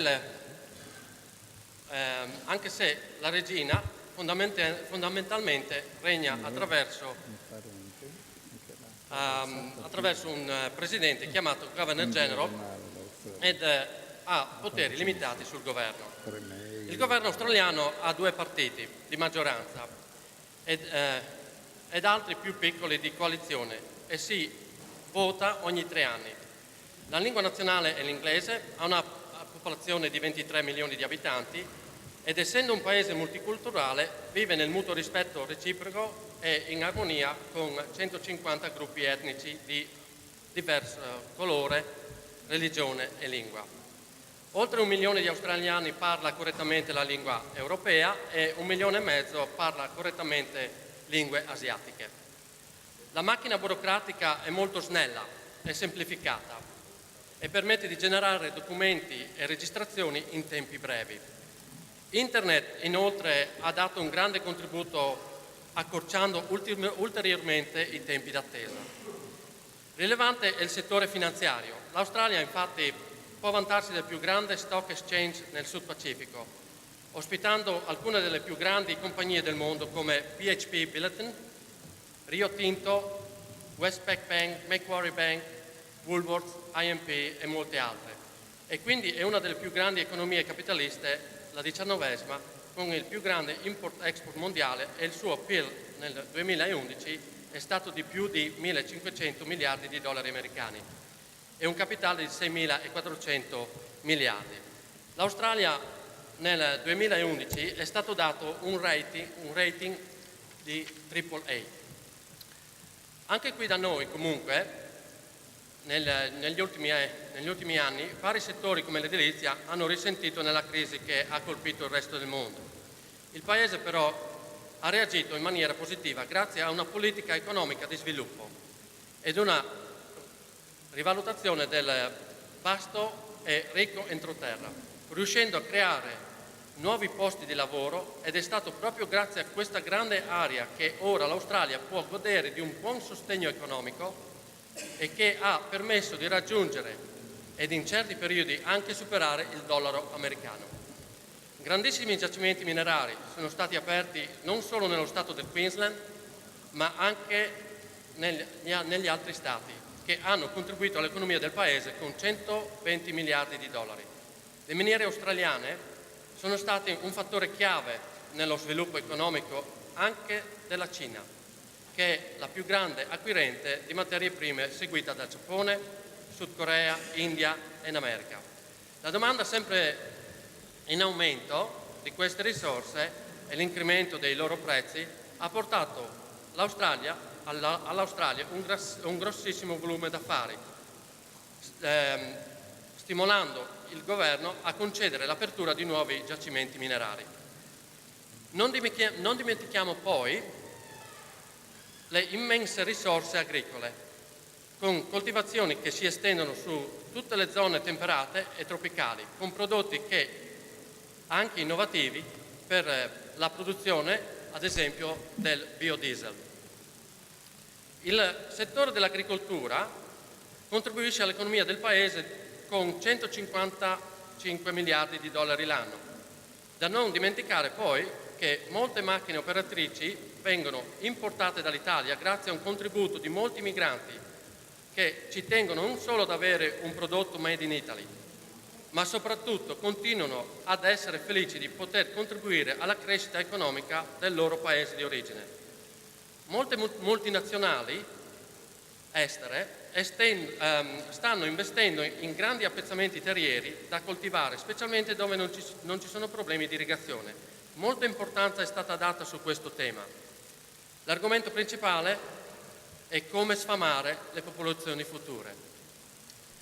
la regina fondamentalmente regna attraverso un presidente chiamato Governor General ed ha poteri limitati sul governo. Il governo australiano ha 2 partiti di maggioranza ed altri più piccoli di coalizione e si vota ogni 3 anni. La lingua nazionale è l'inglese, ha una popolazione di 23 milioni di abitanti ed essendo un paese multiculturale vive nel mutuo rispetto reciproco e in armonia con 150 gruppi etnici di diverso colore, religione e lingua. Oltre 1 milione di australiani parla correttamente la lingua europea e 1,5 milioni parla correttamente lingue asiatiche. La macchina burocratica è molto snella e semplificata e permette di generare documenti e registrazioni in tempi brevi. Internet inoltre ha dato un grande contributo accorciando ulteriormente i tempi d'attesa. Rilevante è il settore finanziario. L'Australia infatti può vantarsi del più grande stock exchange nel Sud Pacifico, ospitando alcune delle più grandi compagnie del mondo come BHP Billiton, Rio Tinto, Westpac Bank, Macquarie Bank, Woolworths, IMP e molte altre. E quindi è una delle più grandi economie capitaliste, la 19ª, con il più grande import-export mondiale e il suo PIL nel 2011 è stato di più di 1.500 miliardi di dollari americani e un capitale di 6.400 miliardi. L'Australia nel 2011 è stato dato un rating di AAA. Anche qui da noi comunque negli ultimi anni vari settori come l'edilizia hanno risentito nella crisi che ha colpito il resto del mondo. Il Paese però ha reagito in maniera positiva grazie a una politica economica di sviluppo ed una rivalutazione del vasto e ricco entroterra, riuscendo a creare nuovi posti di lavoro ed è stato proprio grazie a questa grande area che ora l'Australia può godere di un buon sostegno economico e che ha permesso di raggiungere ed in certi periodi anche superare il dollaro americano. Grandissimi giacimenti minerari sono stati aperti non solo nello stato del Queensland, ma anche negli altri stati, che hanno contribuito all'economia del paese con 120 miliardi di dollari. Le miniere australiane sono state un fattore chiave nello sviluppo economico anche della Cina, che è la più grande acquirente di materie prime, seguita da Giappone, Sud Corea, India e in America. La domanda sempre in aumento di queste risorse e l'incremento dei loro prezzi ha portato all'Australia un grossissimo volume d'affari, stimolando il governo a concedere l'apertura di nuovi giacimenti minerari. Non dimentichiamo poi le immense risorse agricole, con coltivazioni che si estendono su tutte le zone temperate e tropicali, con prodotti anche innovativi per la produzione, ad esempio, del biodiesel. Il settore dell'agricoltura contribuisce all'economia del Paese con 155 miliardi di dollari l'anno. Da non dimenticare poi che molte macchine operatrici vengono importate dall'Italia grazie a un contributo di molti migranti che ci tengono non solo ad avere un prodotto made in Italy, ma soprattutto continuano ad essere felici di poter contribuire alla crescita economica del loro paese di origine. Molte multinazionali estere stanno investendo in grandi appezzamenti terrieri da coltivare, specialmente dove non ci sono problemi di irrigazione. Molta importanza è stata data su questo tema. L'argomento principale è come sfamare le popolazioni future.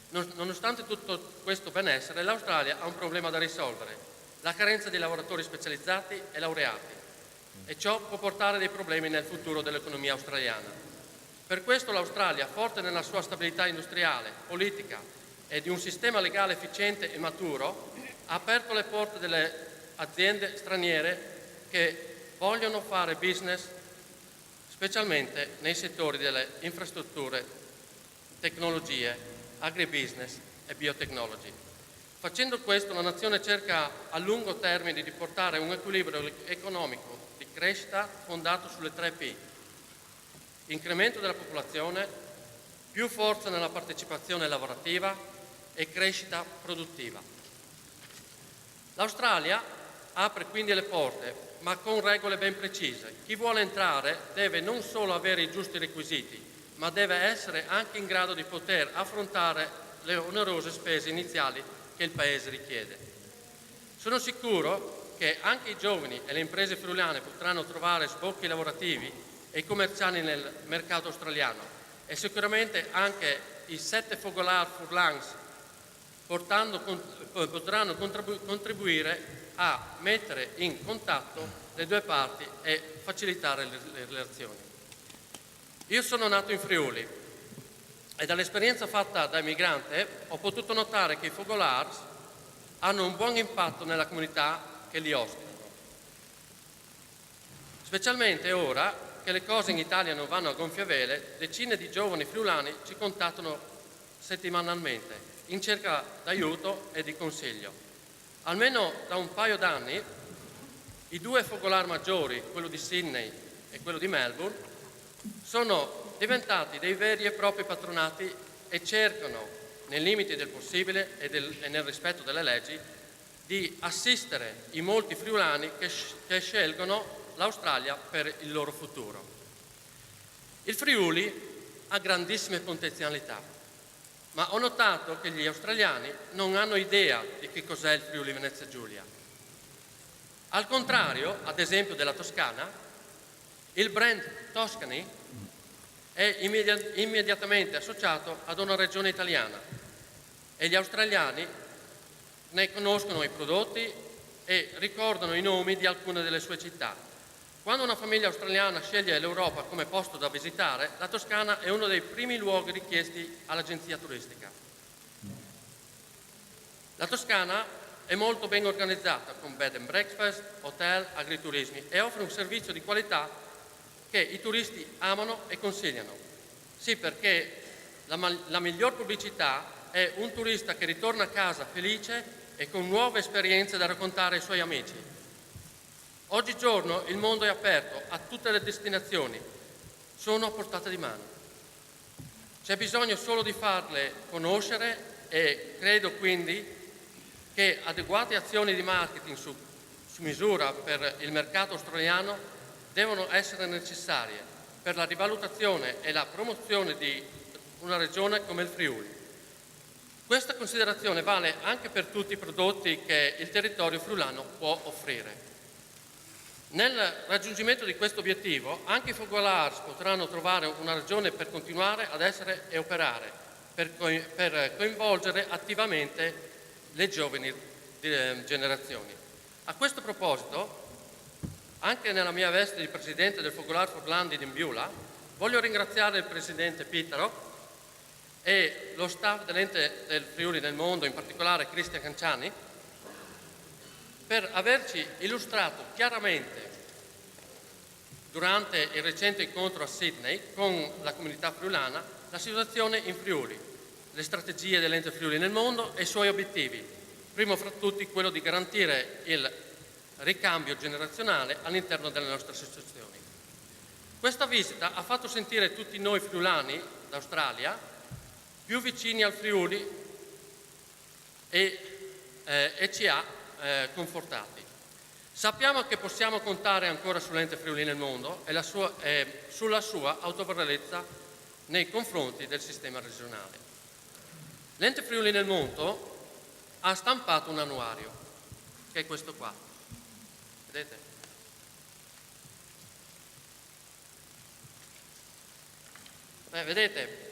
Nonostante tutto questo benessere, l'Australia ha un problema da risolvere: la carenza di lavoratori specializzati e laureati, e ciò può portare dei problemi nel futuro dell'economia australiana. Per questo l'Australia, forte nella sua stabilità industriale, politica e di un sistema legale efficiente e maturo, ha aperto le porte delle aziende straniere che vogliono fare business, specialmente nei settori delle infrastrutture, tecnologie, agribusiness e biotecnology. Facendo questo, la nazione cerca a lungo termine di portare un equilibrio economico di crescita fondato sulle 3 P: incremento della popolazione, più forza nella partecipazione lavorativa e crescita produttiva. L'Australia apre quindi le porte, ma con regole ben precise. Chi vuole entrare deve non solo avere i giusti requisiti, ma deve essere anche in grado di poter affrontare le onerose spese iniziali che il Paese richiede. Sono sicuro che anche i giovani e le imprese friulane potranno trovare sbocchi lavorativi e commerciali nel mercato australiano, e sicuramente anche i 7 Fogolar Furlans potranno contribuire a mettere in contatto le due parti e facilitare le relazioni. Io sono nato in Friuli e dall'esperienza fatta da emigrante ho potuto notare che i Fogolars hanno un buon impatto nella comunità che li ospitano. Specialmente ora che le cose in Italia non vanno a gonfie vele, decine di giovani friulani ci contattano settimanalmente in cerca d'aiuto e di consiglio. Almeno da un paio d'anni i 2 Fogolar maggiori, quello di Sydney e quello di Melbourne, sono diventati dei veri e propri patronati e cercano, nei limiti del possibile e nel rispetto delle leggi, di assistere i molti friulani che scelgono l'Australia per il loro futuro. Il Friuli ha grandissime potenzialità, ma ho notato che gli australiani non hanno idea di che cos'è il Friuli Venezia Giulia. Al contrario, ad esempio, della Toscana, il brand Toscany è immediatamente associato ad una regione italiana e gli australiani ne conoscono i prodotti e ricordano i nomi di alcune delle sue città. Quando una famiglia australiana sceglie l'Europa come posto da visitare, la Toscana è uno dei primi luoghi richiesti all'agenzia turistica. La Toscana è molto ben organizzata, con bed and breakfast, hotel, agriturismi, e offre un servizio di qualità che i turisti amano e consigliano. Sì, perché la miglior pubblicità è un turista che ritorna a casa felice e con nuove esperienze da raccontare ai suoi amici. Oggigiorno il mondo è aperto a tutte le destinazioni, sono a portata di mano. C'è bisogno solo di farle conoscere e credo quindi che adeguate azioni di marketing su misura per il mercato australiano devono essere necessarie per la rivalutazione e la promozione di una regione come il Friuli. Questa considerazione vale anche per tutti i prodotti che il territorio friulano può offrire. Nel raggiungimento di questo obiettivo anche i focolars potranno trovare una ragione per continuare ad essere e operare, per coinvolgere attivamente le giovani generazioni. A questo proposito, anche nella mia veste di presidente del Focolare Furlandi di Mbiula, voglio ringraziare il presidente Pitaro e lo staff dell'Ente del Friuli nel Mondo, in particolare Cristian Canciani, per averci illustrato chiaramente durante il recente incontro a Sydney con la comunità friulana la situazione in Friuli, le strategie dell'Ente Friuli nel Mondo e i suoi obiettivi, primo fra tutti quello di garantire il ricambio generazionale all'interno delle nostre associazioni. Questa visita ha fatto sentire tutti noi friulani d'Australia più vicini al Friuli e ci ha confortati. Sappiamo che possiamo contare ancora sull'Ente Friuli nel Mondo e sulla sua autorevolezza nei confronti del sistema regionale. L'Ente Friuli nel Mondo ha stampato un annuario, che è questo qua. Vedete? Vedete?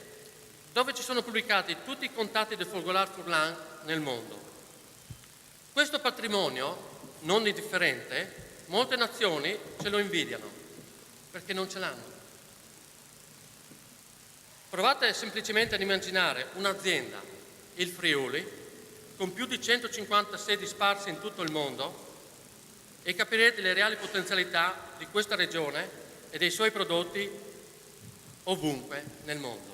Dove ci sono pubblicati tutti i contatti del Focolare Furlan nel mondo. Questo patrimonio non indifferente, molte nazioni ce lo invidiano, perché non ce l'hanno. Provate semplicemente ad immaginare un'azienda, il Friuli, con più di 150 sedi sparse in tutto il mondo e capirete le reali potenzialità di questa regione e dei suoi prodotti ovunque nel mondo.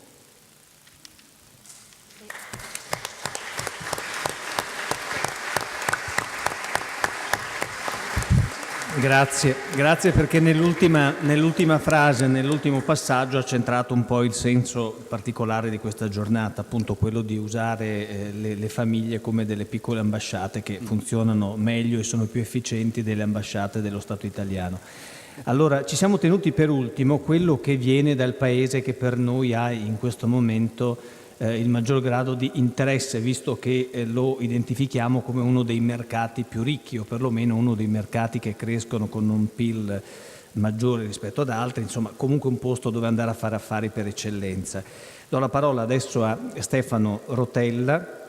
Grazie perché nell'ultima frase, nell'ultimo passaggio ha centrato un po' il senso particolare di questa giornata, appunto quello di usare le famiglie come delle piccole ambasciate che funzionano meglio e sono più efficienti delle ambasciate dello Stato italiano. Allora, ci siamo tenuti per ultimo quello che viene dal paese che per noi ha in questo momento il maggior grado di interesse, visto che lo identifichiamo come uno dei mercati più ricchi o perlomeno uno dei mercati che crescono con un PIL maggiore rispetto ad altri, insomma comunque un posto dove andare a fare affari per eccellenza. Do la parola adesso a Stefano Rotella,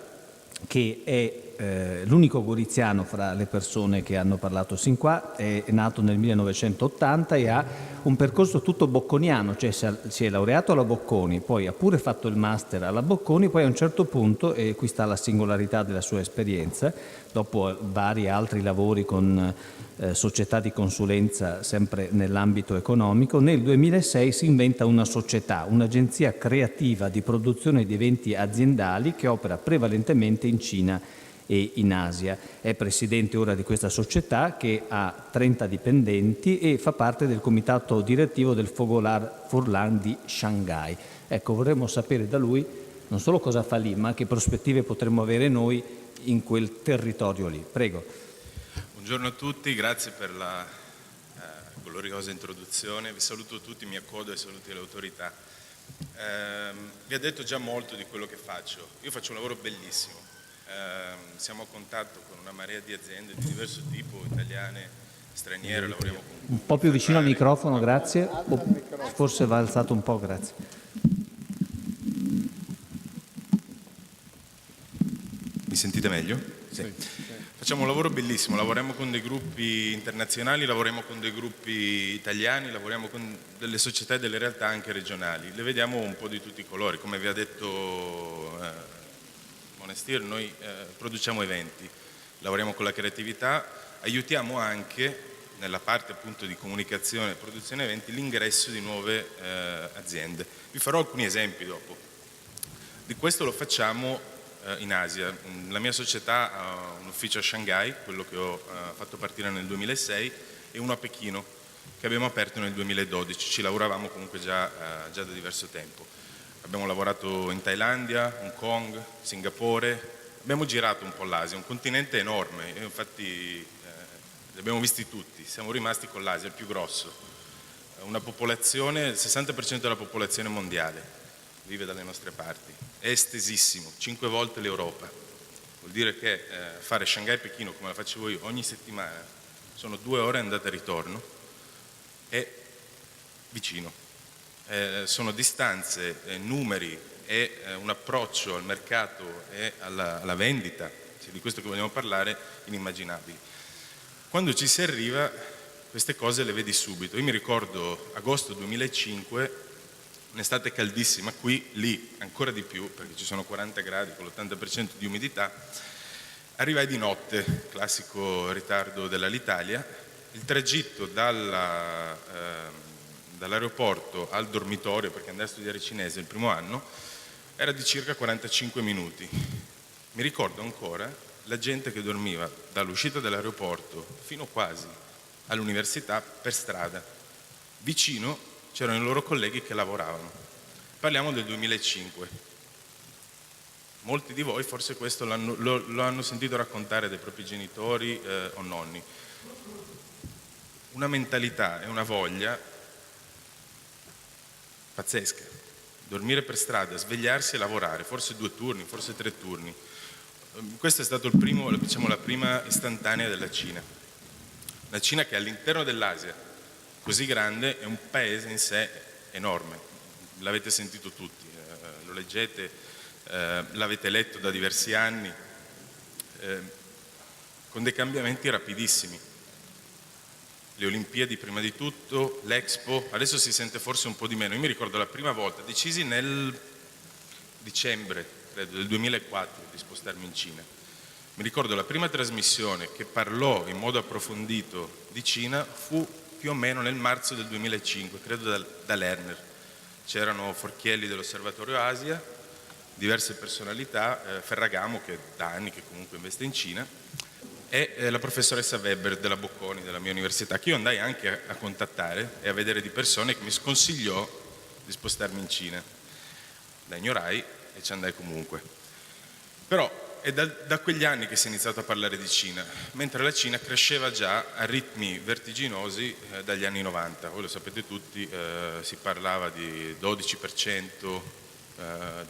che è l'unico goriziano fra le persone che hanno parlato sin qua, è nato nel 1980 e ha un percorso tutto bocconiano, cioè si è laureato alla Bocconi, poi ha pure fatto il master alla Bocconi, poi a un certo punto, e qui sta la singolarità della sua esperienza, dopo vari altri lavori con società di consulenza sempre nell'ambito economico, nel 2006 si inventa una società, un'agenzia creativa di produzione di eventi aziendali che opera prevalentemente in Cina e in Asia. È presidente ora di questa società che ha 30 dipendenti e fa parte del comitato direttivo del Focolare Furlan di Shanghai. Ecco, vorremmo sapere da lui non solo cosa fa lì, ma che prospettive potremmo avere noi in quel territorio lì. Prego. Buongiorno a tutti, grazie per la gloriosa introduzione. Vi saluto tutti, mi accodo ai saluti delle autorità. Vi ha detto già molto di quello che faccio. Io faccio un lavoro bellissimo. Siamo a contatto con una marea di aziende di diverso tipo, italiane, straniere, lavoriamo con un po' più vicino al microfono, grazie. Forse va alzato un po', grazie. Mi sentite meglio? Sì. Facciamo un lavoro bellissimo, lavoriamo con dei gruppi internazionali, lavoriamo con dei gruppi italiani, lavoriamo con delle società e delle realtà anche regionali. Le vediamo un po' di tutti i colori, come vi ha detto Monestir, noi produciamo eventi, lavoriamo con la creatività, aiutiamo anche nella parte appunto di comunicazione e produzione eventi l'ingresso di nuove aziende. Vi farò alcuni esempi dopo. Di questo lo facciamo in Asia. La mia società ha un ufficio a Shanghai, quello che ho fatto partire nel 2006, e uno a Pechino che abbiamo aperto nel 2012. Ci lavoravamo comunque già da diverso tempo. abbiamo lavorato in Thailandia, Hong Kong, Singapore, abbiamo girato un po' l'Asia, un continente enorme, e infatti li abbiamo visti tutti, siamo rimasti con l'Asia, il più grosso, una popolazione, il 60% della popolazione mondiale vive dalle nostre parti, è estesissimo, 5 volte l'Europa, vuol dire che fare Shanghai-Pechino come la facevo io ogni settimana, sono 2 ore andata e ritorno, è vicino, sono distanze, numeri e un approccio al mercato e alla vendita, se di questo che vogliamo parlare, inimmaginabili. Quando ci si arriva queste cose le vedi subito. Io mi ricordo agosto 2005, un'estate caldissima, qui, lì ancora di più, perché ci sono 40 gradi con l'80% di umidità, arrivai di notte, classico ritardo dell'Alitalia, il tragitto dall'aeroporto al dormitorio, perché andai a studiare cinese il primo anno, era di circa 45 minuti. Mi ricordo ancora la gente che dormiva dall'uscita dell'aeroporto fino quasi all'università per strada. Vicino c'erano i loro colleghi che lavoravano. Parliamo del 2005. Molti di voi forse questo lo hanno sentito raccontare dai propri genitori o nonni. Una mentalità e una voglia pazzesca. Dormire per strada, svegliarsi e lavorare, forse 2 turni, forse 3 turni. Questo è stato la prima istantanea della Cina. La Cina, che all'interno dell'Asia, così grande, è un paese in sé enorme. L'avete sentito tutti, lo leggete, l'avete letto da diversi anni, con dei cambiamenti rapidissimi. Le Olimpiadi prima di tutto, l'Expo, adesso si sente forse un po' di meno. Io mi ricordo la prima volta, decisi nel dicembre, credo, del 2004 di spostarmi in Cina. Mi ricordo la prima trasmissione che parlò in modo approfondito di Cina fu più o meno nel marzo del 2005, credo da Lerner. C'erano Forchielli dell'Osservatorio Asia, diverse personalità, Ferragamo che da anni che comunque investe in Cina, e la professoressa Weber della Bocconi, della mia università, che io andai anche a contattare e a vedere di persone, che mi sconsigliò di spostarmi in Cina. La ignorai e ci andai comunque. Però è da quegli anni che si è iniziato a parlare di Cina, mentre la Cina cresceva già a ritmi vertiginosi dagli anni 90. Voi lo sapete tutti, si parlava di 12%,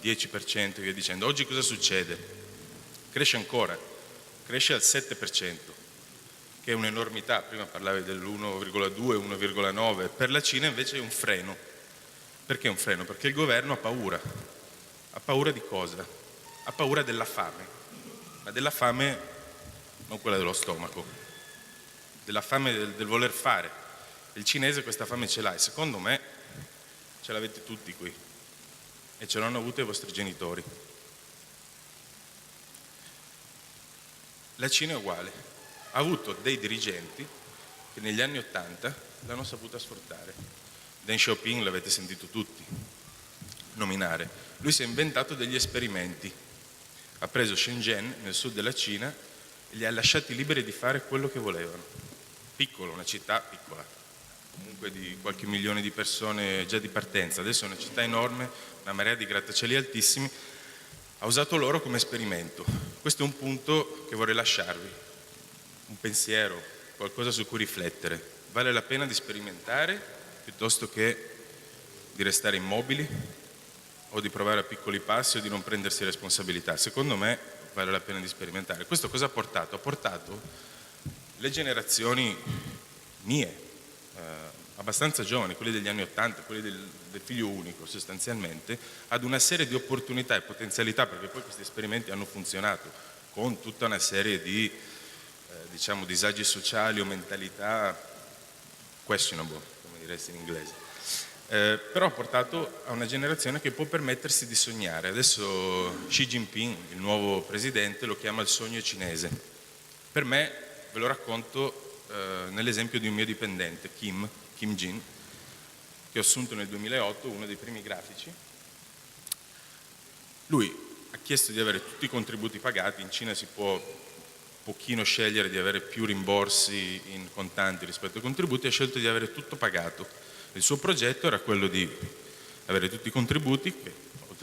10% e via dicendo. Oggi cosa succede? Cresce ancora. Cresce al 7%, che è un'enormità. Prima parlavi dell'1,2, 1,9. Per la Cina invece è un freno. Perché un freno? Perché il governo ha paura. Ha paura di cosa? Ha paura della fame. Ma della fame non quella dello stomaco, della fame del voler fare. Il cinese questa fame ce l'ha e secondo me ce l'avete tutti qui e ce l'hanno avuto i vostri genitori. La Cina è uguale, ha avuto dei dirigenti che negli anni '80 l'hanno saputa sfruttare. Deng Xiaoping l'avete sentito tutti nominare. Lui si è inventato degli esperimenti. Ha preso Shenzhen, nel sud della Cina, e li ha lasciati liberi di fare quello che volevano. Piccolo, una città piccola, comunque di qualche milione di persone già di partenza. Adesso è una città enorme, una marea di grattacieli altissimi. Ha usato loro come esperimento. Questo è un punto che vorrei lasciarvi, un pensiero, qualcosa su cui riflettere. Vale la pena di sperimentare piuttosto che di restare immobili o di provare a piccoli passi o di non prendersi responsabilità? Secondo me vale la pena di sperimentare. Questo cosa ha portato? Ha portato le generazioni mie, abbastanza giovani, quelli degli anni '80, quelli del figlio unico sostanzialmente, ad una serie di opportunità e potenzialità, perché poi questi esperimenti hanno funzionato con tutta una serie di disagi sociali o mentalità questionable, come diresti in inglese. Però ha portato a una generazione che può permettersi di sognare. Adesso Xi Jinping, il nuovo presidente, lo chiama il sogno cinese. Per me, ve lo racconto nell'esempio di un mio dipendente, Kim Jin, che ho assunto nel 2008, uno dei primi grafici. Lui ha chiesto di avere tutti i contributi pagati. In Cina si può un pochino scegliere di avere più rimborsi in contanti rispetto ai contributi, ha scelto di avere tutto pagato. Il suo progetto era quello di avere tutti i contributi, che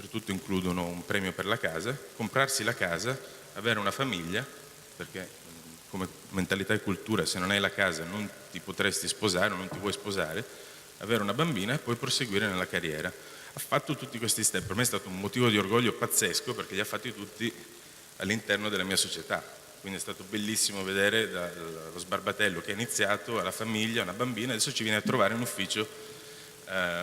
oltretutto includono un premio per la casa, comprarsi la casa, avere una famiglia, perché come mentalità e cultura se non hai la casa non ti potresti sposare o non ti vuoi sposare, avere una bambina e poi proseguire nella carriera. Ha fatto tutti questi step, per me è stato un motivo di orgoglio pazzesco perché li ha fatti tutti all'interno della mia società, quindi è stato bellissimo vedere dallo sbarbatello che ha iniziato, alla famiglia, una bambina, adesso ci viene a trovare in ufficio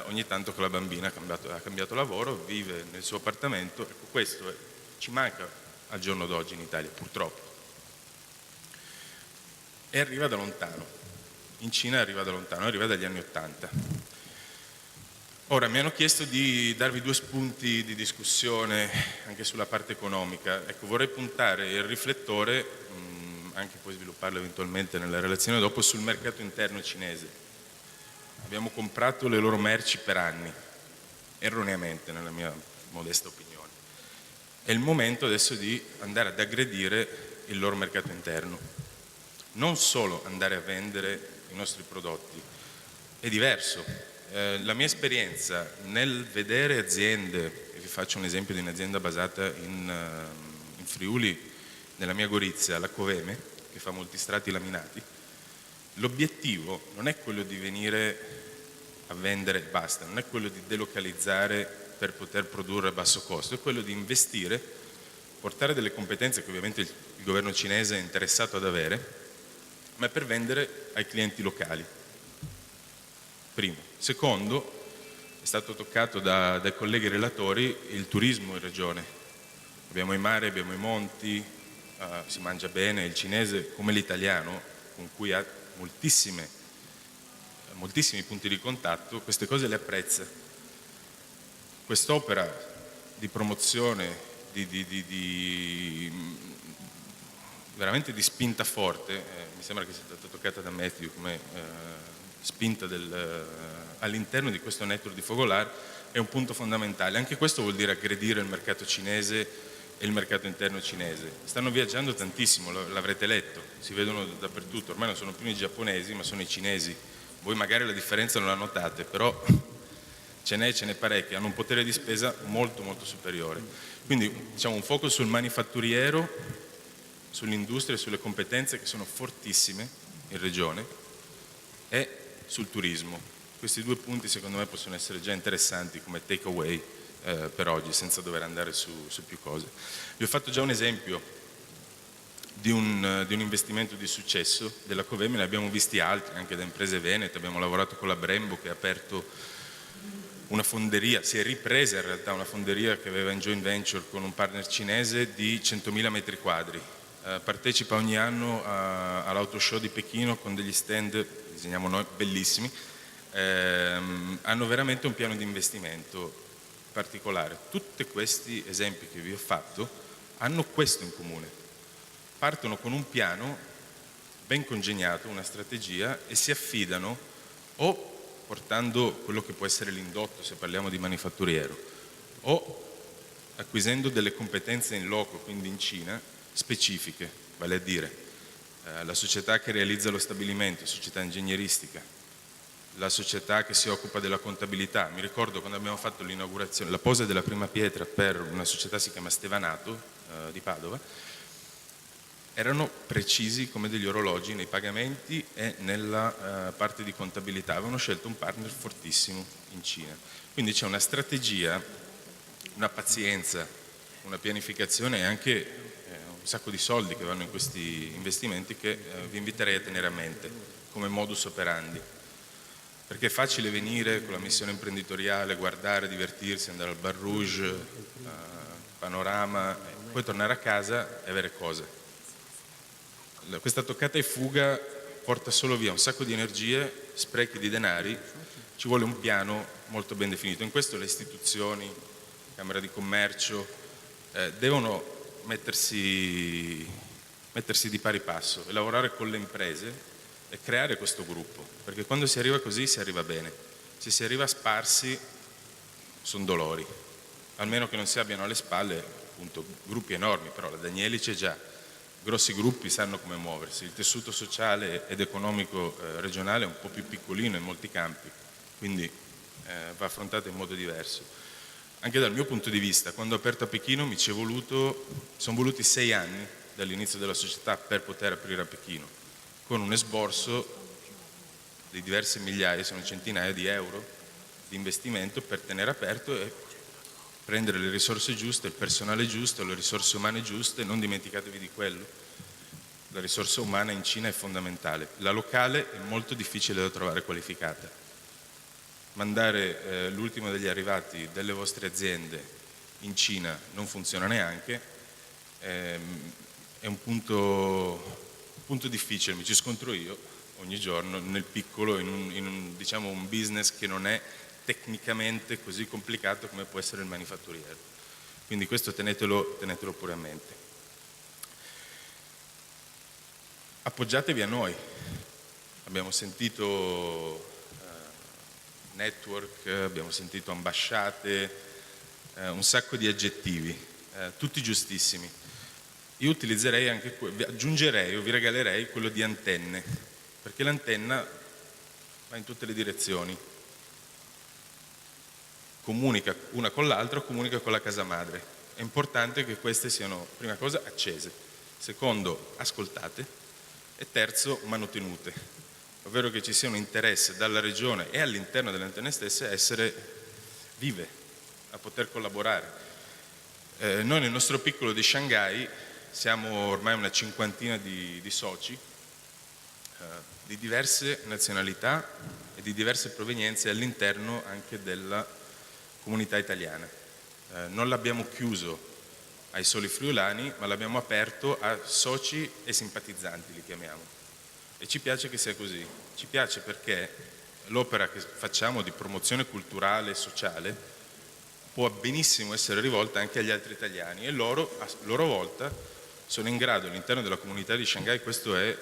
ogni tanto con la bambina, ha cambiato lavoro, vive nel suo appartamento, ecco questo ci manca al giorno d'oggi in Italia purtroppo. E arriva da lontano, in Cina arriva da lontano, arriva dagli anni '80. Ora mi hanno chiesto di darvi 2 spunti di discussione anche sulla parte economica. Ecco, vorrei puntare il riflettore, anche poi svilupparlo eventualmente nella relazione dopo, sul mercato interno cinese. Abbiamo comprato le loro merci per anni, erroneamente nella mia modesta opinione. È il momento adesso di andare ad aggredire il loro mercato interno. Non solo andare a vendere i nostri prodotti, è diverso. La mia esperienza nel vedere aziende, e vi faccio un esempio di un'azienda basata in Friuli, nella mia Gorizia, la Coveme, che fa molti strati laminati, l'obiettivo non è quello di venire a vendere e basta, non è quello di delocalizzare per poter produrre a basso costo, è quello di investire, portare delle competenze che ovviamente il governo cinese è interessato ad avere, ma per vendere ai clienti locali. Primo. Secondo, è stato toccato dai colleghi relatori il turismo in regione. Abbiamo i mari, abbiamo i monti, si mangia bene, il cinese come l'italiano, con cui ha moltissimi punti di contatto, queste cose le apprezza. Quest'opera di promozione, veramente di spinta forte, mi sembra che sia stata toccata da Matthew come spinta all'interno di questo network di Fogolar, è un punto fondamentale. Anche questo vuol dire aggredire il mercato cinese e il mercato interno cinese. Stanno viaggiando tantissimo, l'avrete letto, si vedono dappertutto, ormai non sono più i giapponesi ma sono i cinesi. Voi magari la differenza non la notate, però ce n'è parecchie, hanno un potere di spesa molto molto superiore. Quindi diciamo un focus sul manifatturiero, sull'industria e sulle competenze che sono fortissime in regione e sul turismo. Questi 2 punti secondo me possono essere già interessanti come take away per oggi, senza dover andare su più cose. Vi ho fatto già un esempio di un investimento di successo della Coveme, ne abbiamo visti altri anche da imprese venete, abbiamo lavorato con la Brembo che ha aperto una fonderia, si è ripresa in realtà una fonderia che aveva in joint venture con un partner cinese di 100.000 metri quadri. Partecipa ogni anno all'auto show di Pechino con degli stand, disegniamo noi, bellissimi. Hanno veramente un piano di investimento particolare. Tutti questi esempi che vi ho fatto hanno questo in comune. Partono con un piano ben congegnato, una strategia, e si affidano o portando quello che può essere l'indotto se parliamo di manifatturiero o acquisendo delle competenze in loco, quindi in Cina, specifiche, vale a dire la società che realizza lo stabilimento, società ingegneristica, la società che si occupa della contabilità. Mi ricordo quando abbiamo fatto l'inaugurazione, la posa della prima pietra per una società si chiama Stevanato di Padova, erano precisi come degli orologi nei pagamenti e nella parte di contabilità, avevano scelto un partner fortissimo in Cina. Quindi c'è una strategia, una pazienza, una pianificazione e anche un sacco di soldi che vanno in questi investimenti che vi inviterei a tenere a mente come modus operandi. Perché è facile venire con la missione imprenditoriale, guardare, divertirsi, andare al Bar Rouge, panorama, poi tornare a casa e avere cose. Questa toccata e fuga porta solo via un sacco di energie, sprechi di denari, ci vuole un piano molto ben definito. In questo le istituzioni, Camera di Commercio, devono mettersi di pari passo e lavorare con le imprese e creare questo gruppo, perché quando si arriva così si arriva bene. Se si arriva sparsi sono dolori, almeno che non si abbiano alle spalle appunto gruppi enormi, però la Danieli c'è già, grossi gruppi sanno come muoversi, il tessuto sociale ed economico regionale è un po' più piccolino in molti campi, quindi va affrontato in modo diverso. Anche dal mio punto di vista, quando ho aperto a Pechino sono voluti 6 anni dall'inizio della società per poter aprire a Pechino, con un esborso di diverse migliaia, sono centinaia di euro di investimento per tenere aperto e prendere le risorse giuste, il personale giusto, le risorse umane giuste. Non dimenticatevi di quello. La risorsa umana in Cina è fondamentale. La locale è molto difficile da trovare qualificata. Mandare l'ultimo degli arrivati delle vostre aziende in Cina non funziona neanche, è un punto difficile, mi ci scontro io ogni giorno nel piccolo in diciamo, un business che non è tecnicamente così complicato come può essere il manifatturiero. Quindi questo tenetelo pure a mente. Appoggiatevi a noi. Abbiamo sentito network, abbiamo sentito ambasciate, un sacco di aggettivi, tutti giustissimi. Io utilizzerei anche, aggiungerei o vi regalerei quello di antenne, perché l'antenna va in tutte le direzioni. Comunica una con l'altra, comunica con la casa madre. È importante che queste siano, prima cosa, accese, secondo, ascoltate e terzo, manutenute, ovvero che ci sia un interesse dalla regione e all'interno delle antenne stesse a essere vive, a poter collaborare. Noi nel nostro piccolo di Shanghai siamo ormai una cinquantina di soci di diverse nazionalità e di diverse provenienze all'interno anche della comunità italiana. Non l'abbiamo chiuso ai soli friulani, ma l'abbiamo aperto a soci e simpatizzanti, li chiamiamo. E ci piace che sia così. Ci piace perché l'opera che facciamo di promozione culturale e sociale può benissimo essere rivolta anche agli altri italiani e loro, a loro volta, sono in grado all'interno della comunità di Shanghai, questo è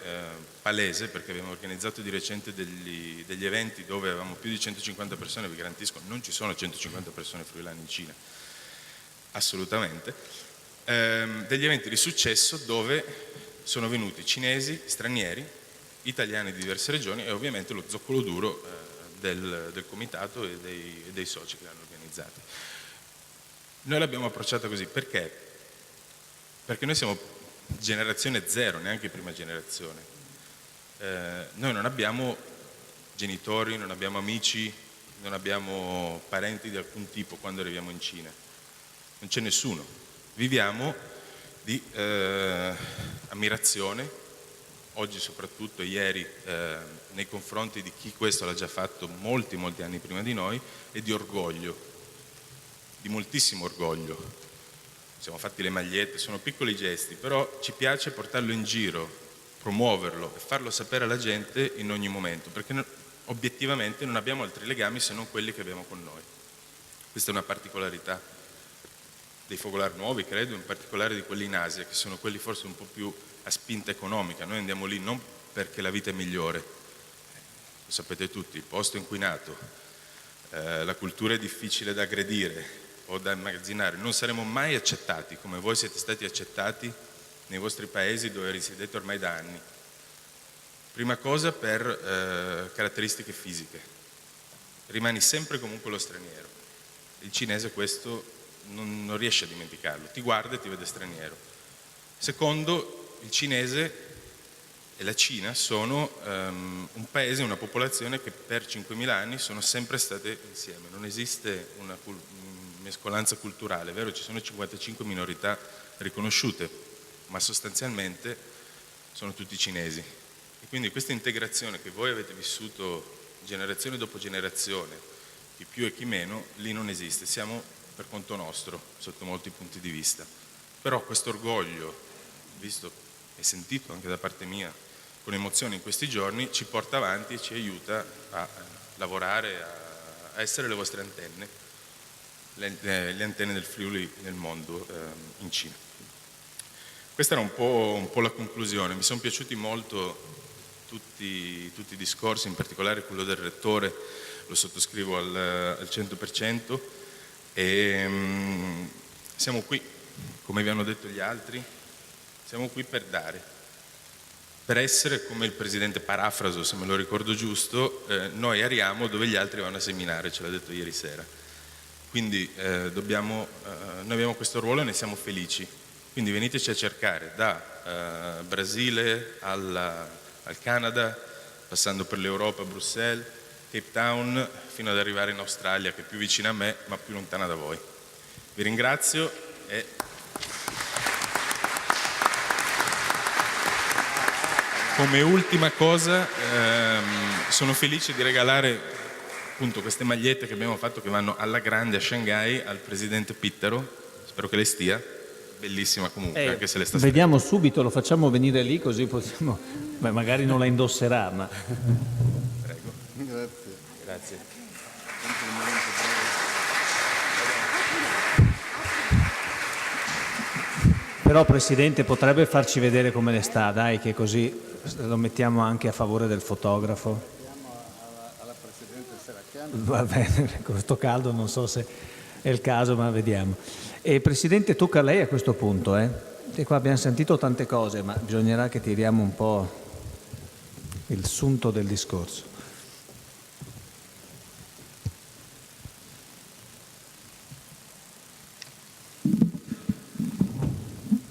palese perché abbiamo organizzato di recente degli eventi dove avevamo più di 150 persone, vi garantisco, non ci sono 150 persone friulane in Cina, assolutamente, degli eventi di successo dove sono venuti cinesi, stranieri, italiani di diverse regioni e ovviamente lo zoccolo duro del comitato e dei soci che l'hanno organizzati. Noi l'abbiamo approcciata così, perché? Perché noi siamo generazione zero, neanche prima generazione. Noi non abbiamo genitori, non abbiamo amici, non abbiamo parenti di alcun tipo quando arriviamo in Cina. Non c'è nessuno. Viviamo di ammirazione, oggi soprattutto, ieri, nei confronti di chi questo l'ha già fatto molti anni prima di noi, e di orgoglio, di moltissimo orgoglio. Siamo fatti le magliette, sono piccoli gesti, però ci piace portarlo in giro, promuoverlo e farlo sapere alla gente in ogni momento, perché obiettivamente non abbiamo altri legami se non quelli che abbiamo con noi. Questa è una particolarità dei focolari nuovi, credo, in particolare di quelli in Asia, che sono quelli forse un po' più a spinta economica. Noi andiamo lì non perché la vita è migliore, lo sapete tutti, il posto è inquinato, la cultura è difficile da aggredire o da immagazzinare, non saremo mai accettati come voi siete stati accettati nei vostri paesi dove risiedete ormai da anni. Prima cosa per caratteristiche fisiche, rimani sempre comunque lo straniero. Il cinese questo non riesce a dimenticarlo, ti guarda e ti vede straniero. Secondo, il cinese e la Cina sono un paese, una popolazione che per 5.000 anni sono sempre state insieme, non esiste una mescolanza culturale, è vero, ci sono 55 minorità riconosciute, ma sostanzialmente sono tutti cinesi. E quindi questa integrazione che voi avete vissuto generazione dopo generazione, chi più e chi meno, lì non esiste, siamo per conto nostro sotto molti punti di vista. Però questo orgoglio, visto e sentito anche da parte mia con emozione in questi giorni, ci porta avanti e ci aiuta a lavorare, a essere le vostre antenne, le antenne del Friuli nel mondo, in Cina. Questa era un po' la conclusione. Mi sono piaciuti molto tutti i discorsi, in particolare quello del rettore, lo sottoscrivo al 100%, e siamo qui, come vi hanno detto gli altri, siamo qui per dare, per essere, come il presidente Parafraso, se me lo ricordo giusto, noi ariamo dove gli altri vanno a seminare, ce l'ha detto ieri sera. Quindi noi abbiamo questo ruolo e ne siamo felici. Quindi veniteci a cercare da Brasile al Canada, passando per l'Europa, Bruxelles, Cape Town, fino ad arrivare in Australia, che è più vicina a me ma più lontana da voi. Vi ringrazio e... Come ultima cosa, sono felice di regalare appunto queste magliette che abbiamo fatto, che vanno alla grande a Shanghai, al presidente Pittaro, spero che le stia, bellissima comunque, anche se le sta Vediamo subito, lo facciamo venire lì così possiamo, beh, magari non la indosserà, ma... Prego. Grazie. Grazie. Però Presidente potrebbe farci vedere come le sta, dai, che così lo mettiamo anche a favore del fotografo. Alla Presidente Serracchiani. Va bene, con questo caldo non so se è il caso, ma vediamo. E Presidente, tocca a lei a questo punto, E qua abbiamo sentito tante cose, ma bisognerà che tiriamo un po' il sunto del discorso.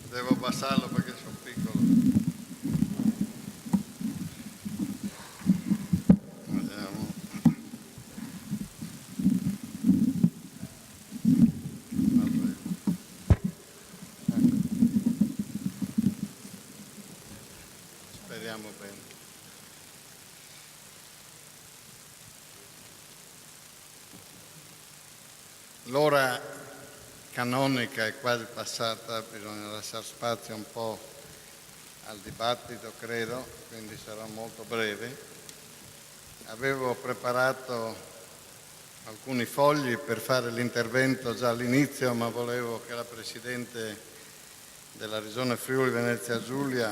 Devo abbassarlo perché sono piccolo. Vediamo. Speriamo bene. L'ora canonica è quasi passata, bisogna lasciare spazio un po' al dibattito, credo, quindi sarò molto breve. Avevo preparato alcuni fogli per fare l'intervento già all'inizio, ma volevo che la Presidente della Regione Friuli Venezia Giulia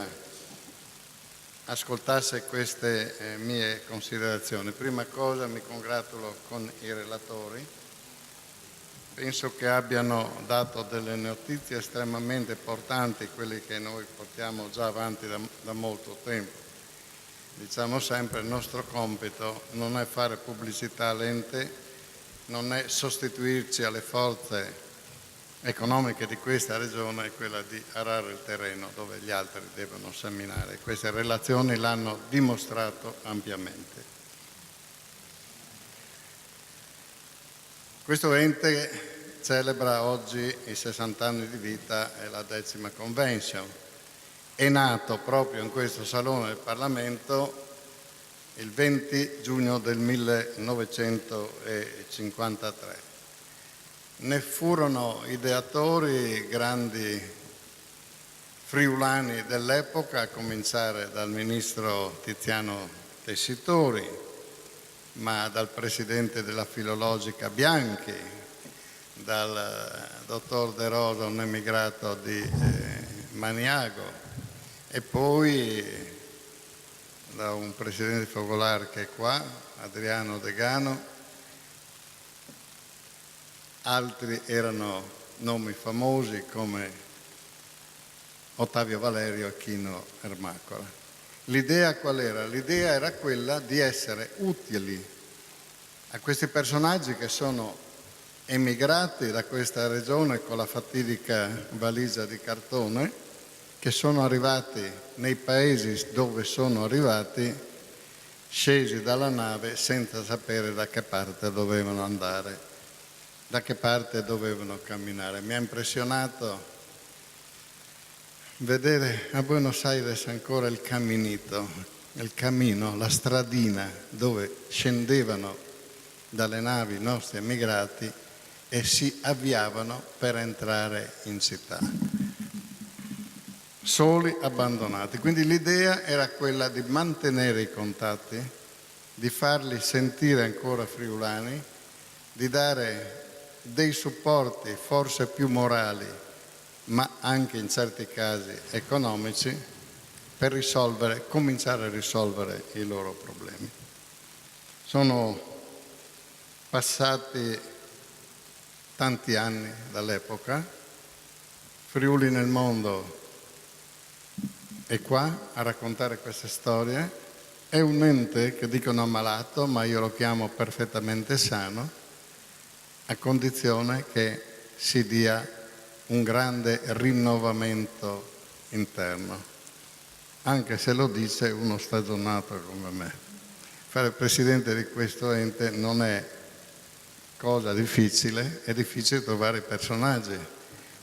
ascoltasse queste mie considerazioni. Prima cosa mi congratulo con i relatori. Penso che abbiano dato delle notizie estremamente importanti, quelle che noi portiamo già avanti da molto tempo. Diciamo sempre, il nostro compito non è fare pubblicità lente, non è sostituirci alle forze economiche di questa regione, è quella di arare il terreno dove gli altri devono seminare. Queste relazioni l'hanno dimostrato ampiamente. Questo ente celebra oggi i 60 anni di vita e la 10ª convention. È nato proprio in questo Salone del Parlamento il 20 giugno del 1953. Ne furono ideatori grandi friulani dell'epoca, a cominciare dal ministro Tiziano Tessitori, ma dal presidente della Filologica Bianchi, dal dottor De Rosa, un emigrato di Maniago, e poi da un presidente focolare che è qua, Adriano Degano. Altri erano nomi famosi come Ottavio Valerio e Chino Ermacola. L'idea qual era? L'idea era quella di essere utili a questi personaggi che sono emigrati da questa regione con la fatidica valigia di cartone, che sono arrivati nei paesi dove sono arrivati, scesi dalla nave senza sapere da che parte dovevano andare, da che parte dovevano camminare. Mi ha impressionato vedere a Buenos Aires ancora il caminito, il cammino, la stradina dove scendevano dalle navi i nostri emigrati e si avviavano per entrare in città, soli, abbandonati. Quindi l'idea era quella di mantenere i contatti, di farli sentire ancora friulani, di dare dei supporti forse più morali, ma anche in certi casi economici, per cominciare a risolvere i loro problemi. Sono passati tanti anni dall'epoca, Friuli nel mondo è qua a raccontare queste storie, è un ente che dicono ammalato, ma io lo chiamo perfettamente sano, a condizione che si dia un grande rinnovamento interno, anche se lo dice uno stagionato come me. Fare presidente di questo ente non è cosa difficile, è difficile trovare i personaggi,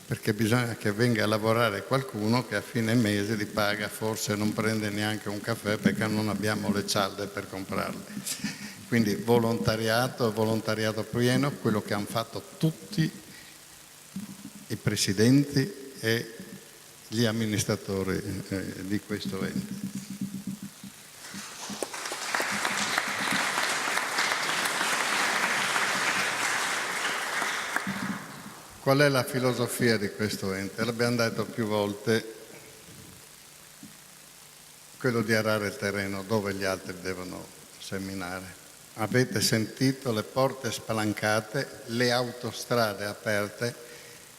perché bisogna che venga a lavorare qualcuno che a fine mese li paga, forse non prende neanche un caffè perché non abbiamo le cialde per comprarle. Quindi volontariato pieno, quello che hanno fatto tutti i presidenti e gli amministratori di questo ente. Qual è la filosofia di questo ente? L'abbiamo detto più volte, quello di arare il terreno dove gli altri devono seminare. Avete sentito le porte spalancate, le autostrade aperte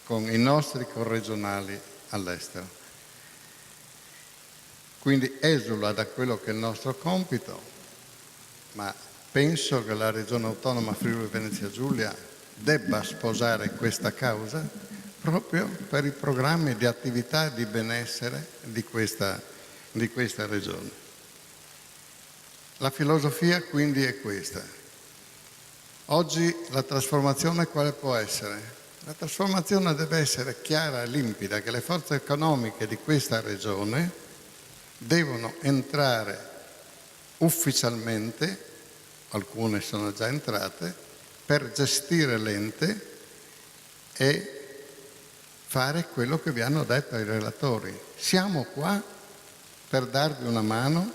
con i nostri corregionali all'estero. Quindi esula da quello che è il nostro compito, ma penso che la Regione Autonoma Friuli Venezia Giulia debba sposare questa causa proprio per i programmi di attività e di benessere di questa regione. La filosofia quindi è questa. Oggi la trasformazione quale può essere? La trasformazione deve essere chiara e limpida, che le forze economiche di questa regione devono entrare ufficialmente, alcune sono già entrate, per gestire l'ente e fare quello che vi hanno detto i relatori. Siamo qua per darvi una mano,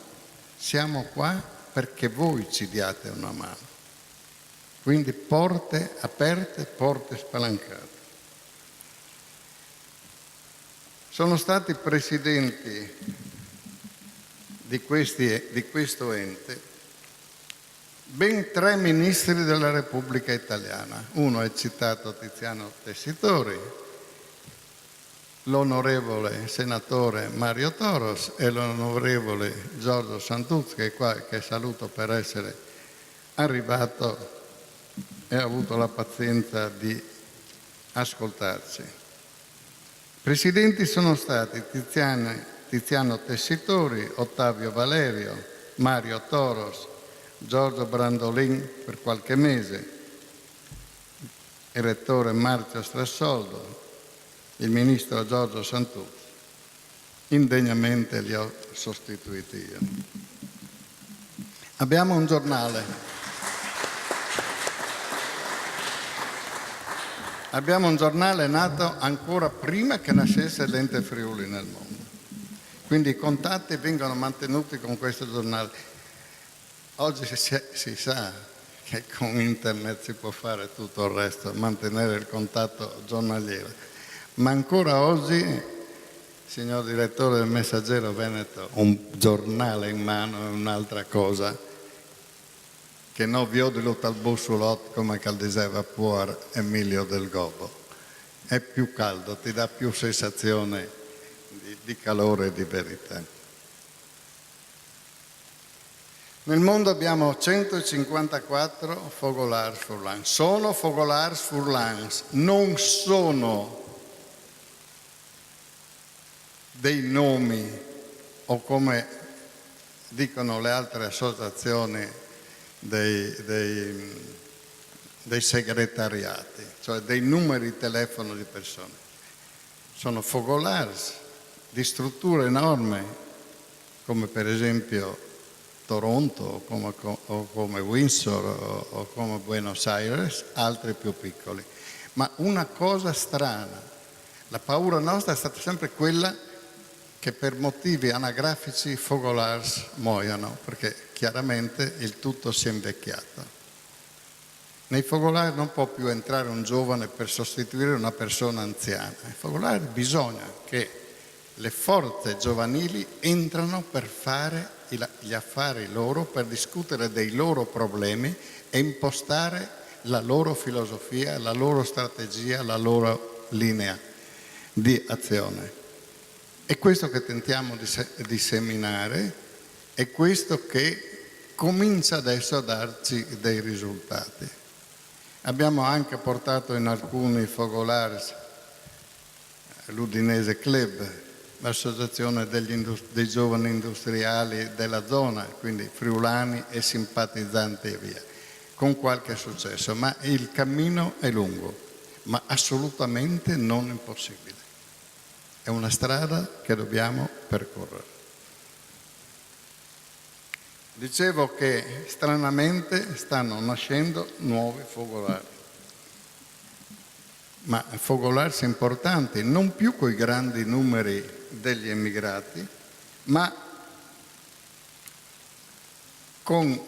siamo qua perché voi ci diate una mano. Quindi porte aperte, porte spalancate. Sono stati presidenti di questo ente ben 3 ministri della Repubblica Italiana. Uno è citato Tiziano Tessitori, l'onorevole senatore Mario Toros e l'onorevole Giorgio Santuzzi, che è qua, che saluto per essere arrivato e ha avuto la pazienza di ascoltarci. Presidenti sono stati Tiziano Tessitori, Ottavio Valerio, Mario Toros, Giorgio Brandolin per qualche mese, il rettore Marzio Strassoldo, il ministro Giorgio Santuzzi. Indegnamente li ho sostituiti io. Abbiamo un giornale. Abbiamo un giornale nato ancora prima che nascesse l'ente Friuli nel mondo. Quindi i contatti vengono mantenuti con questo giornale. Oggi si sa che con internet si può fare tutto il resto, mantenere il contatto giornaliero. Ma ancora oggi, signor direttore del Messaggero Veneto, un giornale in mano è un'altra cosa che non vi ho dello tal bussolot come che diceva Puar Emilio del Gobo. È più caldo, ti dà più sensazione di calore e di verità. Nel mondo abbiamo 154 Focolars Furlans. Sono Focolars Furlans, non sono dei nomi o, come dicono le altre associazioni, dei segretariati, cioè dei numeri di telefono di persone. Sono Focolars di strutture enormi, come per esempio Toronto o come Windsor o come Buenos Aires, altri più piccoli. Ma una cosa strana, la paura nostra è stata sempre quella che per motivi anagrafici Focolars muoiano, perché chiaramente il tutto si è invecchiato. Nei Focolars non può più entrare un giovane per sostituire una persona anziana. Nei Focolars bisogna che le forze giovanili entrano per fare gli affari loro, per discutere dei loro problemi e impostare la loro filosofia, la loro strategia, la loro linea di azione. È questo che tentiamo di seminare, è questo che comincia adesso a darci dei risultati. Abbiamo anche portato in alcuni focolari l'Udinese Club, l'associazione dei giovani industriali della zona, quindi friulani e simpatizzanti e via, con qualche successo, ma il cammino è lungo, ma assolutamente non impossibile. È una strada che dobbiamo percorrere. Dicevo che stranamente stanno nascendo nuovi focolari, ma focolari importanti, non più coi grandi numeri degli emigrati, ma con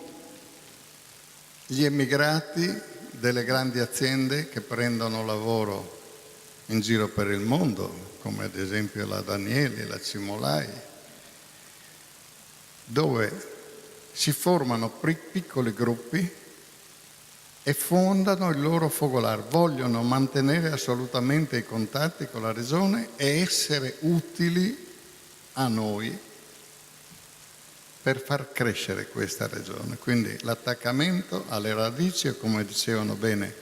gli emigrati delle grandi aziende che prendono lavoro in giro per il mondo, come ad esempio la Danieli, la Cimolai, dove si formano piccoli gruppi e fondano il loro focolare, vogliono mantenere assolutamente i contatti con la regione e essere utili a noi per far crescere questa regione. Quindi l'attaccamento alle radici e, come dicevano bene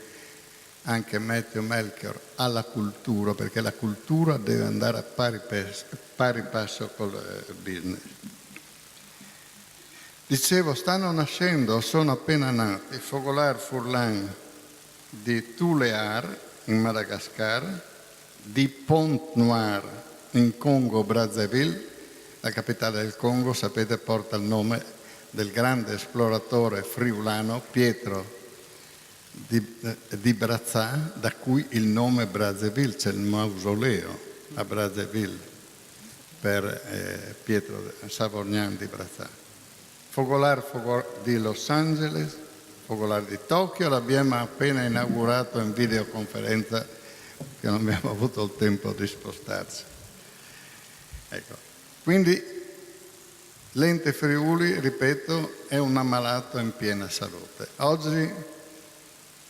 anche Matteo Melchior, alla cultura, perché la cultura deve andare a pari passo col business. Dicevo, stanno nascendo, sono appena nati, il focolare Furlan di Tulear in Madagascar, di Pointe-Noire in Congo-Brazzaville. La capitale del Congo, sapete, porta il nome del grande esploratore friulano Pietro di Brazza, da cui il nome Brazzaville, c'è il mausoleo a Brazzaville per Pietro Savorgnan di Brazza. Focolare di Los Angeles, focolare di Tokyo, l'abbiamo appena inaugurato in videoconferenza che non abbiamo avuto il tempo di spostarci. Ecco. Quindi l'Ente Friuli, ripeto, è un ammalato in piena salute. Oggi,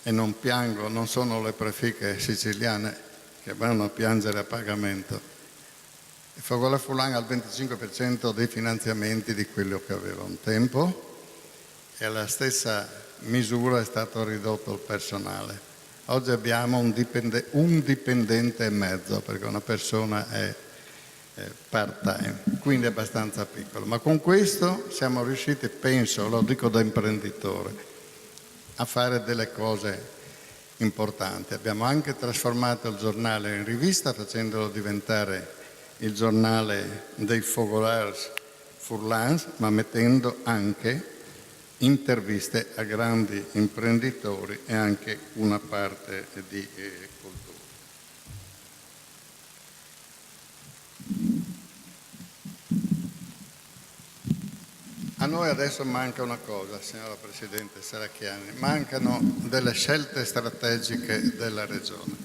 e non piango, non sono le prefiche siciliane che vanno a piangere a pagamento, il focolare Furlan ha il 25% dei finanziamenti di quello che aveva un tempo e alla stessa misura è stato ridotto il personale. Oggi abbiamo un dipendente e mezzo, perché una persona è part-time, quindi è abbastanza piccolo. Ma con questo siamo riusciti, penso, lo dico da imprenditore, a fare delle cose importanti. Abbiamo anche trasformato il giornale in rivista, facendolo diventare il giornale dei focolari Furlans, ma mettendo anche interviste a grandi imprenditori e anche una parte di cultura. A noi adesso manca una cosa, signora Presidente Serracchiani, mancano delle scelte strategiche della Regione.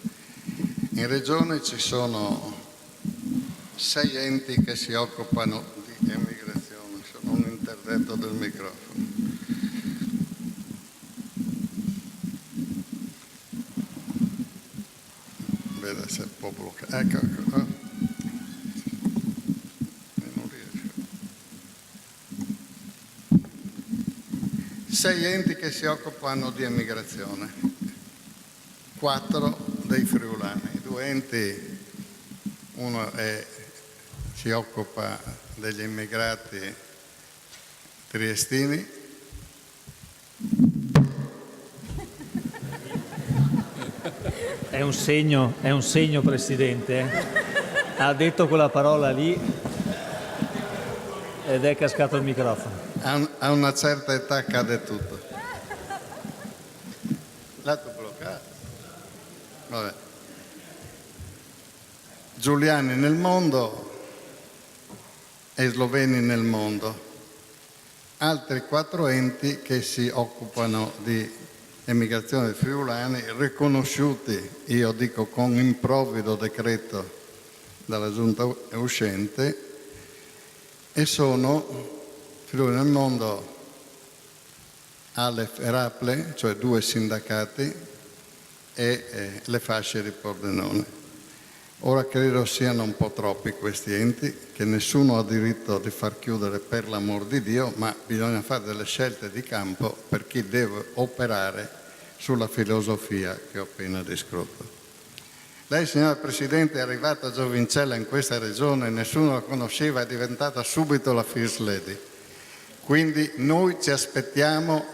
In Regione ci sono 6 enti che si occupano di emigrazione, sono un interdetto del microfono. Vede se può bloccare. Ecco. Non riesco. 6 enti che si occupano di emigrazione, 4 dei friulani, 2 enti, uno si occupa degli immigrati triestini, è un segno Presidente, ha detto quella parola lì ed è cascato il microfono. A una certa età cade tutto. Lato bloccato. Vabbè. Giuliani nel mondo e sloveni nel mondo. Altri 4 enti che si occupano di emigrazione dei friulani, riconosciuti, io dico con improvvido decreto dalla giunta uscente, e sono Friuli nel mondo, Alef e Raple, cioè 2 sindacati, e le fasce di Pordenone. Ora credo siano un po' troppi questi enti, che nessuno ha diritto di far chiudere per l'amor di Dio, ma bisogna fare delle scelte di campo per chi deve operare sulla filosofia che ho appena descritto. Lei, signora Presidente, è arrivata giovincella in questa regione, nessuno la conosceva, è diventata subito la First Lady. Quindi noi ci aspettiamo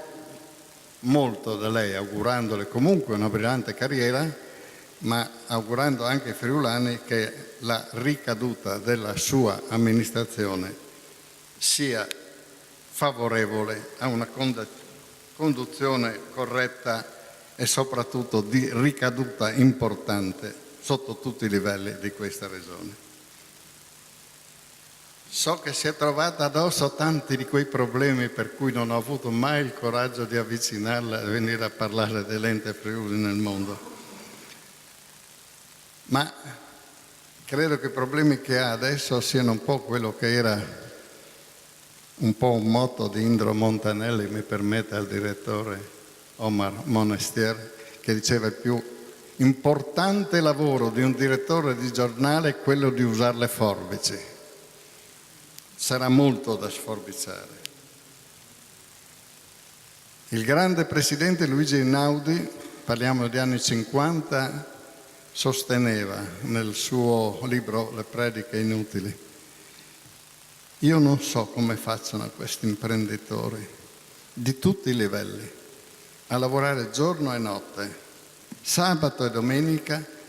molto da lei, augurandole comunque una brillante carriera, ma augurando anche ai friulani che la ricaduta della sua amministrazione sia favorevole a una conduzione corretta e soprattutto di ricaduta importante sotto tutti i livelli di questa regione. So che si è trovata addosso tanti di quei problemi per cui non ho avuto mai il coraggio di avvicinarla e venire a parlare dell'ente Friuli nel mondo. Ma credo che i problemi che ha adesso siano un po' quello che era un po' un motto di Indro Montanelli, mi permette il direttore Omar Monestier, che diceva: il più importante lavoro di un direttore di giornale è quello di usare le forbici. Sarà molto da sforbiciare. Il grande presidente Luigi Einaudi, parliamo degli anni 50, sosteneva nel suo libro Le prediche inutili: io non so come facciano questi imprenditori di tutti i livelli a lavorare giorno e notte, sabato e domenica,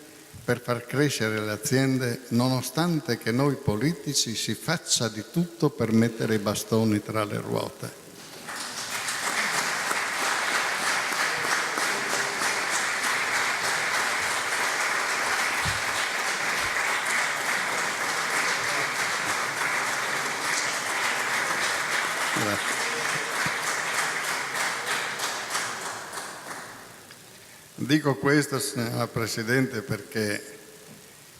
per far crescere le aziende, nonostante che noi politici si faccia di tutto per mettere i bastoni tra le ruote. Grazie. Dico questo, signora Presidente, perché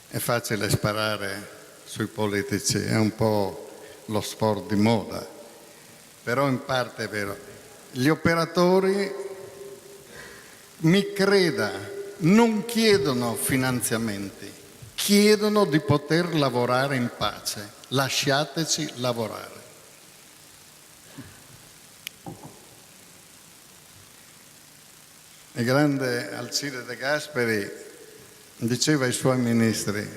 è facile sparare sui politici, è un po' lo sport di moda, però in parte è vero. Gli operatori, mi creda, non chiedono finanziamenti, chiedono di poter lavorare in pace. Lasciateci lavorare. Il grande Alcide De Gasperi diceva ai suoi ministri: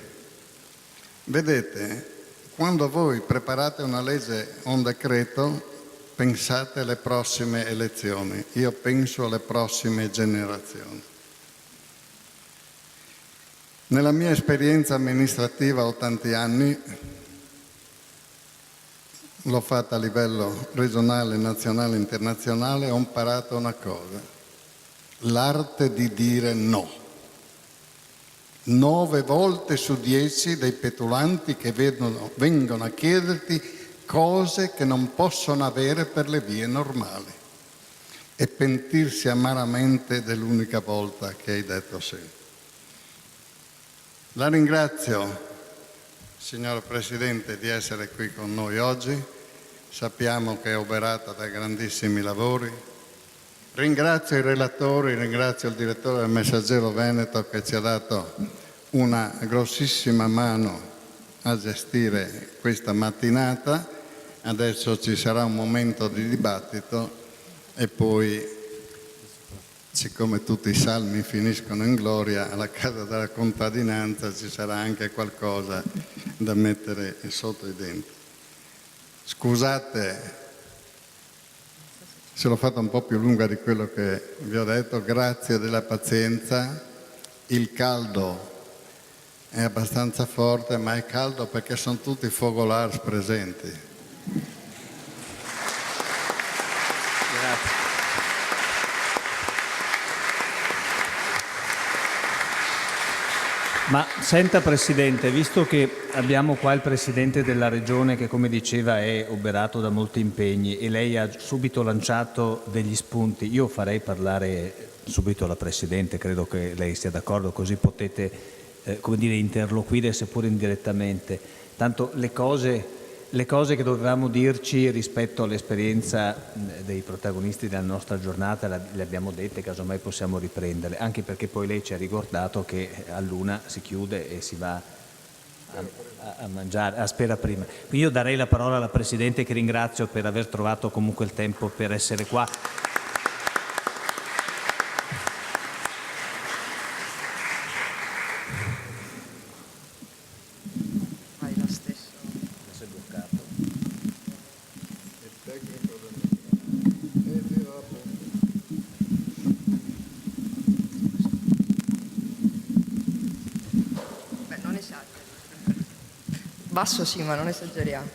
vedete, quando voi preparate una legge o un decreto, pensate alle prossime elezioni, io penso alle prossime generazioni. Nella mia esperienza amministrativa ho tanti anni, l'ho fatta a livello regionale, nazionale, internazionale, ho imparato una cosa: l'arte di dire no. 9 volte su 10 dei petulanti che vengono a chiederti cose che non possono avere per le vie normali e pentirsi amaramente dell'unica volta che hai detto sì. La ringrazio, signora Presidente, di essere qui con noi oggi. Sappiamo che è oberata da grandissimi lavori. Ringrazio i relatori, ringrazio il direttore del Messaggero Veneto che ci ha dato una grossissima mano a gestire questa mattinata. Adesso ci sarà un momento di dibattito e poi, siccome tutti i salmi finiscono in gloria, alla Casa della Contadinanza ci sarà anche qualcosa da mettere sotto i denti. Scusate se l'ho fatta un po' più lunga di quello che vi ho detto, grazie della pazienza. Il caldo è abbastanza forte, ma è caldo perché sono tutti focolars presenti. Grazie. Ma senta Presidente, visto che abbiamo qua il Presidente della Regione che, come diceva, è oberato da molti impegni e lei ha subito lanciato degli spunti, io farei parlare subito la Presidente, credo che lei sia d'accordo, così potete interloquire seppur indirettamente. Tanto le cose che dovevamo dirci rispetto all'esperienza dei protagonisti della nostra giornata le abbiamo dette, casomai possiamo riprenderle, anche perché poi lei ci ha ricordato che all'1 si chiude e si va a mangiare, a spera prima. Quindi io darei la parola alla Presidente, che ringrazio per aver trovato comunque il tempo per essere qua. Beh, non esagero. Basso sì, ma non esageriamo.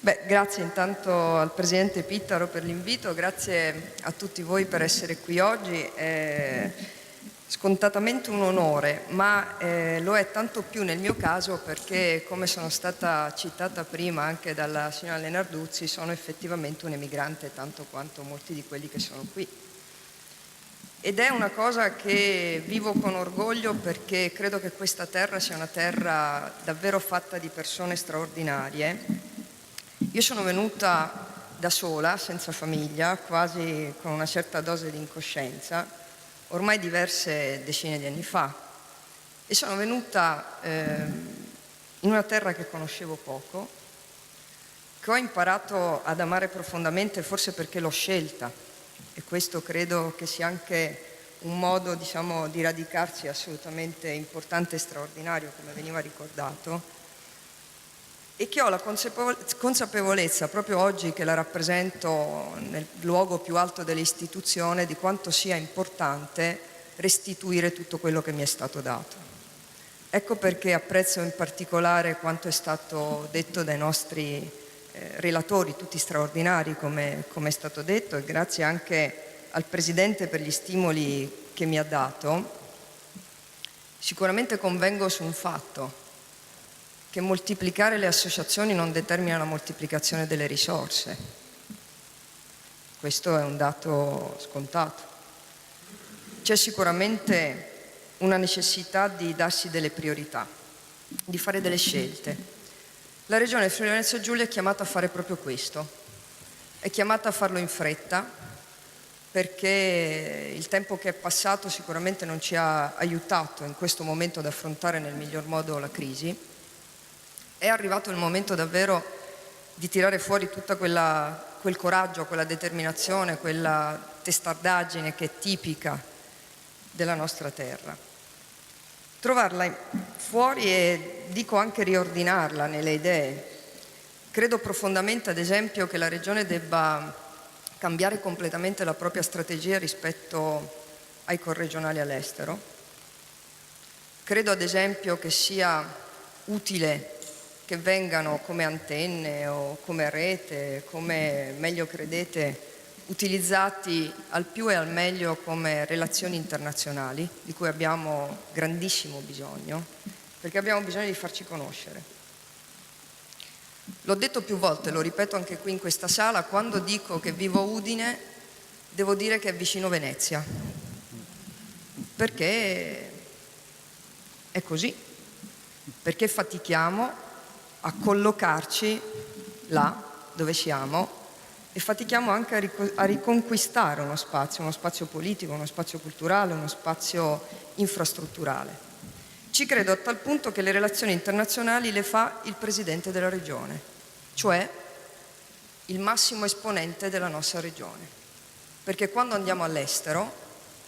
Beh, grazie intanto al Presidente Pittaro per l'invito, grazie a tutti voi per essere qui oggi. È scontatamente un onore, ma lo è tanto più nel mio caso perché, come sono stata citata prima anche dalla signora Lenarduzzi, sono effettivamente un emigrante tanto quanto molti di quelli che sono qui. Ed è una cosa che vivo con orgoglio perché credo che questa terra sia una terra davvero fatta di persone straordinarie. Io sono venuta da sola, senza famiglia, quasi con una certa dose di incoscienza, ormai diverse decine di anni fa, e sono venuta in una terra che conoscevo poco, che ho imparato ad amare profondamente, forse perché l'ho scelta, e questo credo che sia anche un modo, diciamo, di radicarsi assolutamente importante e straordinario, come veniva ricordato, e che ho la consapevolezza, proprio oggi che la rappresento nel luogo più alto dell'istituzione, di quanto sia importante restituire tutto quello che mi è stato dato. Ecco perché apprezzo in particolare quanto è stato detto dai nostri relatori, tutti straordinari come è stato detto, e grazie anche al Presidente per gli stimoli che mi ha dato. Sicuramente convengo su un fatto, che moltiplicare le associazioni non determina la moltiplicazione delle risorse. Questo è un dato scontato. C'è sicuramente una necessità di darsi delle priorità, di fare delle scelte. La Regione Friuli-Venezia Giulia è chiamata a fare proprio questo. È chiamata a farlo in fretta, perché il tempo che è passato sicuramente non ci ha aiutato in questo momento ad affrontare nel miglior modo la crisi. È arrivato il momento davvero di tirare fuori tutto quel coraggio, quella determinazione, quella testardaggine che è tipica della nostra terra. Trovarla fuori e dico anche riordinarla nelle idee. Credo profondamente, ad esempio, che la Regione debba cambiare completamente la propria strategia rispetto ai corregionali all'estero. Credo, ad esempio, che sia utile che vengano come antenne o come rete, come meglio credete, utilizzati al più e al meglio come relazioni internazionali, di cui abbiamo grandissimo bisogno, perché abbiamo bisogno di farci conoscere. L'ho detto più volte, lo ripeto anche qui in questa sala, quando dico che vivo Udine, devo dire che è vicino Venezia, perché è così, perché fatichiamo a collocarci là dove siamo e fatichiamo anche a riconquistare uno spazio politico, uno spazio culturale, uno spazio infrastrutturale. Ci credo a tal punto che le relazioni internazionali le fa il Presidente della Regione, cioè il massimo esponente della nostra Regione, perché quando andiamo all'estero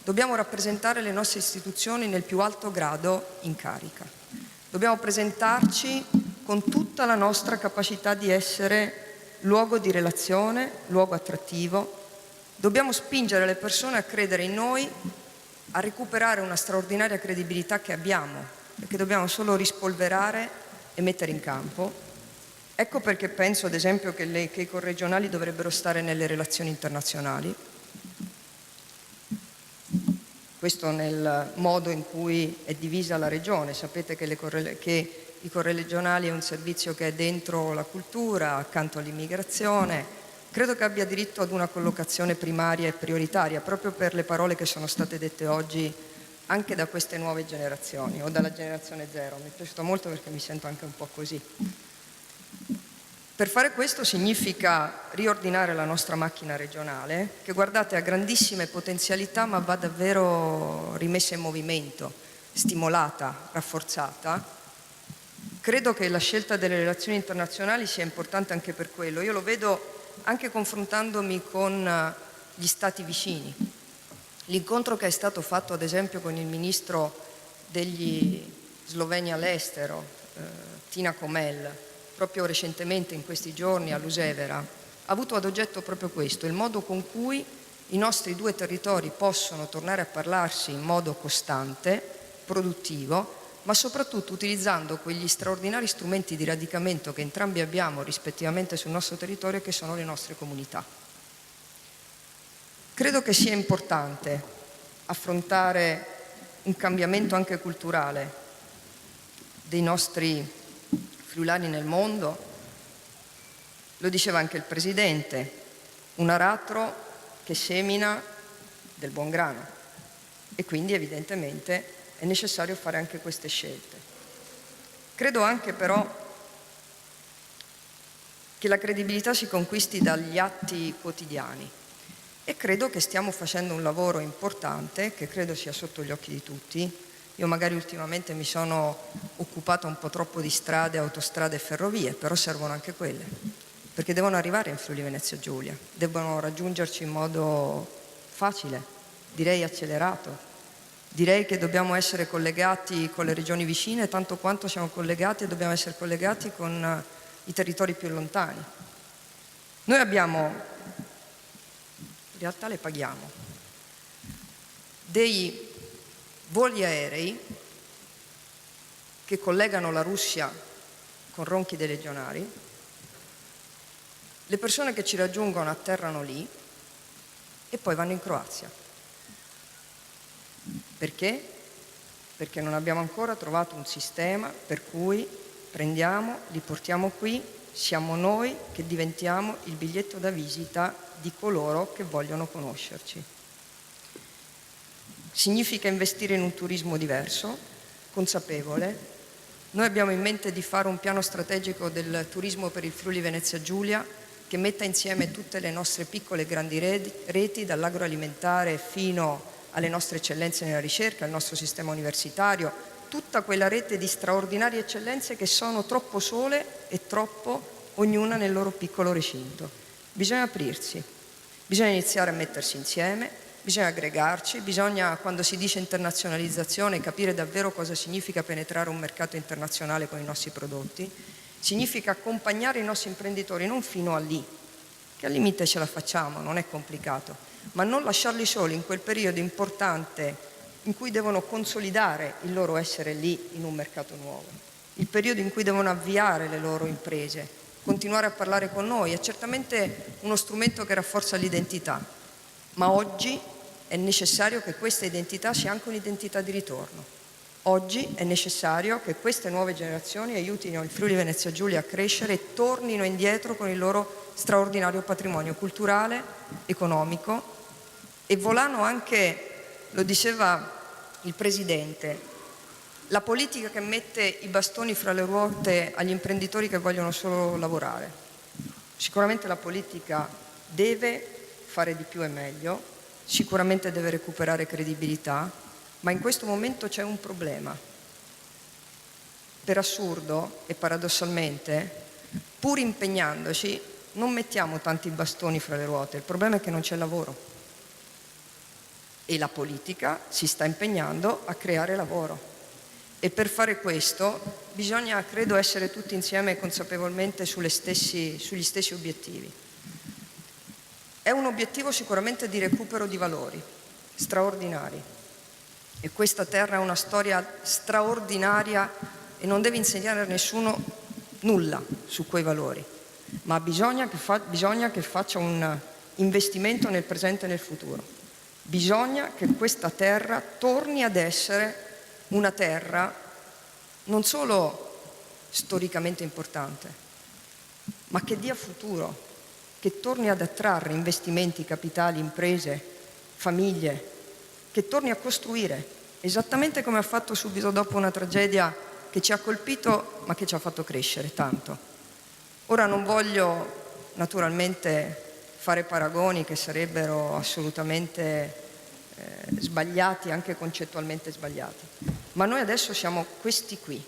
dobbiamo rappresentare le nostre istituzioni nel più alto grado in carica. Dobbiamo presentarci con tutta la nostra capacità di essere luogo di relazione, luogo attrattivo. Dobbiamo spingere le persone a credere in noi, a recuperare una straordinaria credibilità che abbiamo, perché dobbiamo solo rispolverare e mettere in campo. Ecco perché penso, ad esempio, che i corregionali dovrebbero stare nelle relazioni internazionali. Questo nel modo in cui è divisa la regione. Sapete che i corregionali è un servizio che è dentro la cultura, accanto all'immigrazione. Credo che abbia diritto ad una collocazione primaria e prioritaria, proprio per le parole che sono state dette oggi anche da queste nuove generazioni, o dalla generazione zero. Mi è piaciuto molto perché mi sento anche un po' così. Per fare questo significa riordinare la nostra macchina regionale, che guardate ha grandissime potenzialità, ma va davvero rimessa in movimento, stimolata, rafforzata. Credo che la scelta delle relazioni internazionali sia importante anche per quello. Io lo vedo anche confrontandomi con gli stati vicini. L'incontro che è stato fatto, ad esempio, con il ministro degli sloveni all'estero, Tina Komel, proprio recentemente in questi giorni a Lusevera, ha avuto ad oggetto proprio questo, il modo con cui i nostri due territori possono tornare a parlarsi in modo costante, produttivo, ma soprattutto utilizzando quegli straordinari strumenti di radicamento che entrambi abbiamo rispettivamente sul nostro territorio, che sono le nostre comunità. Credo che sia importante affrontare un cambiamento anche culturale dei nostri friulani nel mondo. Lo diceva anche il Presidente, un aratro che semina del buon grano e quindi evidentemente è necessario fare anche queste scelte. Credo anche però che la credibilità si conquisti dagli atti quotidiani e credo che stiamo facendo un lavoro importante che credo sia sotto gli occhi di tutti. Io magari ultimamente mi sono occupata un po' troppo di strade, autostrade e ferrovie, però servono anche quelle, perché devono arrivare in Friuli Venezia Giulia, devono raggiungerci in modo facile, direi accelerato. Direi che dobbiamo essere collegati con le regioni vicine tanto quanto siamo collegati e dobbiamo essere collegati con i territori più lontani. Noi abbiamo, in realtà le paghiamo, dei voli aerei che collegano la Russia con Ronchi dei Legionari. Le persone che ci raggiungono atterrano lì e poi vanno in Croazia. Perché? Perché non abbiamo ancora trovato un sistema per cui prendiamo, li portiamo qui, siamo noi che diventiamo il biglietto da visita di coloro che vogliono conoscerci. Significa investire in un turismo diverso, consapevole. Noi abbiamo in mente di fare un piano strategico del turismo per il Friuli Venezia Giulia che metta insieme tutte le nostre piccole e grandi reti, dall'agroalimentare fino alle nostre eccellenze nella ricerca, al nostro sistema universitario, tutta quella rete di straordinarie eccellenze che sono troppo sole e troppo ognuna nel loro piccolo recinto. Bisogna aprirsi, bisogna iniziare a mettersi insieme, bisogna aggregarci, bisogna, quando si dice internazionalizzazione, capire davvero cosa significa penetrare un mercato internazionale con i nostri prodotti. Significa accompagnare i nostri imprenditori non fino a lì, che al limite ce la facciamo, non è complicato, ma non lasciarli soli in quel periodo importante in cui devono consolidare il loro essere lì in un mercato nuovo, il periodo in cui devono avviare le loro imprese, continuare a parlare con noi. È certamente uno strumento che rafforza l'identità, ma oggi è necessario che questa identità sia anche un'identità di ritorno. Oggi è necessario che queste nuove generazioni aiutino il Friuli Venezia Giulia a crescere e tornino indietro con il loro straordinario patrimonio culturale, economico e volano anche, lo diceva il Presidente, la politica che mette i bastoni fra le ruote agli imprenditori che vogliono solo lavorare. Sicuramente la politica deve fare di più e meglio, sicuramente deve recuperare credibilità, ma in questo momento c'è un problema. Per assurdo e paradossalmente, pur impegnandoci, non mettiamo tanti bastoni fra le ruote. Il problema è che non c'è lavoro. E la politica si sta impegnando a creare lavoro. E per fare questo bisogna, credo, essere tutti insieme consapevolmente sugli stessi obiettivi. È un obiettivo sicuramente di recupero di valori straordinari. E questa terra ha una storia straordinaria e non deve insegnare a nessuno nulla su quei valori, ma bisogna che faccia un investimento nel presente e nel futuro. Bisogna che questa terra torni ad essere una terra non solo storicamente importante, ma che dia futuro, che torni ad attrarre investimenti, capitali, imprese, famiglie, che torni a costruire, esattamente come ha fatto subito dopo una tragedia che ci ha colpito ma che ci ha fatto crescere tanto. Ora non voglio naturalmente fare paragoni che sarebbero assolutamente sbagliati, anche concettualmente sbagliati, ma noi adesso siamo questi qui,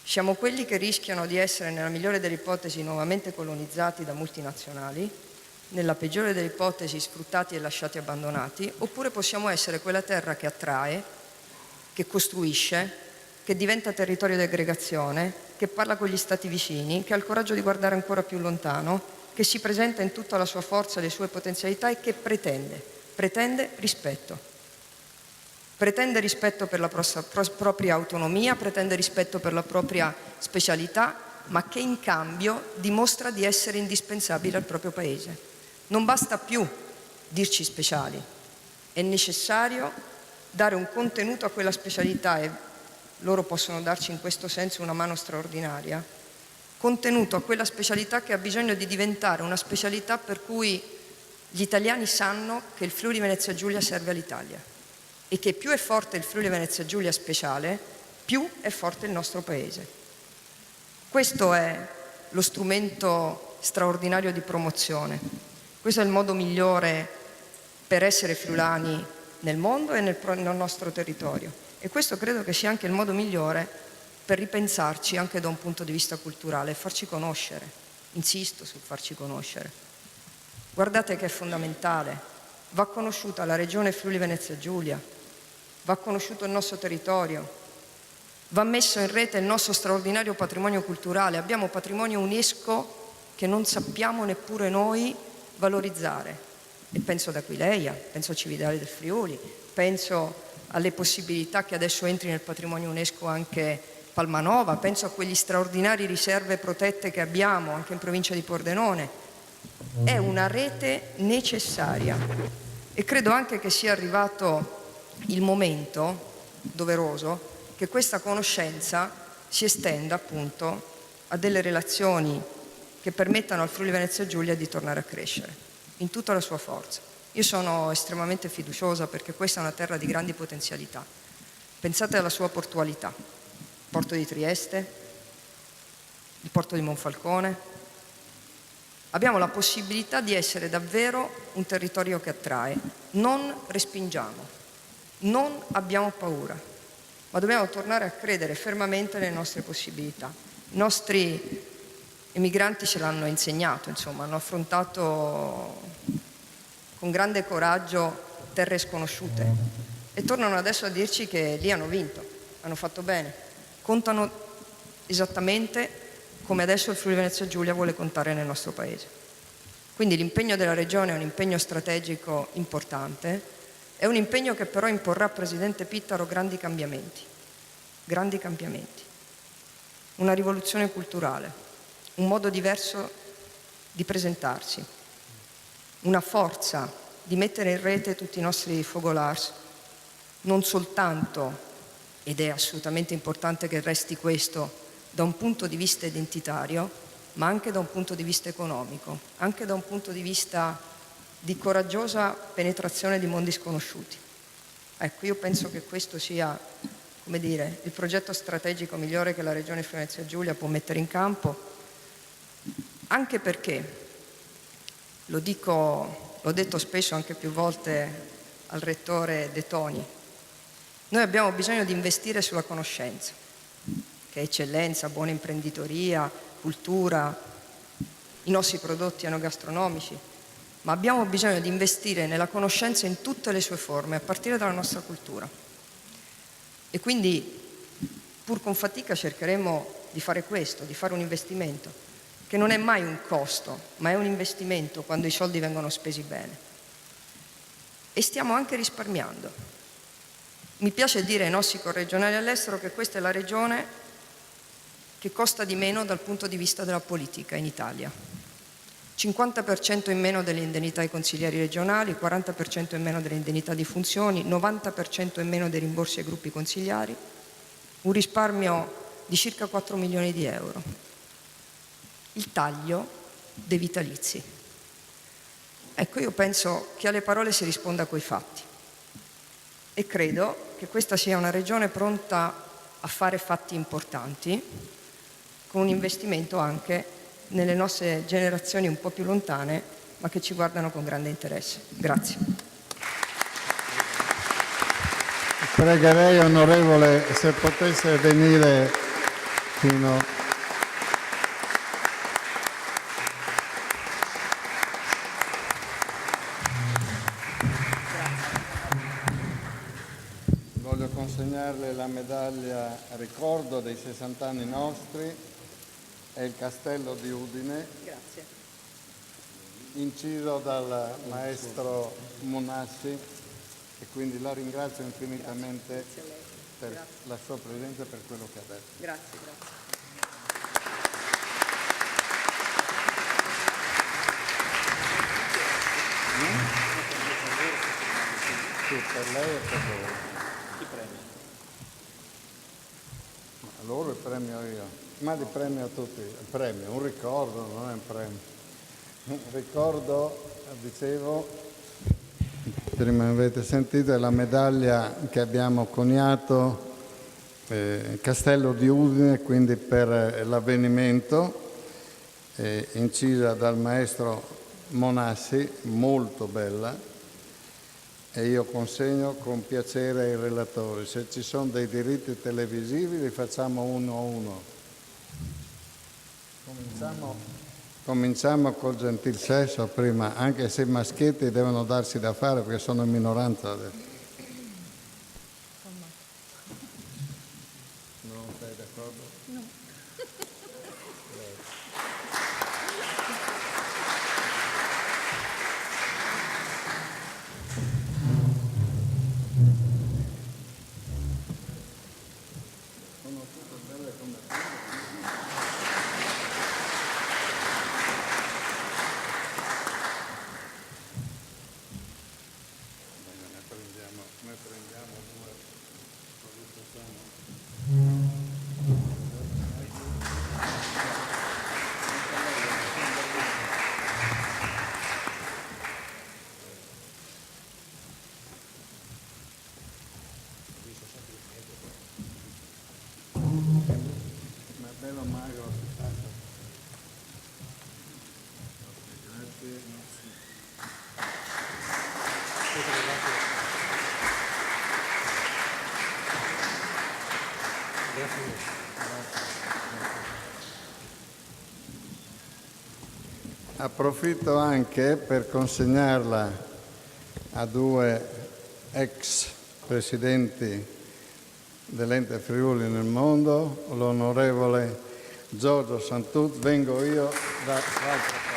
siamo quelli che rischiano di essere, nella migliore delle ipotesi, nuovamente colonizzati da multinazionali, nella peggiore delle ipotesi sfruttati e lasciati abbandonati, oppure possiamo essere quella terra che attrae, che costruisce, che diventa territorio di aggregazione, che parla con gli stati vicini, che ha il coraggio di guardare ancora più lontano che si presenta in tutta la sua forza e le sue potenzialità e che pretende rispetto. Pretende rispetto per la propria autonomia, pretende rispetto per la propria specialità, ma che in cambio dimostra di essere indispensabile al proprio Paese. Non basta più dirci speciali, è necessario dare un contenuto a quella specialità e loro possono darci in questo senso una mano straordinaria, contenuto a quella specialità che ha bisogno di diventare una specialità per cui gli italiani sanno che il Friuli Venezia Giulia serve all'Italia e che più è forte il Friuli Venezia Giulia speciale, più è forte il nostro Paese. Questo è lo strumento straordinario di promozione. Questo è il modo migliore per essere friulani nel mondo e nel nostro territorio. E questo credo che sia anche il modo migliore per ripensarci anche da un punto di vista culturale e farci conoscere. Insisto sul farci conoscere. Guardate che è fondamentale. Va conosciuta la regione Friuli Venezia Giulia, va conosciuto il nostro territorio, va messo in rete il nostro straordinario patrimonio culturale. Abbiamo patrimonio UNESCO che non sappiamo neppure noi valorizzare. E penso ad Aquileia, penso a Cividale del Friuli, penso alle possibilità che adesso entri nel patrimonio UNESCO anche Palmanova, penso a quegli straordinari riserve protette che abbiamo anche in provincia di Pordenone. È una rete necessaria e credo anche che sia arrivato il momento doveroso che questa conoscenza si estenda appunto a delle relazioni che permettano al Friuli Venezia Giulia di tornare a crescere in tutta la sua forza. Io sono estremamente fiduciosa perché questa è una terra di grandi potenzialità. Pensate alla sua portualità, il porto di Trieste, il porto di Monfalcone. Abbiamo la possibilità di essere davvero un territorio che attrae. Non respingiamo, non abbiamo paura, ma dobbiamo tornare a credere fermamente nelle nostre possibilità. I nostri emigranti ce l'hanno insegnato, insomma, hanno affrontato con grande coraggio terre sconosciute e tornano adesso a dirci che lì hanno vinto, hanno fatto bene, contano esattamente come adesso il Friuli Venezia Giulia vuole contare nel nostro Paese. Quindi l'impegno della Regione è un impegno strategico importante, è un impegno che però imporrà, Presidente Pittaro, grandi cambiamenti, una rivoluzione culturale, un modo diverso di presentarsi, una forza di mettere in rete tutti i nostri fogolars, non soltanto, ed è assolutamente importante che resti questo, da un punto di vista identitario, ma anche da un punto di vista economico, anche da un punto di vista di coraggiosa penetrazione di mondi sconosciuti. Ecco, io penso che questo sia, come dire, il progetto strategico migliore che la Regione Friuli Venezia Giulia può mettere in campo, anche perché, l'ho detto spesso anche più volte al Rettore De Toni, noi abbiamo bisogno di investire sulla conoscenza, che è eccellenza, buona imprenditoria, cultura, i nostri prodotti enogastronomici, ma abbiamo bisogno di investire nella conoscenza in tutte le sue forme, a partire dalla nostra cultura. E quindi, pur con fatica, cercheremo di fare questo, di fare un investimento, che non è mai un costo, ma è un investimento quando i soldi vengono spesi bene. E stiamo anche risparmiando. Mi piace dire ai nostri corregionali all'estero che questa è la regione che costa di meno dal punto di vista della politica in Italia. 50% in meno delle indennità ai consiglieri regionali, 40% in meno delle indennità di funzioni, 90% in meno dei rimborsi ai gruppi consigliari, un risparmio di circa 4 milioni di euro. Il taglio dei vitalizi. Ecco, io penso che alle parole si risponda coi fatti e credo che questa sia una regione pronta a fare fatti importanti, con un investimento anche nelle nostre generazioni un po' più lontane, ma che ci guardano con grande interesse. Grazie. Pregherei, onorevole, se potesse venire fino... Voglio consegnarle la medaglia a ricordo dei 60 anni nostri e il castello di Udine. Grazie. inciso dal maestro Monassi, e quindi la ringrazio infinitamente per la sua presenza e per quello che ha detto. Grazie, grazie. Sì, per lei e per loro. Chi premia? A loro il premio io, ma li premio a tutti. Il premio, un ricordo, non è un premio. Un ricordo, dicevo, prima avete sentito, è la medaglia che abbiamo coniato Castello di Udine, quindi per l'avvenimento, incisa dal maestro Monassi, molto bella, e io consegno con piacere ai relatori. Se ci sono dei diritti televisivi li facciamo uno a uno. Cominciamo col gentil sesso prima, anche se i maschietti devono darsi da fare perché sono in minoranza adesso. Non sei d'accordo? No. Sono tutte belle come ne prendiamo due, così facciamo. Ma è bello magro, si passa. Grazie. Approfitto anche per consegnarla a due ex presidenti dell'Ente Friuli nel mondo, l'onorevole Giorgio Santut, vengo io dall'altra parte.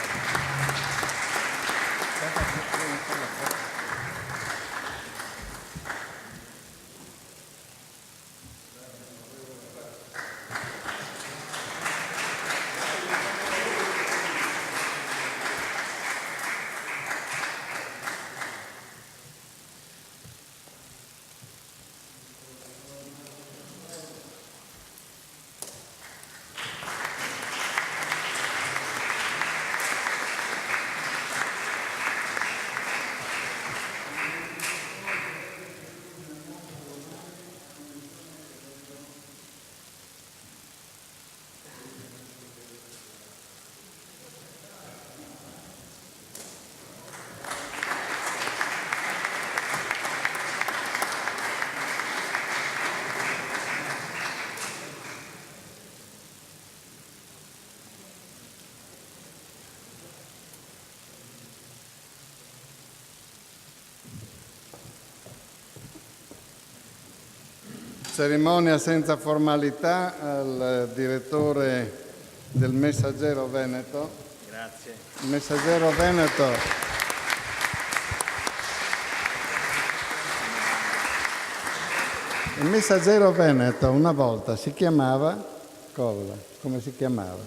Cerimonia senza formalità al direttore del Messaggero Veneto. Grazie. Il Messaggero Veneto Il Messaggero Veneto una volta si chiamava cosa? Come si chiamava?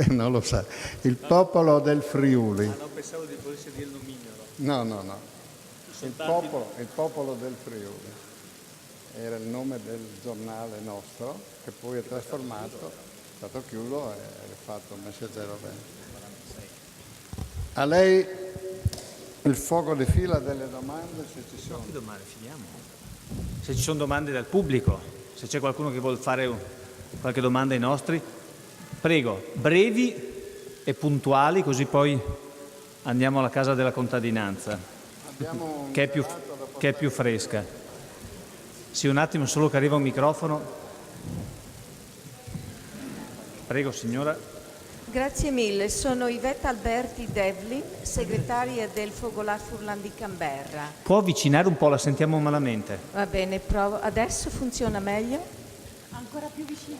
Non lo sa. Il Popolo del Friuli. Ah, no, pensavo di volessi dire il nomignolo. No. Il Popolo del Friuli. Era il nome del giornale nostro, che poi è trasformato, è stato chiuso e è fatto Messaggero Veneto. A lei il fuoco di fila delle domande, se ci sono. Che domande? Finiamo. Se ci sono domande dal pubblico, se c'è qualcuno che vuole fare qualche domanda ai nostri, prego, brevi e puntuali, così poi andiamo alla casa della contadinanza, che è più fresca. Sì, un attimo, solo che arriva un microfono. Prego, signora. Grazie mille, sono Ivetta Alberti Devli, segretaria del Fogolar Furlan di Canberra. Può avvicinare un po', la sentiamo malamente. Va bene, provo. Adesso funziona meglio? Ancora più vicino.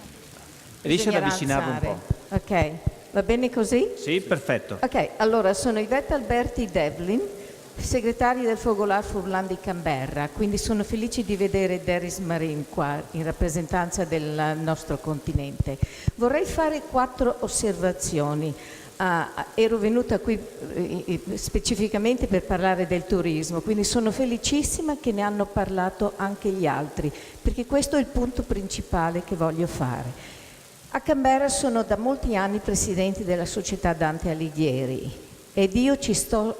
Riesce ad Bisognerà avvicinarlo un alzare. po'. Ok. Va bene così? Sì, perfetto. Ok, allora sono Ivette Alberti Devlin, segretaria del Fogolar Furlan di Canberra, quindi sono felice di vedere Deris Marin qua in rappresentanza del nostro continente. Vorrei fare 4 osservazioni. Ero venuta qui specificamente per parlare del turismo, quindi sono felicissima che ne hanno parlato anche gli altri, perché questo è il punto principale che voglio fare. A Canberra sono da molti anni presidente della società Dante Alighieri ed io ci sto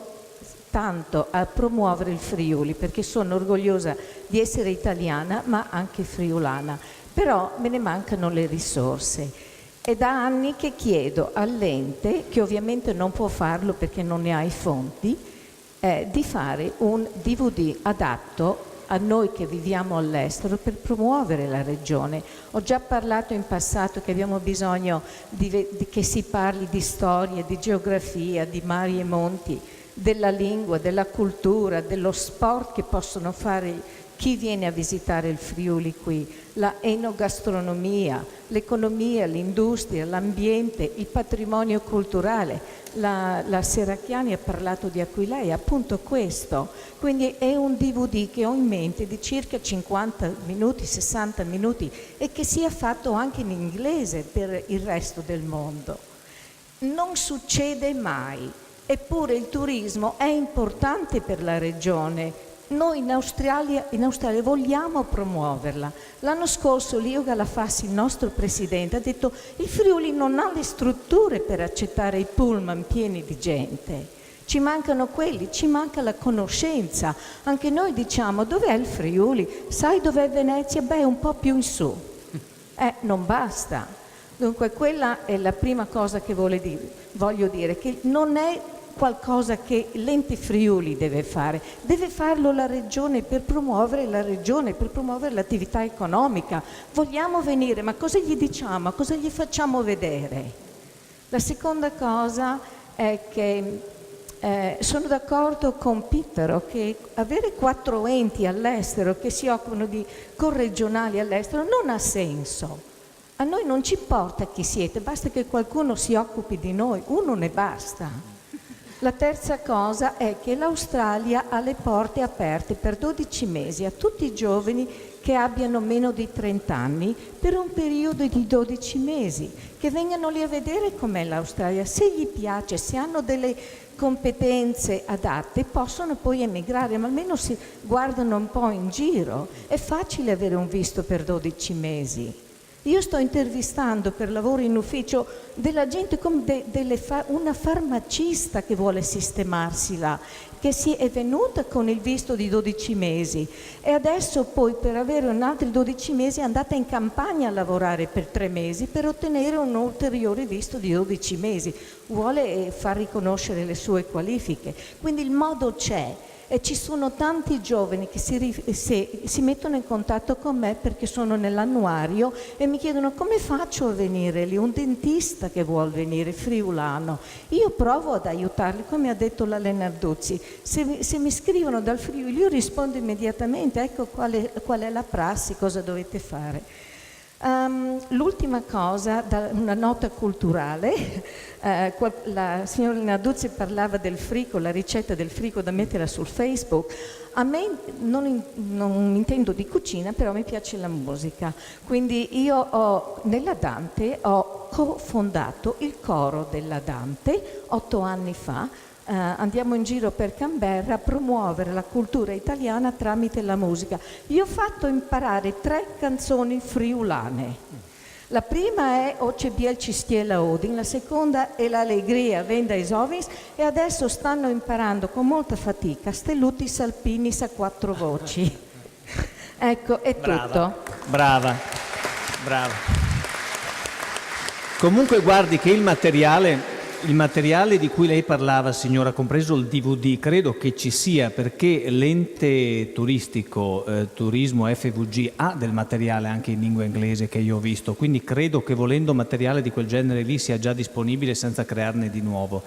tanto a promuovere il Friuli perché sono orgogliosa di essere italiana ma anche friulana, però me ne mancano le risorse. È da anni che chiedo all'ente, che ovviamente non può farlo perché non ne ha i fondi, di fare un DVD adatto a noi che viviamo all'estero per promuovere la regione. Ho già parlato in passato che abbiamo bisogno che si parli di storia, di geografia, di mari e monti, della lingua, della cultura, dello sport che possono fare chi viene a visitare il Friuli qui, la enogastronomia, l'economia, l'industria, l'ambiente, il patrimonio culturale. La Serracchiani ha parlato di Aquileia, appunto questo. Quindi è un DVD che ho in mente di circa 50 minuti, 60 minuti e che sia fatto anche in inglese per il resto del mondo. Non succede mai, eppure il turismo è importante per la regione. Noi in Australia vogliamo promuoverla. L'anno scorso Leo Galafassi, il nostro presidente, ha detto il Friuli non ha le strutture per accettare i pullman pieni di gente. Ci mancano quelli, ci manca la conoscenza. Anche noi diciamo dov'è il Friuli? Sai dov'è Venezia? Beh, un po' più in su. Non basta. Dunque quella è la prima cosa che voglio dire, che non è qualcosa che l'ente Friuli deve farlo la regione per promuovere la regione, per promuovere l'attività economica. Vogliamo venire, ma cosa gli diciamo? Cosa gli facciamo vedere? La seconda cosa è che sono d'accordo con Pittaro che avere 4 enti all'estero che si occupano di corregionali all'estero non ha senso. A noi non ci importa chi siete, basta che qualcuno si occupi di noi, uno ne basta. La terza cosa è che l'Australia ha le porte aperte per 12 mesi a tutti i giovani che abbiano meno di 30 anni per un periodo di 12 mesi, che vengano lì a vedere com'è l'Australia. Se gli piace, se hanno delle competenze adatte, possono poi emigrare, ma almeno si guardano un po' in giro. È facile avere un visto per 12 mesi. Io sto intervistando per lavoro in ufficio della gente come una farmacista che vuole sistemarsi là, che è venuta con il visto di 12 mesi e adesso poi per avere un altri 12 mesi è andata in campagna a lavorare per 3 mesi per ottenere un ulteriore visto di 12 mesi. Vuole far riconoscere le sue qualifiche. Quindi il modo c'è. E ci sono tanti giovani che si mettono in contatto con me perché sono nell'annuario e mi chiedono come faccio a venire lì, un dentista che vuol venire, friulano. Io provo ad aiutarli, come ha detto la Lenarduzzi. Se mi scrivono dal Friuli io rispondo immediatamente, ecco qual è la prassi, cosa dovete fare. L'ultima cosa, una nota culturale, la signora Lenarduzzi parlava del frico, la ricetta del frico da mettere sul Facebook. A me non intendo di cucina, però mi piace la musica. Quindi io nella Dante ho cofondato il coro della Dante 8 anni fa. Andiamo in giro per Canberra a promuovere la cultura italiana tramite la musica. Vi ho fatto imparare 3 canzoni friulane. La prima è Oce Biel Cistiela Odin, la seconda è L'Allegria Venda i Sovins e adesso stanno imparando con molta fatica Stelluti Salpinis a 4 voci. Ecco, è tutto. Brava. Comunque guardi che il materiale di cui lei parlava, signora, compreso il DVD, credo che ci sia perché l'ente turistico Turismo FVG ha del materiale anche in lingua inglese che io ho visto, quindi credo che volendo materiale di quel genere lì sia già disponibile senza crearne di nuovo.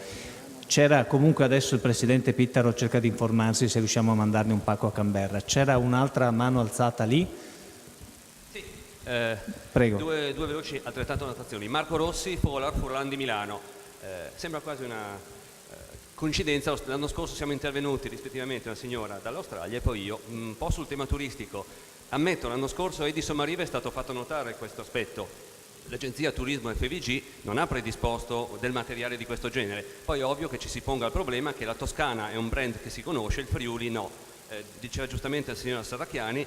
C'era comunque adesso il presidente Pittaro cerca di informarsi se riusciamo a mandarne un pacco a Canberra. C'era un'altra mano alzata lì? Prego. Due veloci altrettanto notazioni. Marco Rossi, Fogolar Furlan di Milano. Sembra quasi una coincidenza, l'anno scorso siamo intervenuti rispettivamente una signora dall'Australia e poi io, un po' sul tema turistico. Ammetto, l'anno scorso a Edison Mariva è stato fatto notare questo aspetto. L'agenzia Turismo FVG non ha predisposto del materiale di questo genere. Poi è ovvio che ci si ponga il problema che la Toscana è un brand che si conosce, il Friuli no. Diceva giustamente la signora Serracchiani,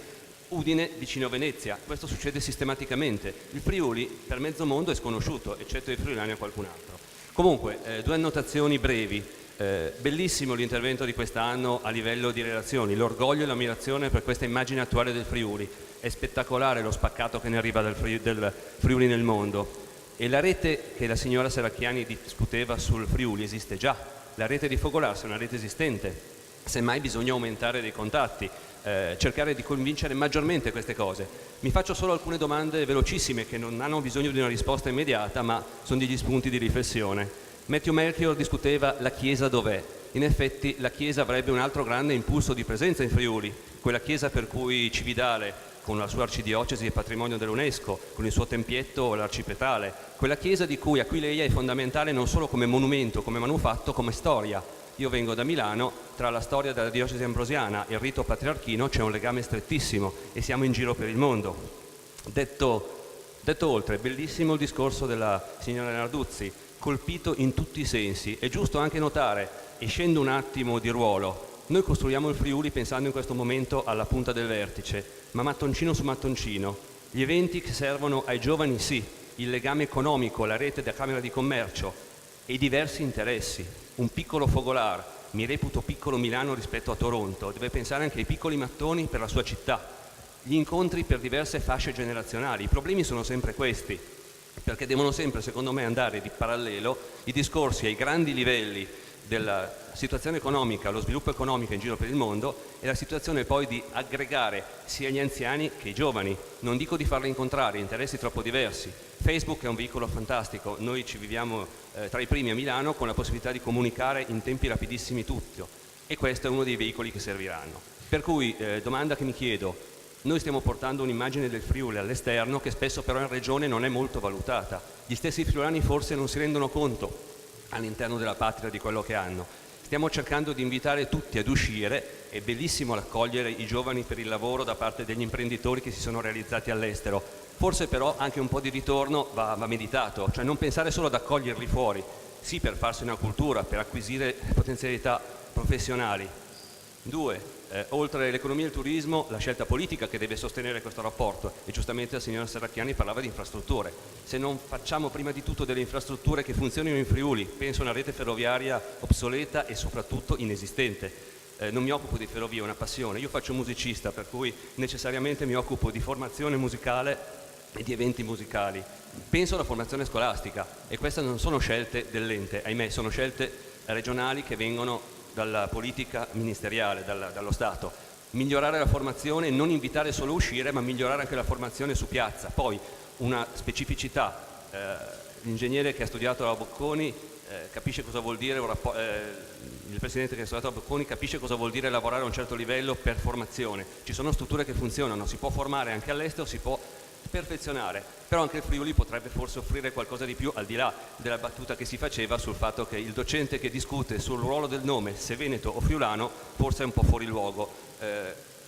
Udine vicino a Venezia, questo succede sistematicamente. Il Friuli per mezzo mondo è sconosciuto, eccetto i friulani a qualcun altro. Comunque, due annotazioni brevi. Bellissimo l'intervento di quest'anno a livello di relazioni, l'orgoglio e l'ammirazione per questa immagine attuale del Friuli. È spettacolare lo spaccato che ne arriva del Friuli nel mondo. E la rete che la signora Serracchiani discuteva sul Friuli esiste già. La rete di Fogolar è una rete esistente. Semmai bisogna aumentare dei contatti, cercare di convincere maggiormente queste cose. Mi faccio solo alcune domande velocissime che non hanno bisogno di una risposta immediata, ma sono degli spunti di riflessione. Matthew Melchior discuteva la Chiesa dov'è. In effetti la Chiesa avrebbe un altro grande impulso di presenza in Friuli, quella Chiesa per cui Cividale, con la sua arcidiocesi e patrimonio dell'UNESCO, con il suo tempietto l'arcipetale, quella Chiesa di cui Aquileia è fondamentale non solo come monumento, come manufatto, come storia. Io vengo da Milano, tra la storia della diocesi ambrosiana e il rito patriarchino c'è un legame strettissimo e siamo in giro per il mondo. Detto oltre, bellissimo il discorso della signora Narduzzi, colpito in tutti i sensi. È giusto anche notare, e scendo un attimo di ruolo, noi costruiamo il Friuli pensando in questo momento alla punta del vertice, ma mattoncino su mattoncino. Gli eventi che servono ai giovani sì, il legame economico, la rete della Camera di Commercio e i diversi interessi. Un piccolo Fogolar, mi reputo piccolo Milano rispetto a Toronto, deve pensare anche ai piccoli mattoni per la sua città. Gli incontri per diverse fasce generazionali, i problemi sono sempre questi, perché devono sempre, secondo me, andare di parallelo i discorsi ai grandi livelli della situazione economica, lo sviluppo economico in giro per il mondo e la situazione poi di aggregare sia gli anziani che i giovani. Non dico di farli incontrare, interessi troppo diversi. Facebook è un veicolo fantastico, noi ci viviamo tra i primi a Milano con la possibilità di comunicare in tempi rapidissimi tutto e questo è uno dei veicoli che serviranno. Per cui, domanda che mi chiedo, noi stiamo portando un'immagine del Friuli all'esterno che spesso però in regione non è molto valutata. Gli stessi friulani forse non si rendono conto all'interno della patria di quello che hanno. Stiamo cercando di invitare tutti ad uscire, è bellissimo accogliere i giovani per il lavoro da parte degli imprenditori che si sono realizzati all'estero. Forse però anche un po' di ritorno va meditato, cioè non pensare solo ad accoglierli fuori, sì per farsi una cultura, per acquisire potenzialità professionali. 2. Oltre l'economia e il turismo, la scelta politica che deve sostenere questo rapporto e giustamente la signora Serracchiani parlava di infrastrutture. Se non facciamo prima di tutto delle infrastrutture che funzionino in Friuli, penso a una rete ferroviaria obsoleta e soprattutto inesistente. Non mi occupo di ferrovie, è una passione, io faccio musicista per cui necessariamente mi occupo di formazione musicale e di eventi musicali. Penso alla formazione scolastica e queste non sono scelte dell'ente, ahimè sono scelte regionali che vengono dalla politica ministeriale, dallo Stato. Migliorare la formazione, non invitare solo a uscire, ma migliorare anche la formazione su piazza. Poi una specificità, l'ingegnere che ha studiato alla Bocconi capisce cosa vuol dire, il presidente che ha studiato alla Bocconi capisce cosa vuol dire lavorare a un certo livello per formazione. Ci sono strutture che funzionano, si può formare anche all'estero, si può perfezionare, però anche il Friuli potrebbe forse offrire qualcosa di più al di là della battuta che si faceva sul fatto che il docente che discute sul ruolo del nome, se veneto o friulano, forse è un po' fuori luogo.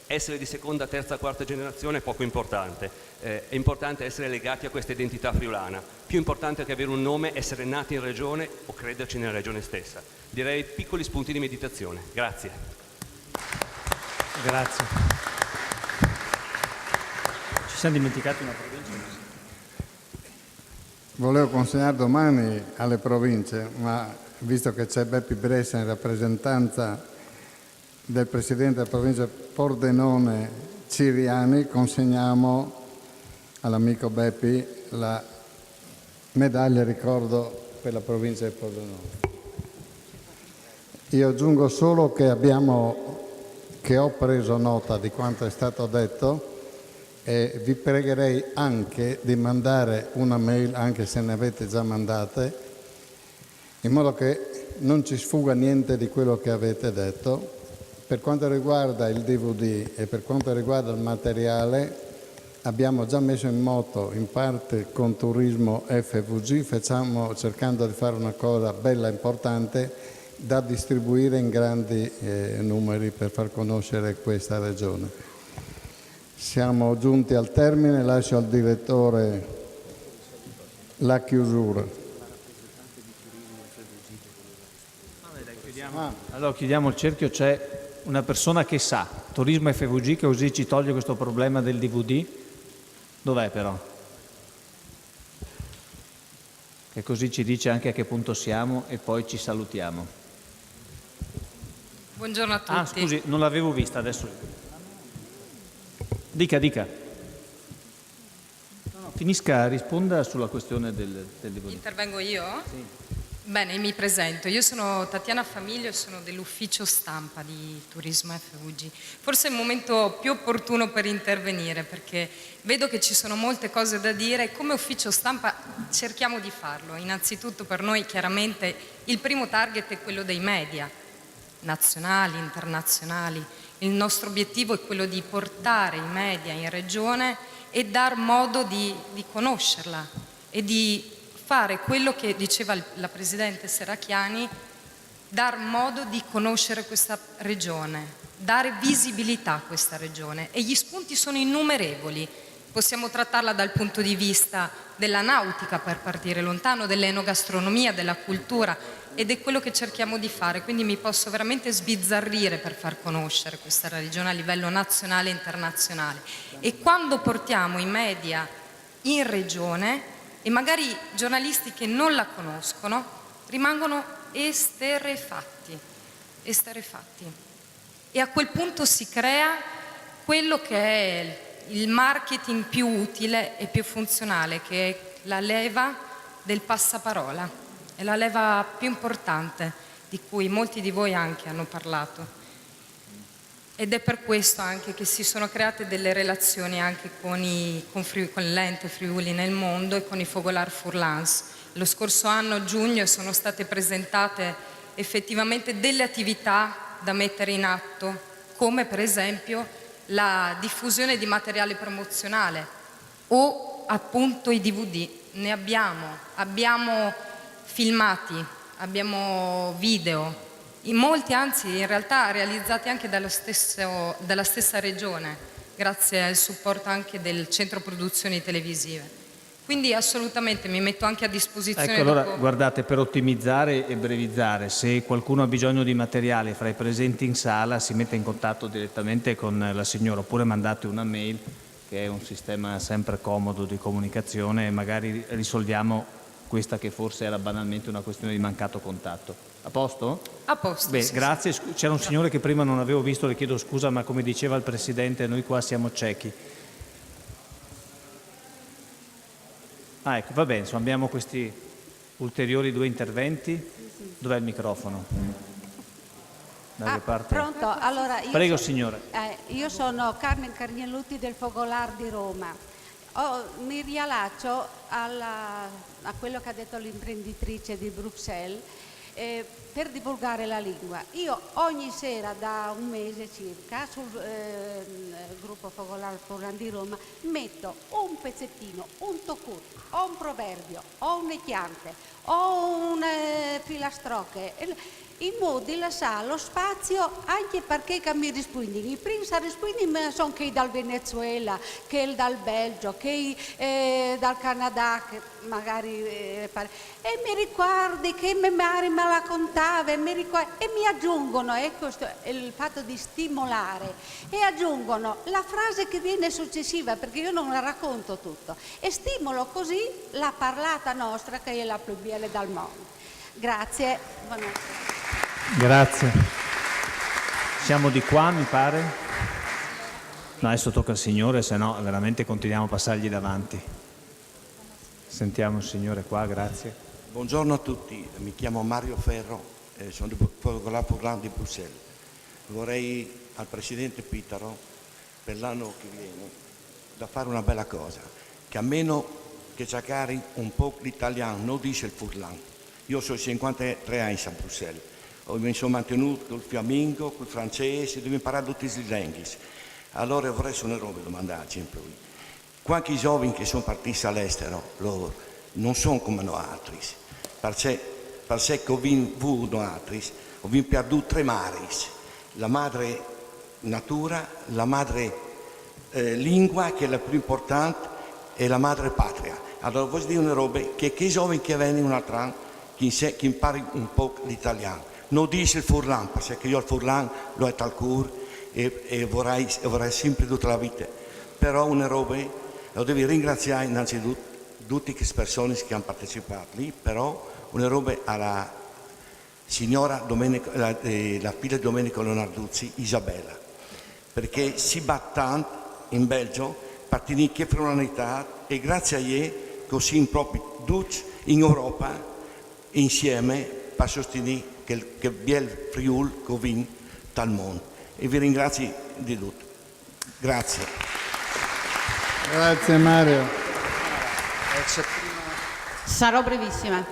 Essere di seconda, terza, quarta generazione è poco importante, è importante essere legati a questa identità friulana, più importante che avere un nome, essere nati in regione o crederci nella regione stessa. Direi piccoli spunti di meditazione. Grazie. Grazie. Ci siamo dimenticati una provincia? Volevo consegnare domani alle province, ma visto che c'è Beppi Bressa in rappresentanza del Presidente della provincia Pordenone Ciriani, consegniamo all'amico Beppi la medaglia ricordo per la provincia di Pordenone. Io aggiungo solo che ho preso nota di quanto è stato detto e vi pregherei anche di mandare una mail, anche se ne avete già mandate, in modo che non ci sfugga niente di quello che avete detto. Per quanto riguarda il DVD e per quanto riguarda il materiale, abbiamo già messo in moto in parte con Turismo FVG, cercando di fare una cosa bella e importante da distribuire in grandi numeri per far conoscere questa regione. Siamo giunti al termine, lascio al direttore la chiusura. Allora chiudiamo il cerchio, c'è una persona che sa, Turismo FVG, che così ci toglie questo problema del DVD. Dov'è però? Che così ci dice anche a che punto siamo e poi ci salutiamo. Buongiorno a tutti. Ah, scusi, non l'avevo vista adesso. Dica. No, finisca, risponda sulla questione del DVD. Intervengo io? Sì. Bene, mi presento. Io sono Tatiana Famiglio, sono dell'ufficio stampa di Turismo FVG. Forse è il momento più opportuno per intervenire, perché vedo che ci sono molte cose da dire e come ufficio stampa cerchiamo di farlo. Innanzitutto per noi chiaramente il primo target è quello dei media, nazionali, internazionali. Il nostro obiettivo è quello di portare i media in regione e dar modo di conoscerla e di fare quello che diceva la Presidente Serracchiani, dar modo di conoscere questa regione, dare visibilità a questa regione, e gli spunti sono innumerevoli. Possiamo trattarla dal punto di vista della nautica, per partire lontano, dell'enogastronomia, della cultura, ed è quello che cerchiamo di fare, quindi mi posso veramente sbizzarrire per far conoscere questa regione a livello nazionale e internazionale. E quando portiamo i media in regione, e magari giornalisti che non la conoscono rimangono esterrefatti. E a quel punto si crea quello che è il marketing più utile e più funzionale, che è la leva del passaparola, è la leva più importante di cui molti di voi anche hanno parlato. Ed è per questo anche che si sono create delle relazioni anche con l'ente Friuli nel mondo e con i Fogolar Furlans. Lo scorso anno, a giugno, sono state presentate effettivamente delle attività da mettere in atto, come per esempio la diffusione di materiale promozionale o appunto i DVD. Ne abbiamo filmati, abbiamo video, in molti anzi in realtà realizzati anche dalla stessa regione, grazie al supporto anche del Centro Produzioni Televisive. Quindi assolutamente mi metto anche a disposizione. Ecco, allora guardate, per ottimizzare e brevizzare, se qualcuno ha bisogno di materiale fra i presenti in sala si mette in contatto direttamente con la signora, oppure mandate una mail, che è un sistema sempre comodo di comunicazione, e magari risolviamo questa che forse era banalmente una questione di mancato contatto. A posto? A posto. Beh, sì, grazie. C'era un signore che prima non avevo visto, le chiedo scusa, ma come diceva il Presidente, noi qua siamo ciechi. Ah, ecco, va bene, insomma, abbiamo questi ulteriori 2 interventi. Dov'è il microfono? Da che parte? Pronto? Allora, Prego, signora. Io sono Carmen Carnielutti del Fogolar di Roma. Mi riallaccio a quello che ha detto l'imprenditrice di Bruxelles per divulgare la lingua. Io ogni sera da un mese circa sul gruppo Fogolar Furlan di Roma metto un pezzettino, un toccut, o un proverbio, o un nechiante, o un filastrocche, in modo di lasciare lo spazio anche perché mi rispondi. I primi a rispondere sono che dal Venezuela, che dal Belgio, che dal Canada, che magari e mi ricordi che mia madre me la contava e mi aggiungono, questo è il fatto di stimolare, e aggiungono la frase che viene successiva, perché io non la racconto tutto, e stimolo così la parlata nostra, che è la più bella dal mondo. Grazie. Buonasera. Grazie. Siamo di qua, mi pare. No, adesso tocca al Signore, se no veramente continuiamo a passargli davanti. Sentiamo il Signore qua, grazie. Buongiorno a tutti, mi chiamo Mario Ferro, sono di Fogolar Furlan di Bruxelles. Vorrei al Presidente Pitaro, per l'anno che viene, da fare una bella cosa, che almeno che cercare un po' l'italiano, non dice il Furlan. Io sono 53 anni a Bruxelles. Mi sono mantenuto col fiammingo, col francese, devo imparare tutte le lingue. Allora vorrei suonare robe, domandare sempre lui. Quanti giovani che sono partiti all'estero non sono come noi altri, perché ho vinto noi altri, ho perduto 3 mari, la madre natura, la madre lingua che è la più importante e la madre patria. Allora voglio dire una roba che i giovani che vengono in un altro anno che impari un po' l'italiano. Non dice il furlan, perché io il furlan l'ho è al cuore e vorrei sempre tutta la vita. Però una roba, lo devi ringraziare innanzitutto tutte le persone che hanno partecipato lì, però una roba alla signora la figlia di Domenico Leonarduzzi, Isabella, perché si batte tanto in Belgio per tenere che frulanità e grazie a lei così in proprio tutti in Europa insieme per sostenere che bel Friuli che vince dal mondo. E vi ringrazio di tutto. Grazie. Grazie Mario. Sarò brevissima.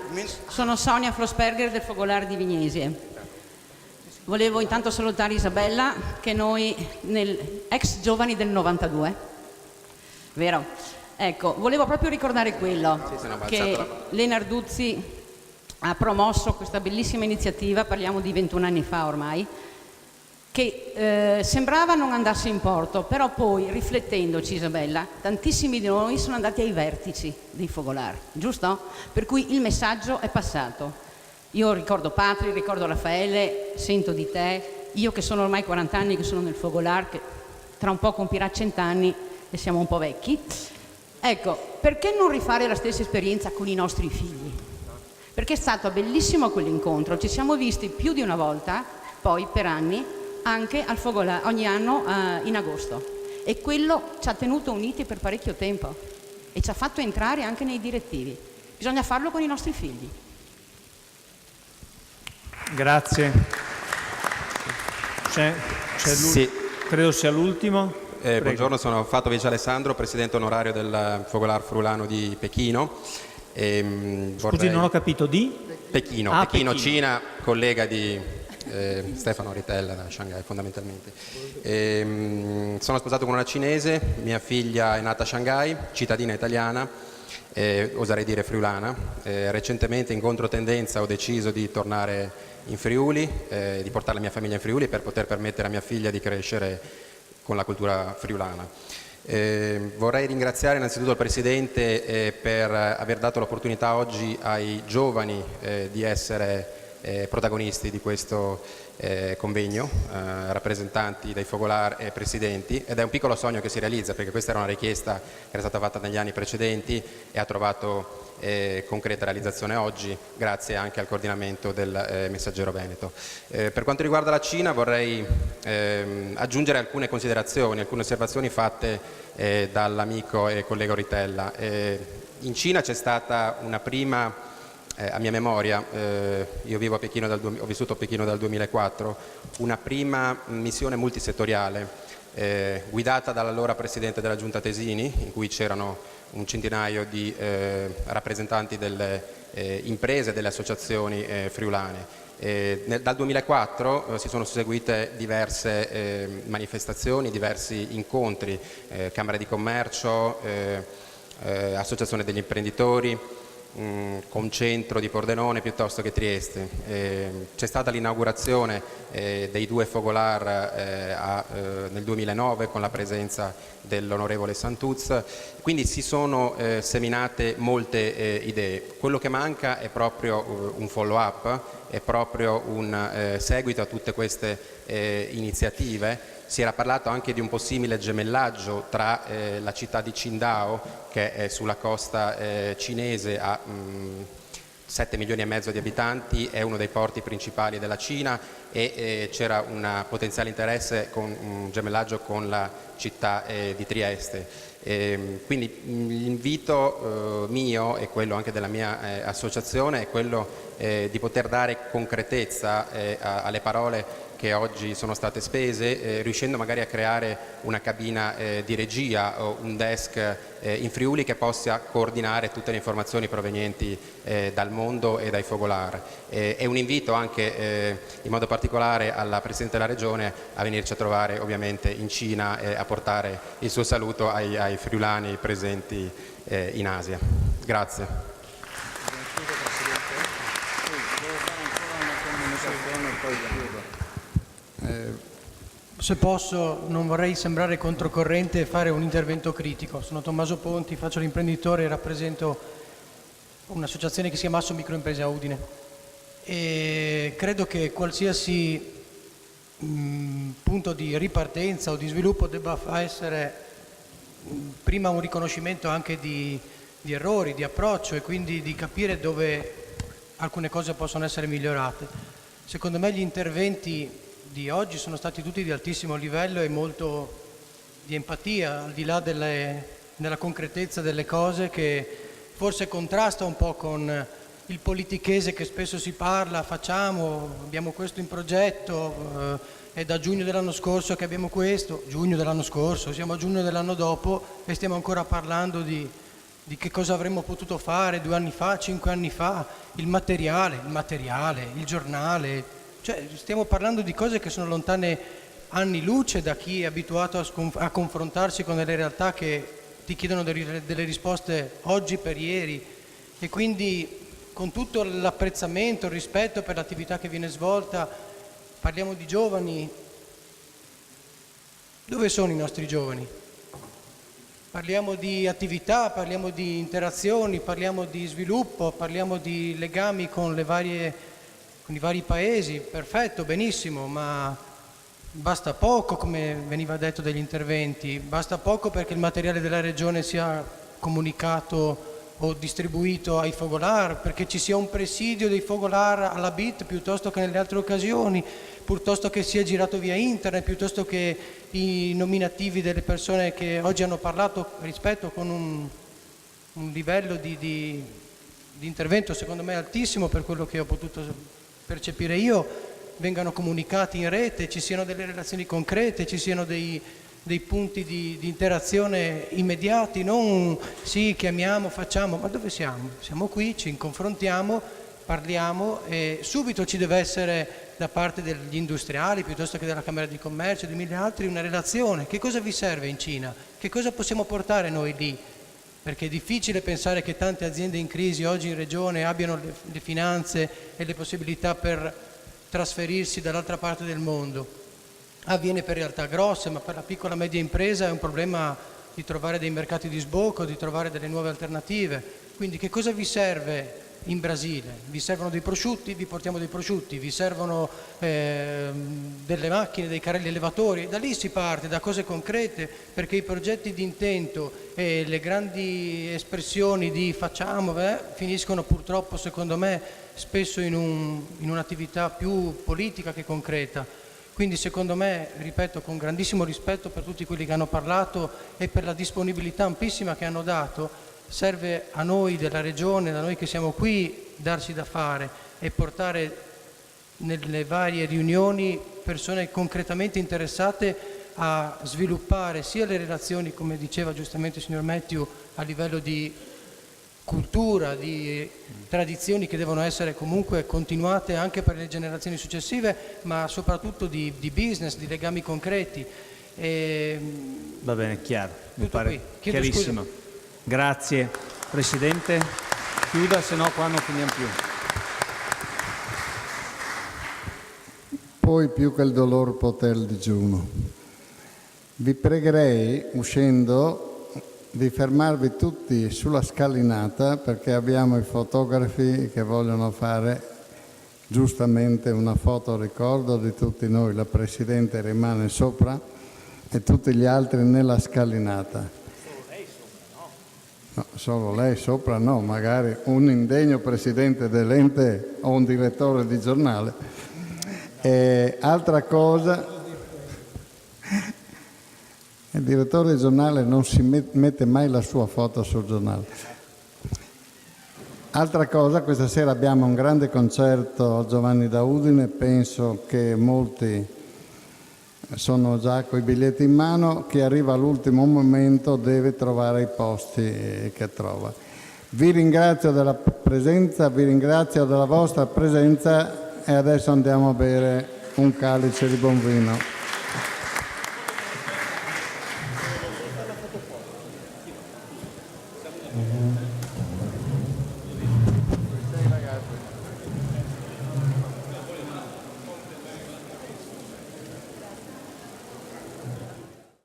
Sono Sonia Frosperger del Focolare di Vignesie. Volevo intanto salutare Isabella, che noi ex giovani del 92, vero? Ecco, volevo proprio ricordare quello, che Leonarduzzi ha promosso questa bellissima iniziativa, parliamo di 21 anni fa ormai, che sembrava non andarsi in porto, però poi, riflettendoci Isabella, tantissimi di noi sono andati ai vertici dei Focolari, giusto? Per cui il messaggio è passato. Io ricordo Patri, ricordo Raffaele, sento di te, io che sono ormai 40 anni che sono nel Focolare, che tra un po' compirà 100 anni e siamo un po' vecchi. Ecco, perché non rifare la stessa esperienza con i nostri figli? Perché è stato bellissimo quell'incontro, ci siamo visti più di una volta, poi per anni, anche al Focolare, ogni anno in agosto. E quello ci ha tenuto uniti per parecchio tempo e ci ha fatto entrare anche nei direttivi. Bisogna farlo con i nostri figli. Grazie. Sì. Credo sia l'ultimo. Buongiorno, sono Fato Vice Alessandro, presidente onorario del Focolare Friulano di Pechino. Scusi, non ho capito di? Pechino, Pechino, Cina, collega di Stefano Ritella da Shanghai fondamentalmente. Sono sposato con una cinese, mia figlia è nata a Shanghai, cittadina italiana, oserei dire friulana. Recentemente in controtendenza ho deciso di tornare in Friuli, di portare la mia famiglia in Friuli per poter permettere a mia figlia di crescere con la cultura friulana. Vorrei ringraziare innanzitutto il Presidente per aver dato l'opportunità oggi ai giovani di essere protagonisti di questo convegno, rappresentanti dei Focolari e presidenti, ed è un piccolo sogno che si realizza, perché questa era una richiesta che era stata fatta negli anni precedenti e ha trovato concreta realizzazione oggi, grazie anche al coordinamento del Messaggero Veneto. Per quanto riguarda la Cina vorrei aggiungere alcune considerazioni, alcune osservazioni fatte dall'amico e collega Ritella. In Cina c'è stata una prima, a mia memoria, io vivo a Pechino ho vissuto a Pechino dal 2004, una prima missione multisettoriale guidata dall'allora Presidente della Giunta Tesini, in cui c'erano un centinaio di rappresentanti delle imprese e delle associazioni friulane. Dal 2004 si sono seguite diverse manifestazioni, diversi incontri, Camere di Commercio, Associazione degli Imprenditori, Concentro di Pordenone piuttosto che Trieste. C'è stata l'inaugurazione dei 2 Focolare nel 2009 con la presenza dell'onorevole Santuz, quindi si sono seminate molte idee. Quello che manca è proprio un follow up, è proprio un seguito a tutte queste iniziative. Si era parlato anche di un possibile gemellaggio tra la città di Qingdao, che è sulla costa cinese, a 7 milioni e mezzo di abitanti, è uno dei porti principali della Cina, e c'era un potenziale interesse con un gemellaggio con la città di Trieste. Quindi l'invito mio e quello anche della mia associazione è quello di poter dare concretezza alle parole che oggi sono state spese, riuscendo magari a creare una cabina di regia o un desk in Friuli che possa coordinare tutte le informazioni provenienti dal mondo e dai fogolar. È un invito anche in modo particolare alla Presidente della Regione a venirci a trovare ovviamente in Cina e a portare il suo saluto ai friulani presenti in Asia. Grazie. Se posso, non vorrei sembrare controcorrente e fare un intervento critico. Sono Tommaso Ponti, faccio l'imprenditore e rappresento un'associazione che si chiama Asso Microimprese a Udine e credo che qualsiasi punto di ripartenza o di sviluppo debba essere prima un riconoscimento anche di errori, di approccio e quindi di capire dove alcune cose possono essere migliorate. Secondo me gli interventi di oggi sono stati tutti di altissimo livello e molto di empatia, al di là della concretezza delle cose, che forse contrasta un po' con il politichese che spesso si parla, abbiamo questo in progetto, è da giugno dell'anno scorso che abbiamo questo, giugno dell'anno scorso, siamo a giugno dell'anno dopo e stiamo ancora parlando di che cosa avremmo potuto fare 2 anni fa, 5 anni fa, il materiale, il giornale. Cioè, stiamo parlando di cose che sono lontane anni luce da chi è abituato a confrontarsi con delle realtà che ti chiedono delle risposte oggi per ieri e quindi con tutto l'apprezzamento, il rispetto per l'attività che viene svolta, parliamo di giovani. Dove sono i nostri giovani? Parliamo di attività, parliamo di interazioni, parliamo di sviluppo, parliamo di legami con i vari paesi, perfetto, benissimo, ma basta poco, come veniva detto dagli interventi, basta poco perché il materiale della Regione sia comunicato o distribuito ai fogolar, perché ci sia un presidio dei fogolar alla BIT piuttosto che nelle altre occasioni, piuttosto che sia girato via internet, piuttosto che i nominativi delle persone che oggi hanno parlato, rispetto con un livello di intervento secondo me altissimo per quello che ho potuto percepire io, vengano comunicati in rete, ci siano delle relazioni concrete, ci siano dei punti di interazione immediati, non sì, chiamiamo, facciamo, ma dove siamo? Siamo qui, ci confrontiamo, parliamo e subito ci deve essere da parte degli industriali, piuttosto che della Camera di Commercio e di 1000 altri, una relazione. Che cosa vi serve in Cina? Che cosa possiamo portare noi lì? Perché è difficile pensare che tante aziende in crisi oggi in regione abbiano le finanze e le possibilità per trasferirsi dall'altra parte del mondo. Avviene per realtà grosse, ma per la piccola e media impresa è un problema di trovare dei mercati di sbocco, di trovare delle nuove alternative. Quindi che cosa vi serve in Brasile? Vi servono dei prosciutti? Vi portiamo dei prosciutti. Vi servono delle macchine, dei carrelli elevatori? Da lì si parte, da cose concrete, perché i progetti di intento e le grandi espressioni di facciamo finiscono purtroppo, secondo me, spesso in un'attività più politica che concreta. Quindi secondo me, ripeto, con grandissimo rispetto per tutti quelli che hanno parlato e per la disponibilità ampissima che hanno dato, serve a noi della Regione, da noi che siamo qui, darsi da fare e portare nelle varie riunioni persone concretamente interessate a sviluppare sia le relazioni, come diceva giustamente il signor Matthew, a livello di cultura, di tradizioni che devono essere comunque continuate anche per le generazioni successive, ma soprattutto di business, di legami concreti. Va bene, chiaro, mi Tutto pare qui. Chiedo chiarissimo. scusa. Grazie Presidente. Chiuda, se no qua non finiamo più. Poi più che il dolor poter il digiuno. Vi pregherei, uscendo, di fermarvi tutti sulla scalinata perché abbiamo i fotografi che vogliono fare giustamente una foto ricordo di tutti noi. La Presidente rimane sopra e tutti gli altri nella scalinata. No, solo lei sopra no, magari un indegno presidente dell'ente o un direttore di giornale. Altra cosa, il direttore del giornale non si mette mai la sua foto sul giornale. Altra cosa, questa sera abbiamo un grande concerto al Giovanni da Udine, penso che molti sono già coi biglietti in mano, chi arriva all'ultimo momento deve trovare i posti che trova. Vi ringrazio della presenza, vi ringrazio della vostra presenza e adesso andiamo a bere un calice di buon vino.